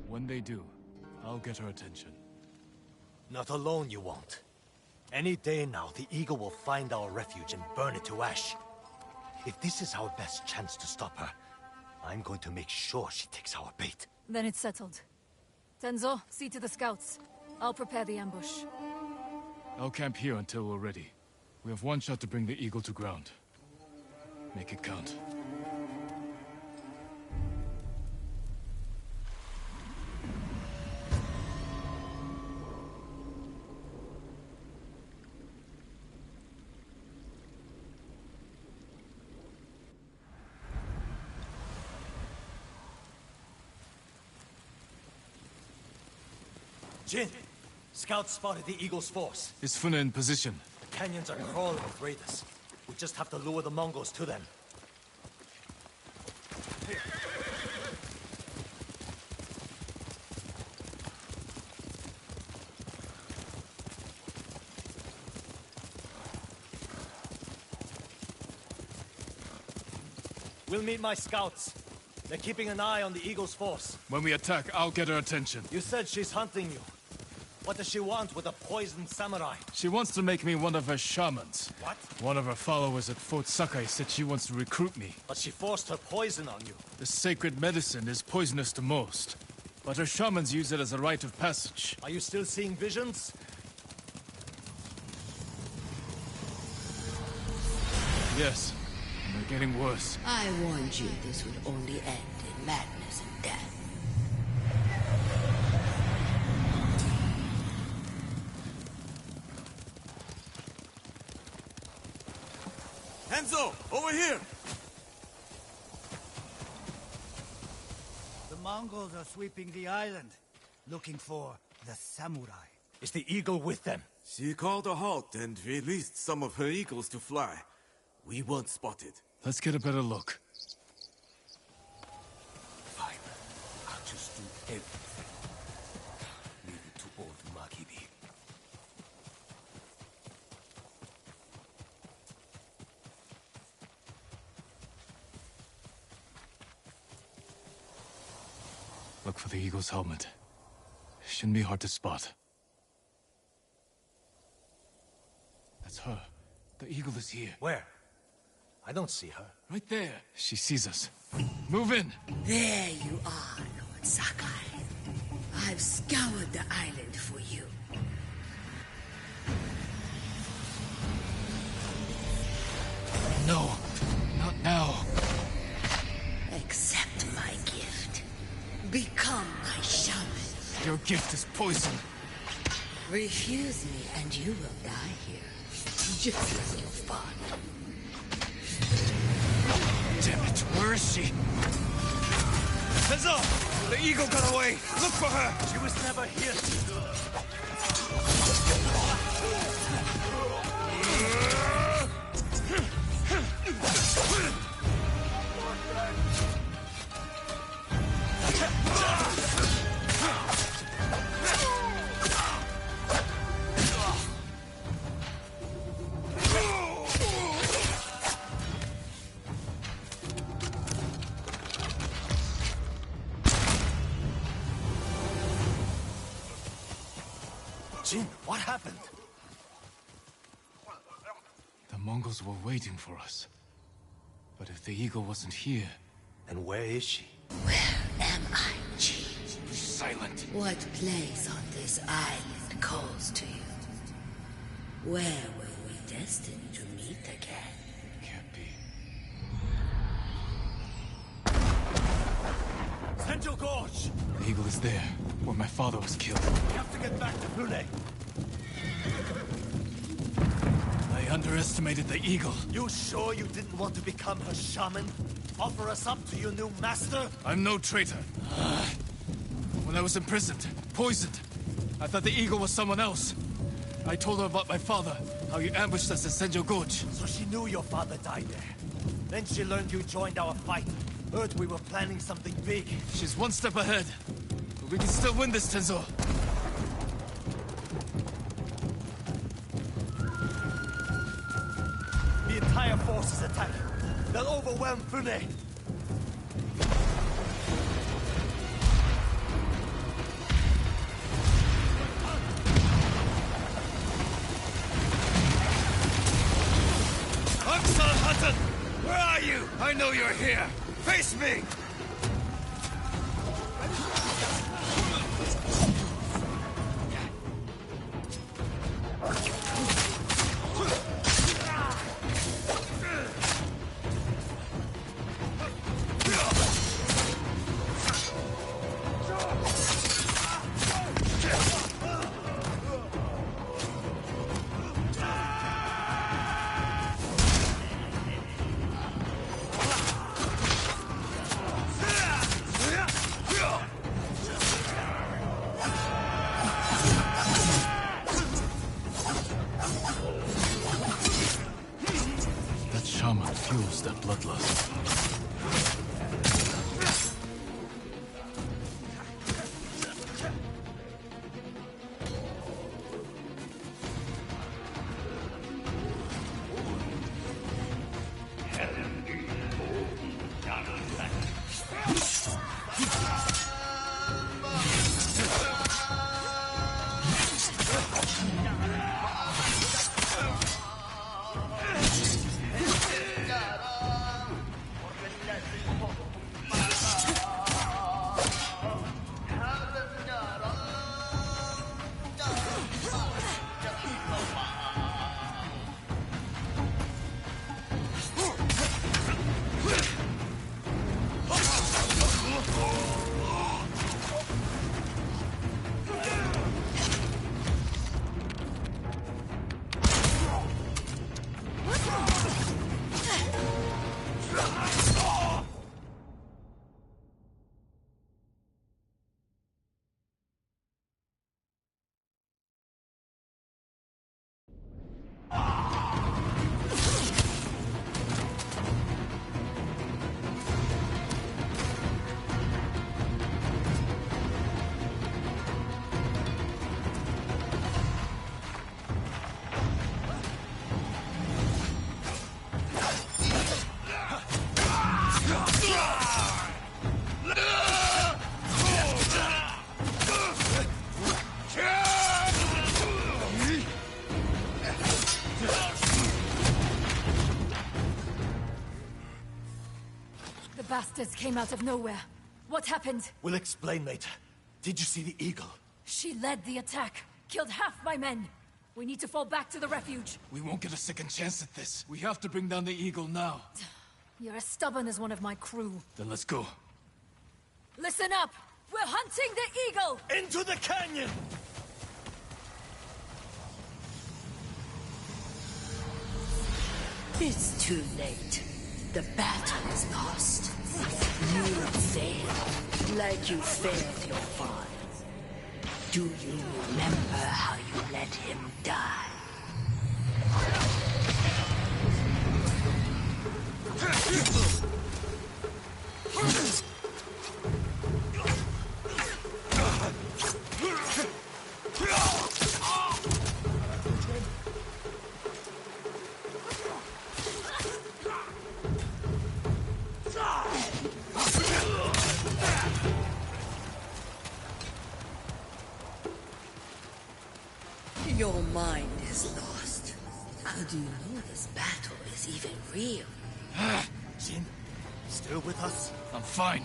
When they do, I'll get her attention. Not alone you won't. Any day now, the Eagle will find our refuge and burn it to ash. If this is our best chance to stop her, I'm going to make sure she takes our bait. Then it's settled. Tenzo, see to the scouts. I'll prepare the ambush. I'll camp here until we're ready. We have one shot to bring the Eagle to ground. Make it count. Jin! Scouts spotted the Eagle's force. Is Fune in position? The canyons are crawling with raiders. We just have to lure the Mongols to them. We'll meet my scouts. They're keeping an eye on the Eagle's force. When we attack, I'll get her attention. You said she's hunting you. What does she want with a poisoned samurai? She wants to make me one of her shamans. What? One of her followers at Fort Sakai said she wants to recruit me. But she forced her poison on you. The sacred medicine is poisonous to most. But her shamans use it as a rite of passage. Are you still seeing visions? Yes, and they're getting worse. I warned you this would only end in madness and death. Enzo, over here! The Mongols are sweeping the island, looking for the samurai. Is the eagle with them? She called a halt and released some of her eagles to fly. We weren't spotted. Let's get a better look. Fine. I'll just do everything. Leave it to old Makibi. Look for the eagle's helmet. Shouldn't be hard to spot. That's her. The eagle is here. Where? I don't see her. Right there. She sees us. Move in! There you are, Lord Sakai. I've scoured the island for you. No, not now. Accept my gift. Become my shaman. Your gift is poison. Refuse me and you will die here. Just like your father. Damn it, where is she? Tenzo! The eagle got away! Look for her! She was never here. Jin, what happened? The Mongols were waiting for us. But if the eagle wasn't here... Then where is she? Where am I, Jin? Silent. What place on this island calls to you? Where were we destined to meet again? Can't be. Senjo Gorge! The eagle is there, where my father was killed. We have to get back to Pune. I underestimated the eagle. You sure you didn't want to become her shaman? Offer us up to your new master? I'm no traitor. When I was imprisoned, poisoned, I thought the eagle was someone else. I told her about my father, how you ambushed us at Senjo Gorge. So she knew your father died there. Then she learned you joined our fight. Heard we were planning something big. She's one step ahead. But we can still win this, Tenzo. The entire force is attacking. They'll overwhelm Pune. Aksal Hutton! Where are you? I know you're here. Face me! Shaman fuels that bloodlust. bastards came out of nowhere. What happened? We'll explain later. Did you see the eagle? She led the attack. Killed half my men. We need to fall back to the refuge. We won't get a second chance at this. We have to bring down the eagle now. You're as stubborn as one of my crew. Then let's go. Listen up! We're hunting the eagle! Into the canyon! It's too late. The battle is lost. You failed, like you failed your father. Do you remember how you let him die? Your mind is lost. How do you know this battle is even real? Jin, still with us? I'm fine.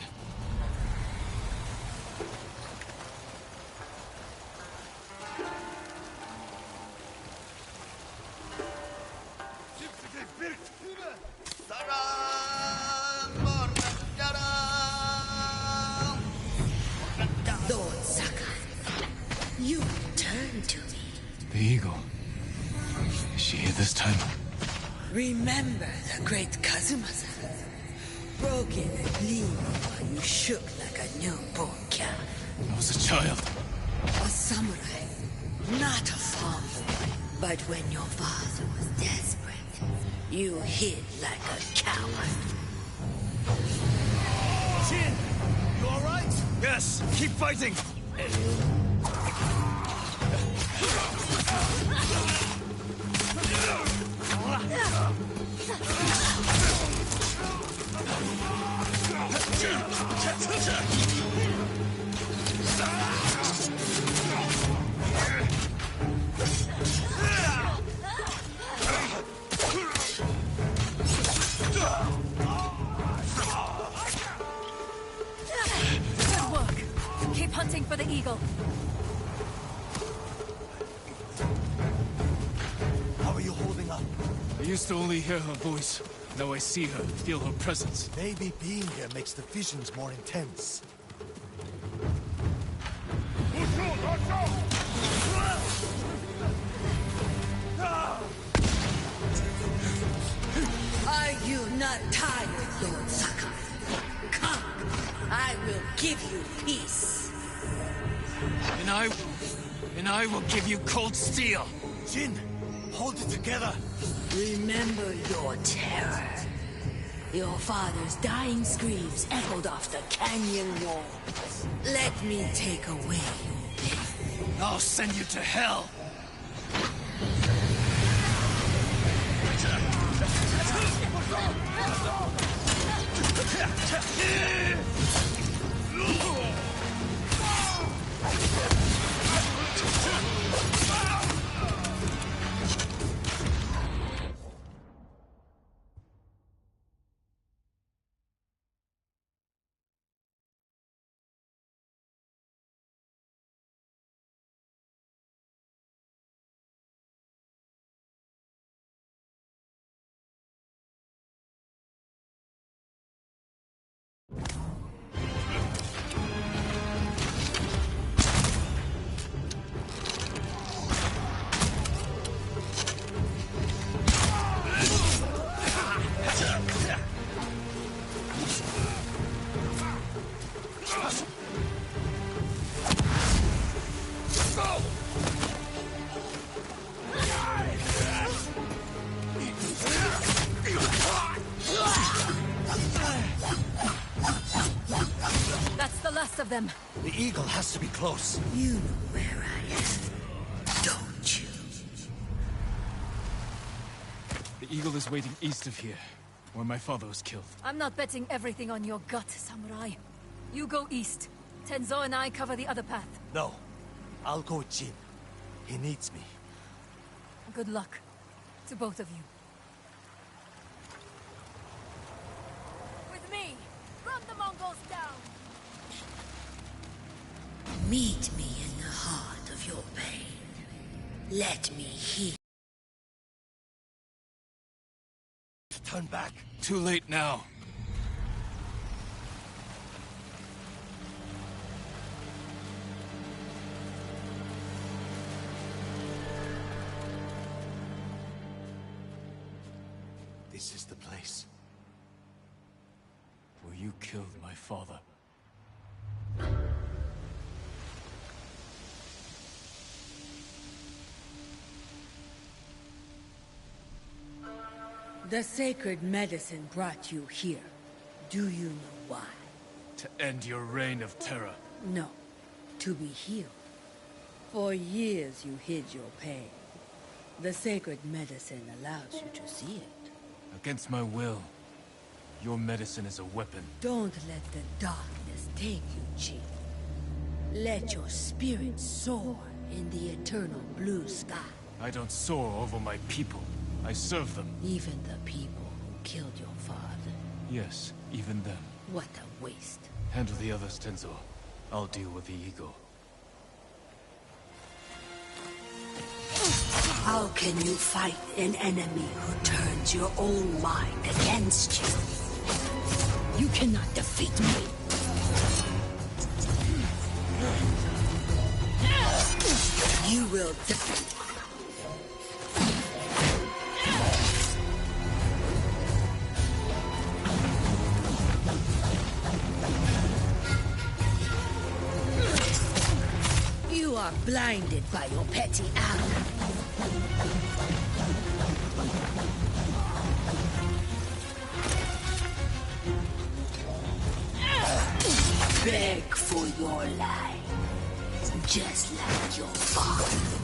Lord Sakai, you returned to me. The eagle. Is she here this time? Remember the great Kazuma-san? Broken and bleeding while you shook like a newborn calf. I was a child. A samurai, not a farm boy. But when your father was desperate, you hid like a coward. Jin! You alright? Yes, keep fighting! Good work. Keep hunting for the eagle. How are you holding up? I used to only hear her voice. Now I see her, feel her presence. Maybe being here makes the visions more intense. Are you not tired, Lord Sakai? Come, I will give you peace. And I will give you cold steel. Jin, hold it together. Remember your terror. Your father's dying screams echoed off the canyon walls. Let me take away your pain. I'll send you to hell. That's the last of them. The eagle has to be close. You know where I am, don't you? The eagle is waiting east of here, where my father was killed. I'm not betting everything on your gut, samurai. You go east. Tenzo and I cover the other path. No, I'll go with Jin. He needs me. Good luck to both of you. With me, from Meet me in the heart of your pain. Let me heal. Turn back. Too late now. This is the place. Where you killed my father. The sacred medicine brought you here. Do you know why? To end your reign of terror. No. To be healed. For years you hid your pain. The sacred medicine allows you to see it. Against my will. Your medicine is a weapon. Don't let the darkness take you, Chief. Let your spirit soar in the eternal blue sky. I don't soar over my people. I serve them. Even the people who killed your father. Yes, even them. What a waste. Handle the others, Tenzo. I'll deal with the eagle. How can you fight an enemy who turns your own mind against you? You cannot defeat me. You will defeat. You are blinded by your petty anger. Beg for your life, just like your father.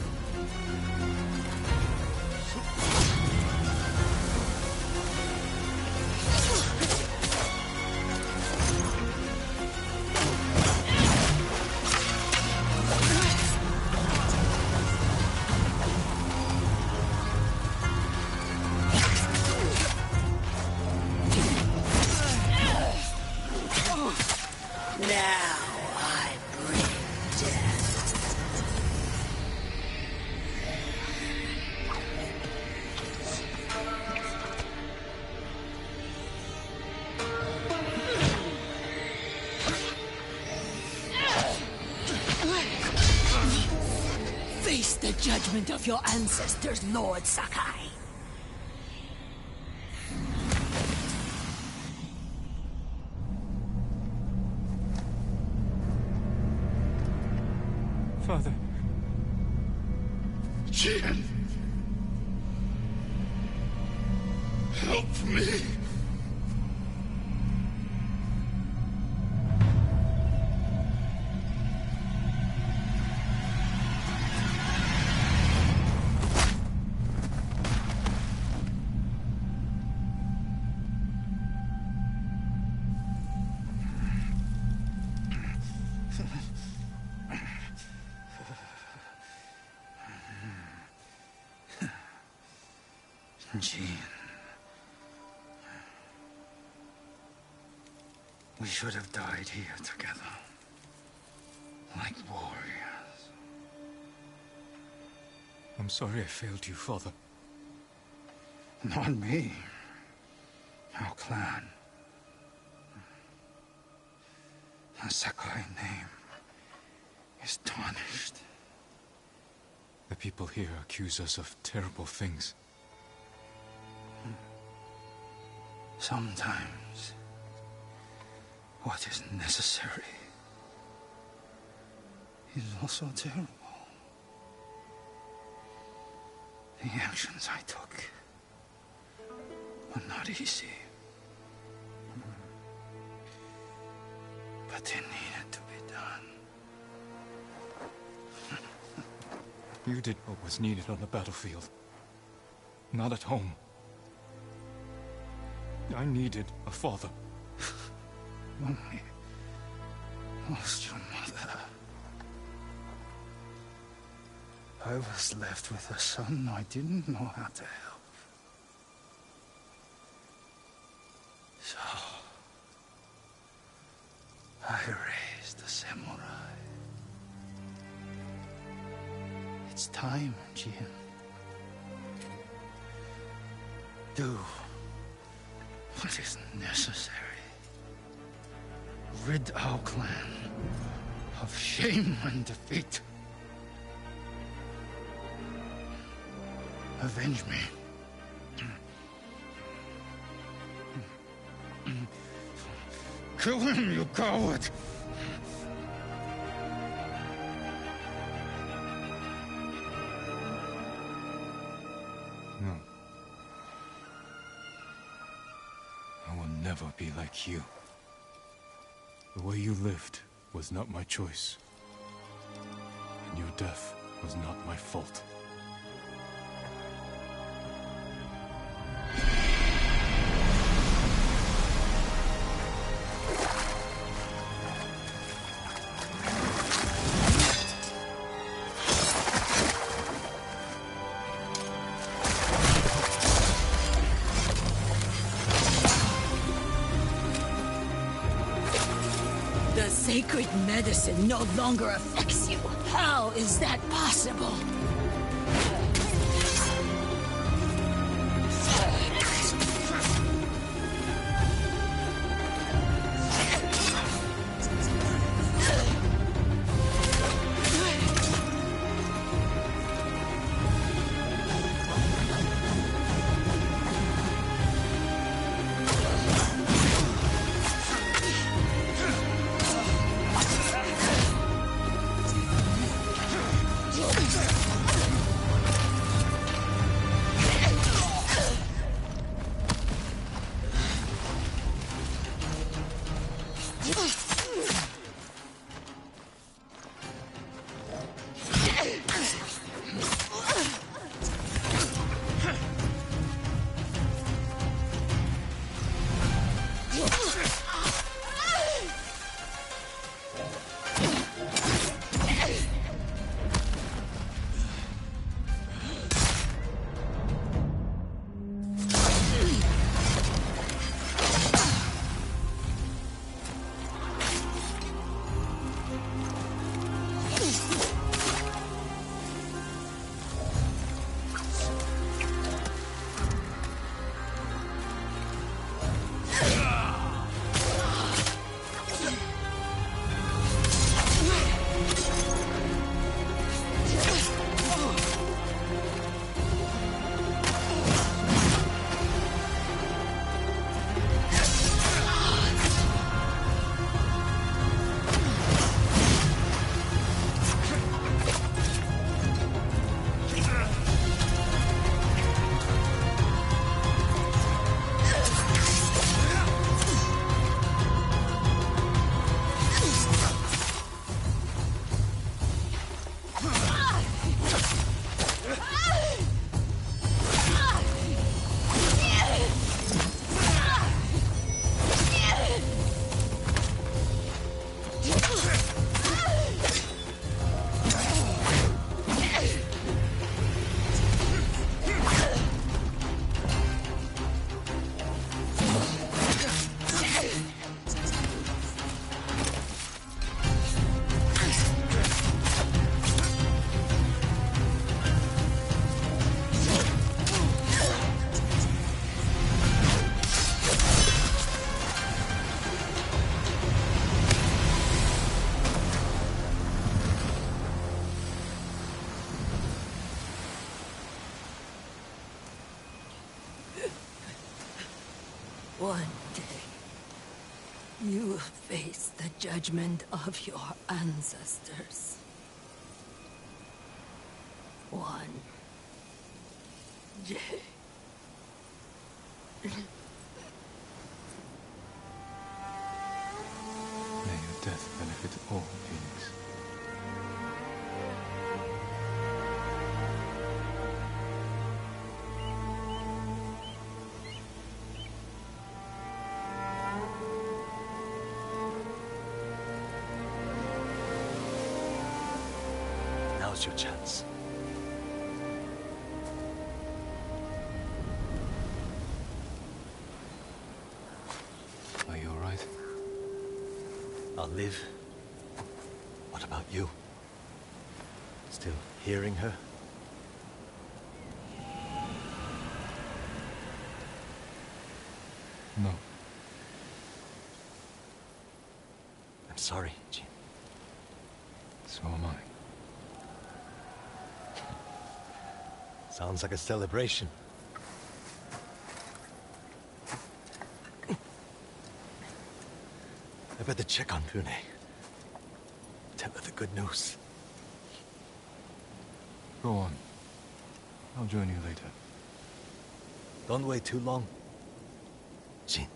Face the judgment of your ancestors, Lord Sakai. Father. Jin! Help me! Jean. We should have died here together. Like warriors. I'm sorry I failed you, Father. Not me. Our clan. The Sakai name is tarnished. The people here accuse us of terrible things. Sometimes, what is necessary is also terrible. The actions I took were not easy. But they needed to be done. You did what was needed on the battlefield. Not at home. I needed a father. When we lost your mother, I was left with a son I didn't know how to help. So, I raised a samurai. It's time, Jian. Do what is necessary. Rid our clan of shame and defeat. Avenge me. Kill him, you coward! No. I will never be like you. The way you lived was not my choice. And your death was not my fault. The sacred medicine no longer affects you. How is that possible? One day, you will face the judgment of your ancestors. One day. May your death benefit all, Phoenix. Now's your chance. Are you all right? I'll live. What about you? Still hearing her? No. I'm sorry, Jin. So am I. Sounds like a celebration. I better check on Pune. Tell her the good news. Go on. I'll join you later. Don't wait too long, Jin.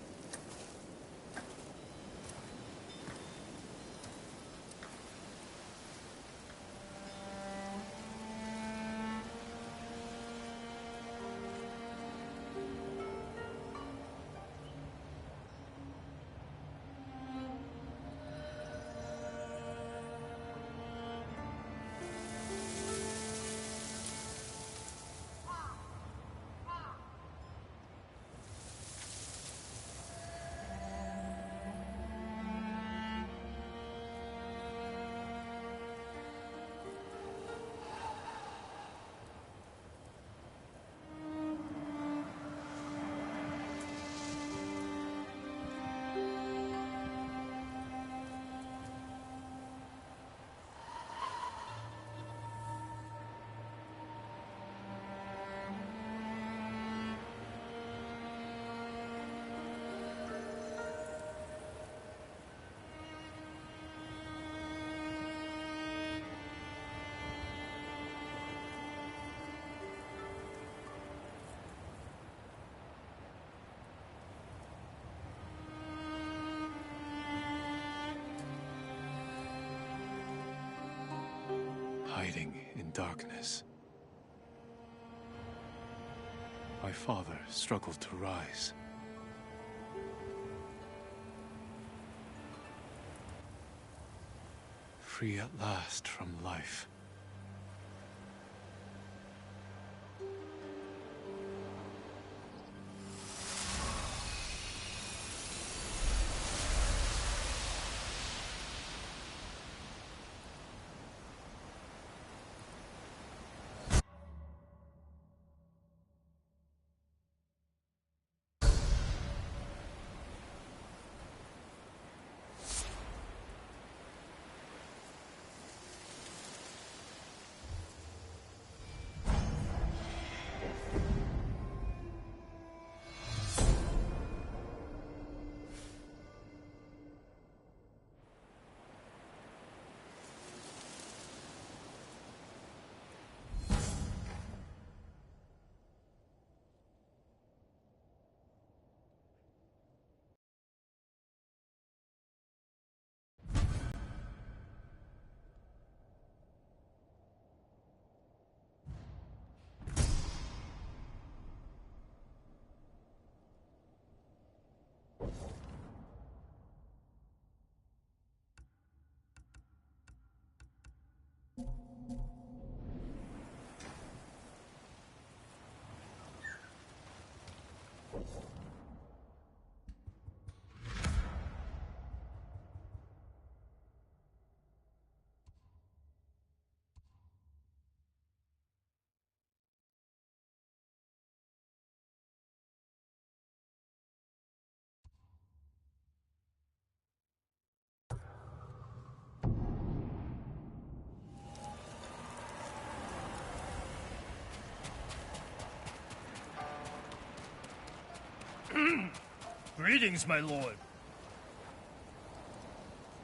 Hiding in darkness. My father struggled to rise. Free at last from life. Greetings, my lord.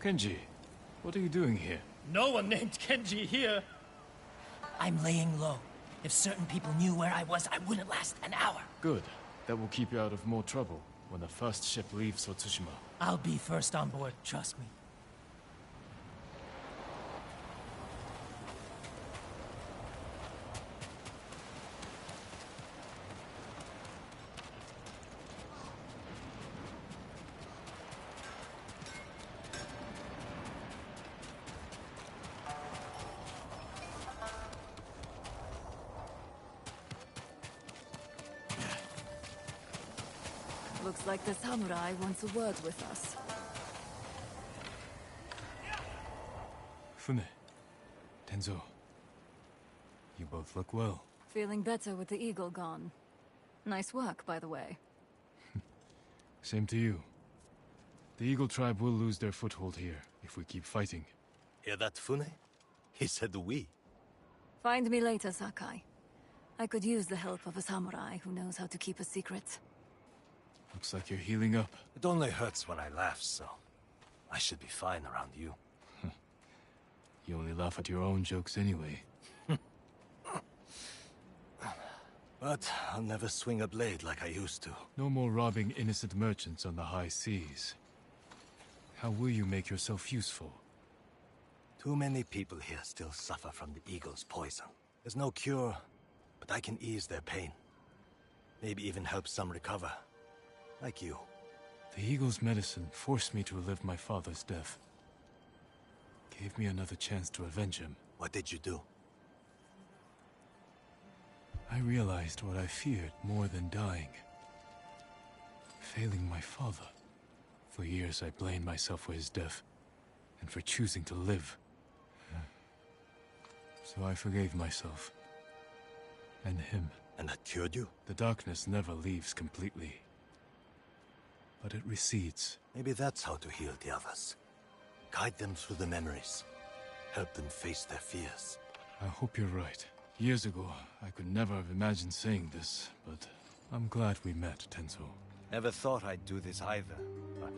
Kenji, what are you doing here? No one named Kenji here. I'm laying low. If certain people knew where I was, I wouldn't last an hour. Good. That will keep you out of more trouble when the first ship leaves Otsushima. I'll be first on board, trust me. Looks like the samurai wants a word with us. Fune, Tenzo, you both look well. Feeling better with the eagle gone. Nice work, by the way. Same to you. The Eagle tribe will lose their foothold here if we keep fighting. Hear that, Fune? He said we. Find me later, Sakai. I could use the help of a samurai who knows how to keep a secret. Looks like you're healing up. It only hurts when I laugh, so I should be fine around you. You only laugh at your own jokes anyway. But I'll never swing a blade like I used to. No more robbing innocent merchants on the high seas. How will you make yourself useful? Too many people here still suffer from the Eagle's poison. There's no cure, but I can ease their pain. Maybe even help some recover. Like you. The Eagle's medicine forced me to relive my father's death. Gave me another chance to avenge him. What did you do? I realized what I feared more than dying. Failing my father. For years I blamed myself for his death, and for choosing to live. So I forgave myself. And him. And that cured you? The darkness never leaves completely. But it recedes. Maybe that's how to heal the others. Guide them through the memories. Help them face their fears. I hope you're right. Years ago, I could never have imagined saying this, but I'm glad we met, Tenzo. Never thought I'd do this either, but...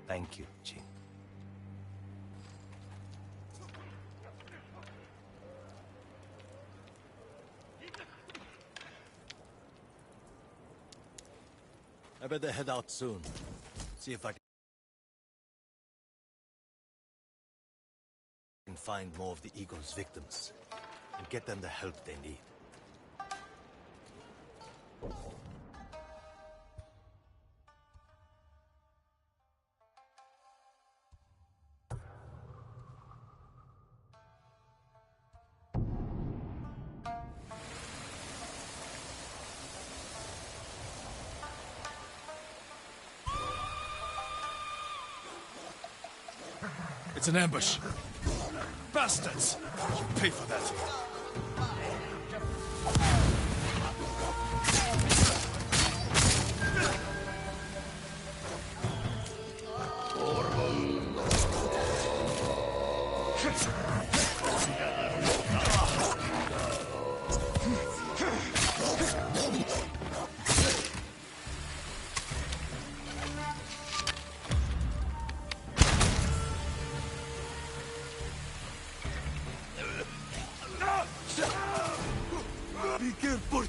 Thank you, Jin. I better head out soon. See if I can find more of the Eagle's victims and get them the help they need. It's an ambush. Bastards! You pay for that. Be careful! It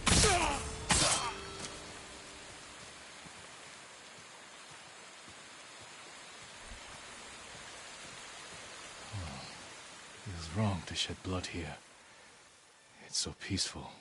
is wrong to shed blood here. It's so peaceful.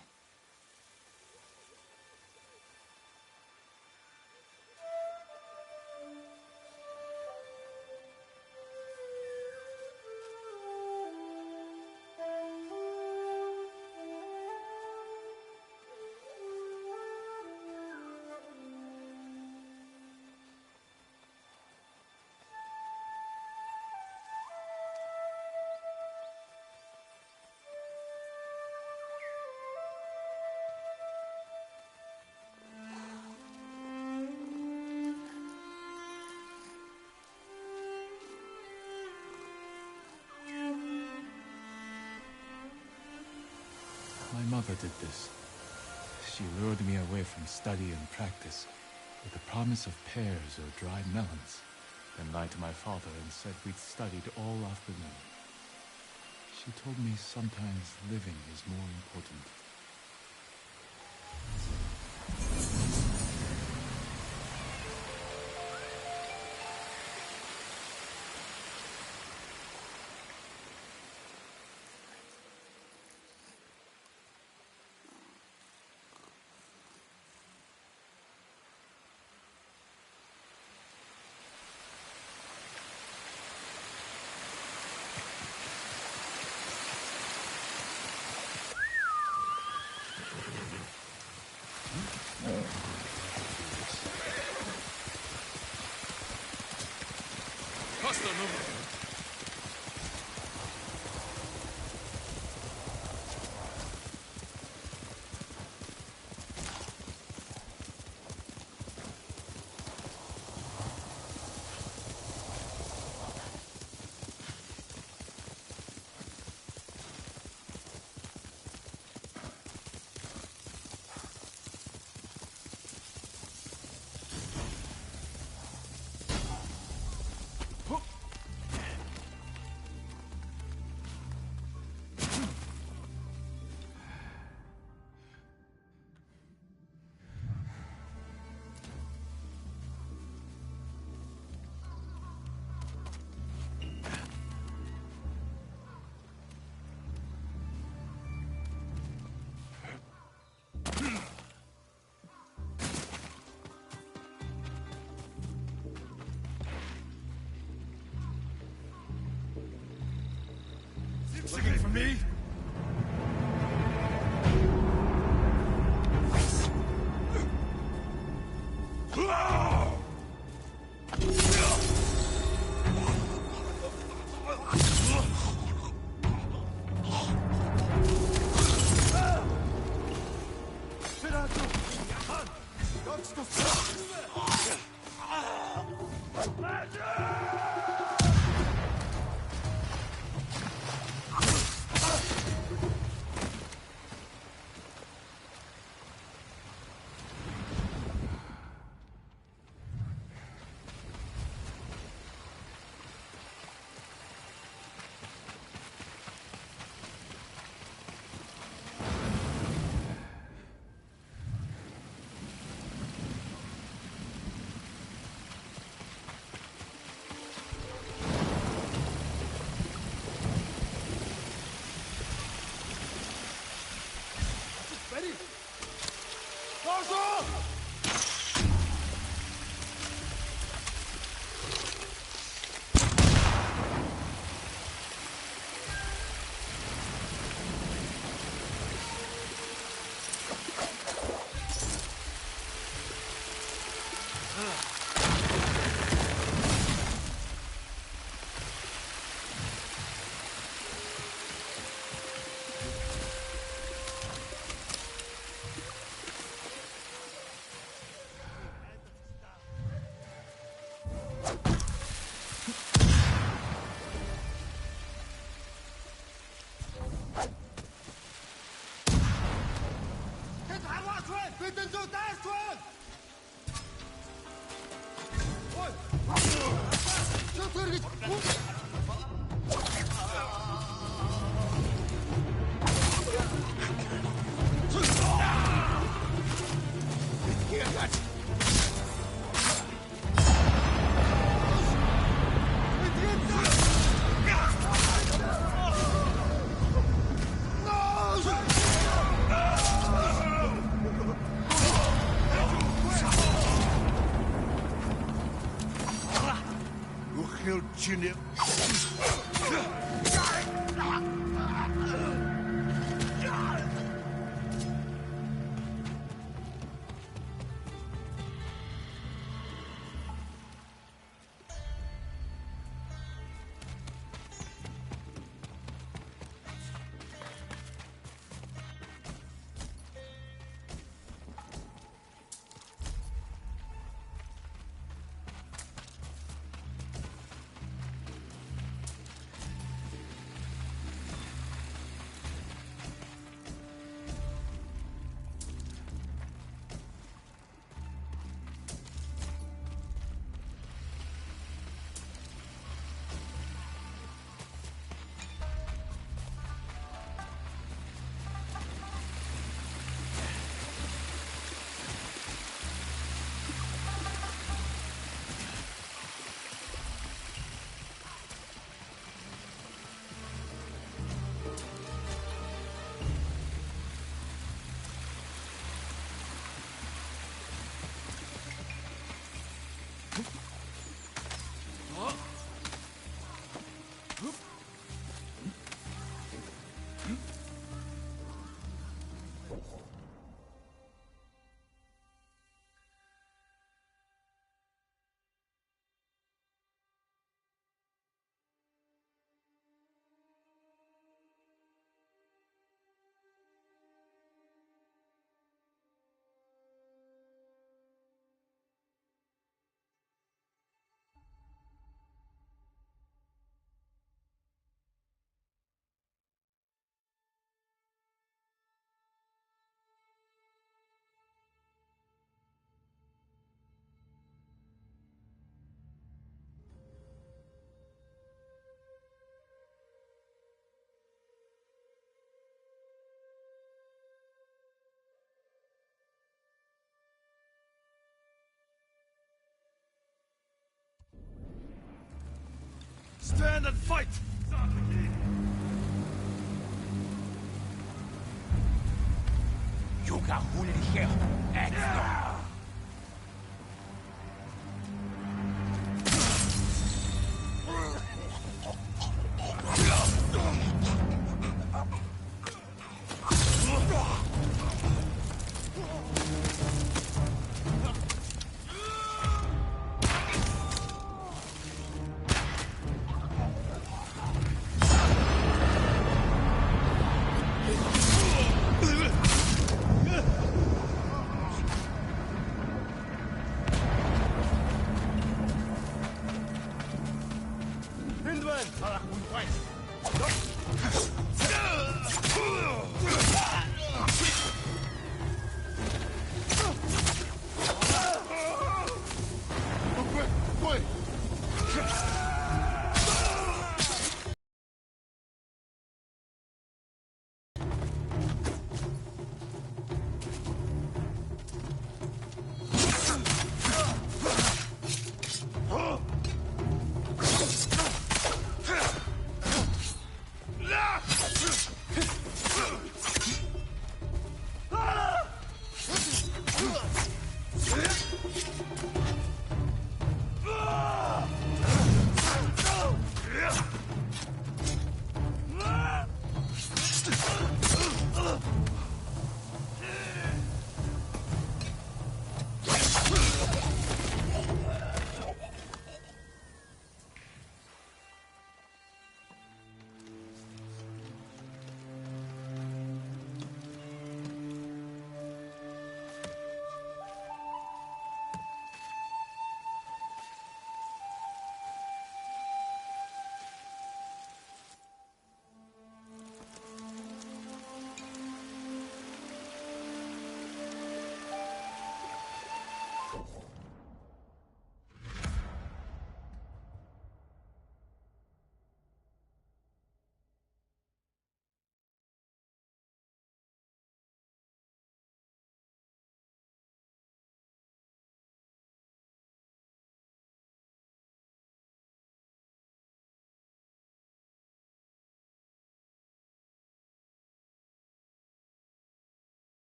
My mother did this. She lured me away from study and practice with the promise of pears or dried melons, then lied to my father and said we'd studied all afternoon. She told me sometimes living is more important. Looking for me? Junior. Stand and fight! Yuga Huliheo, Exno!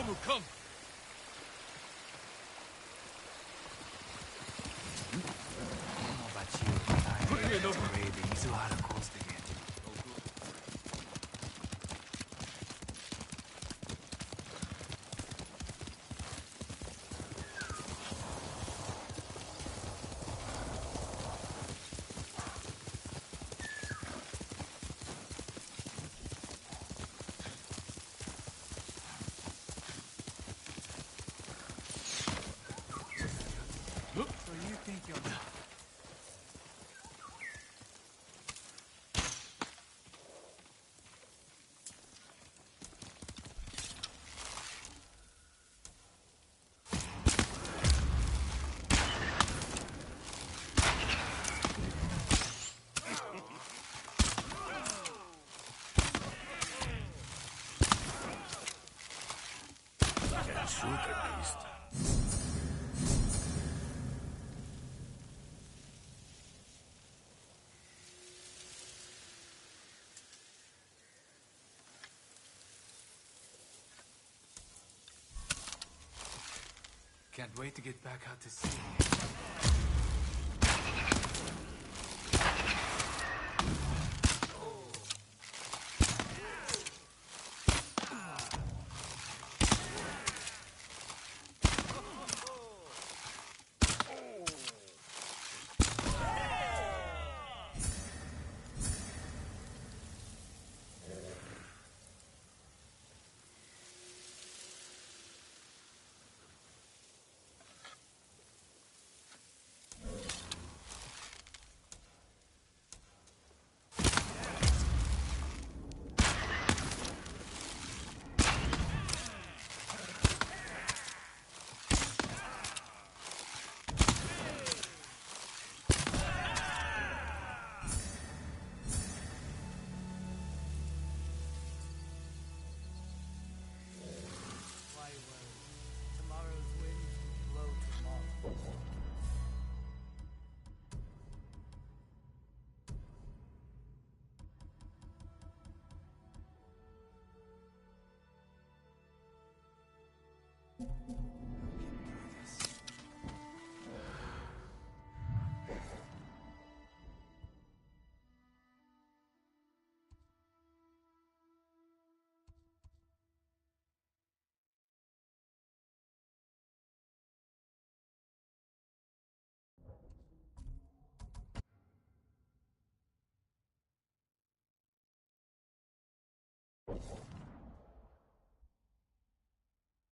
Masamu, come! Quickly enough. So you think you're not? Can shoot at least. Can't wait to get back out to sea.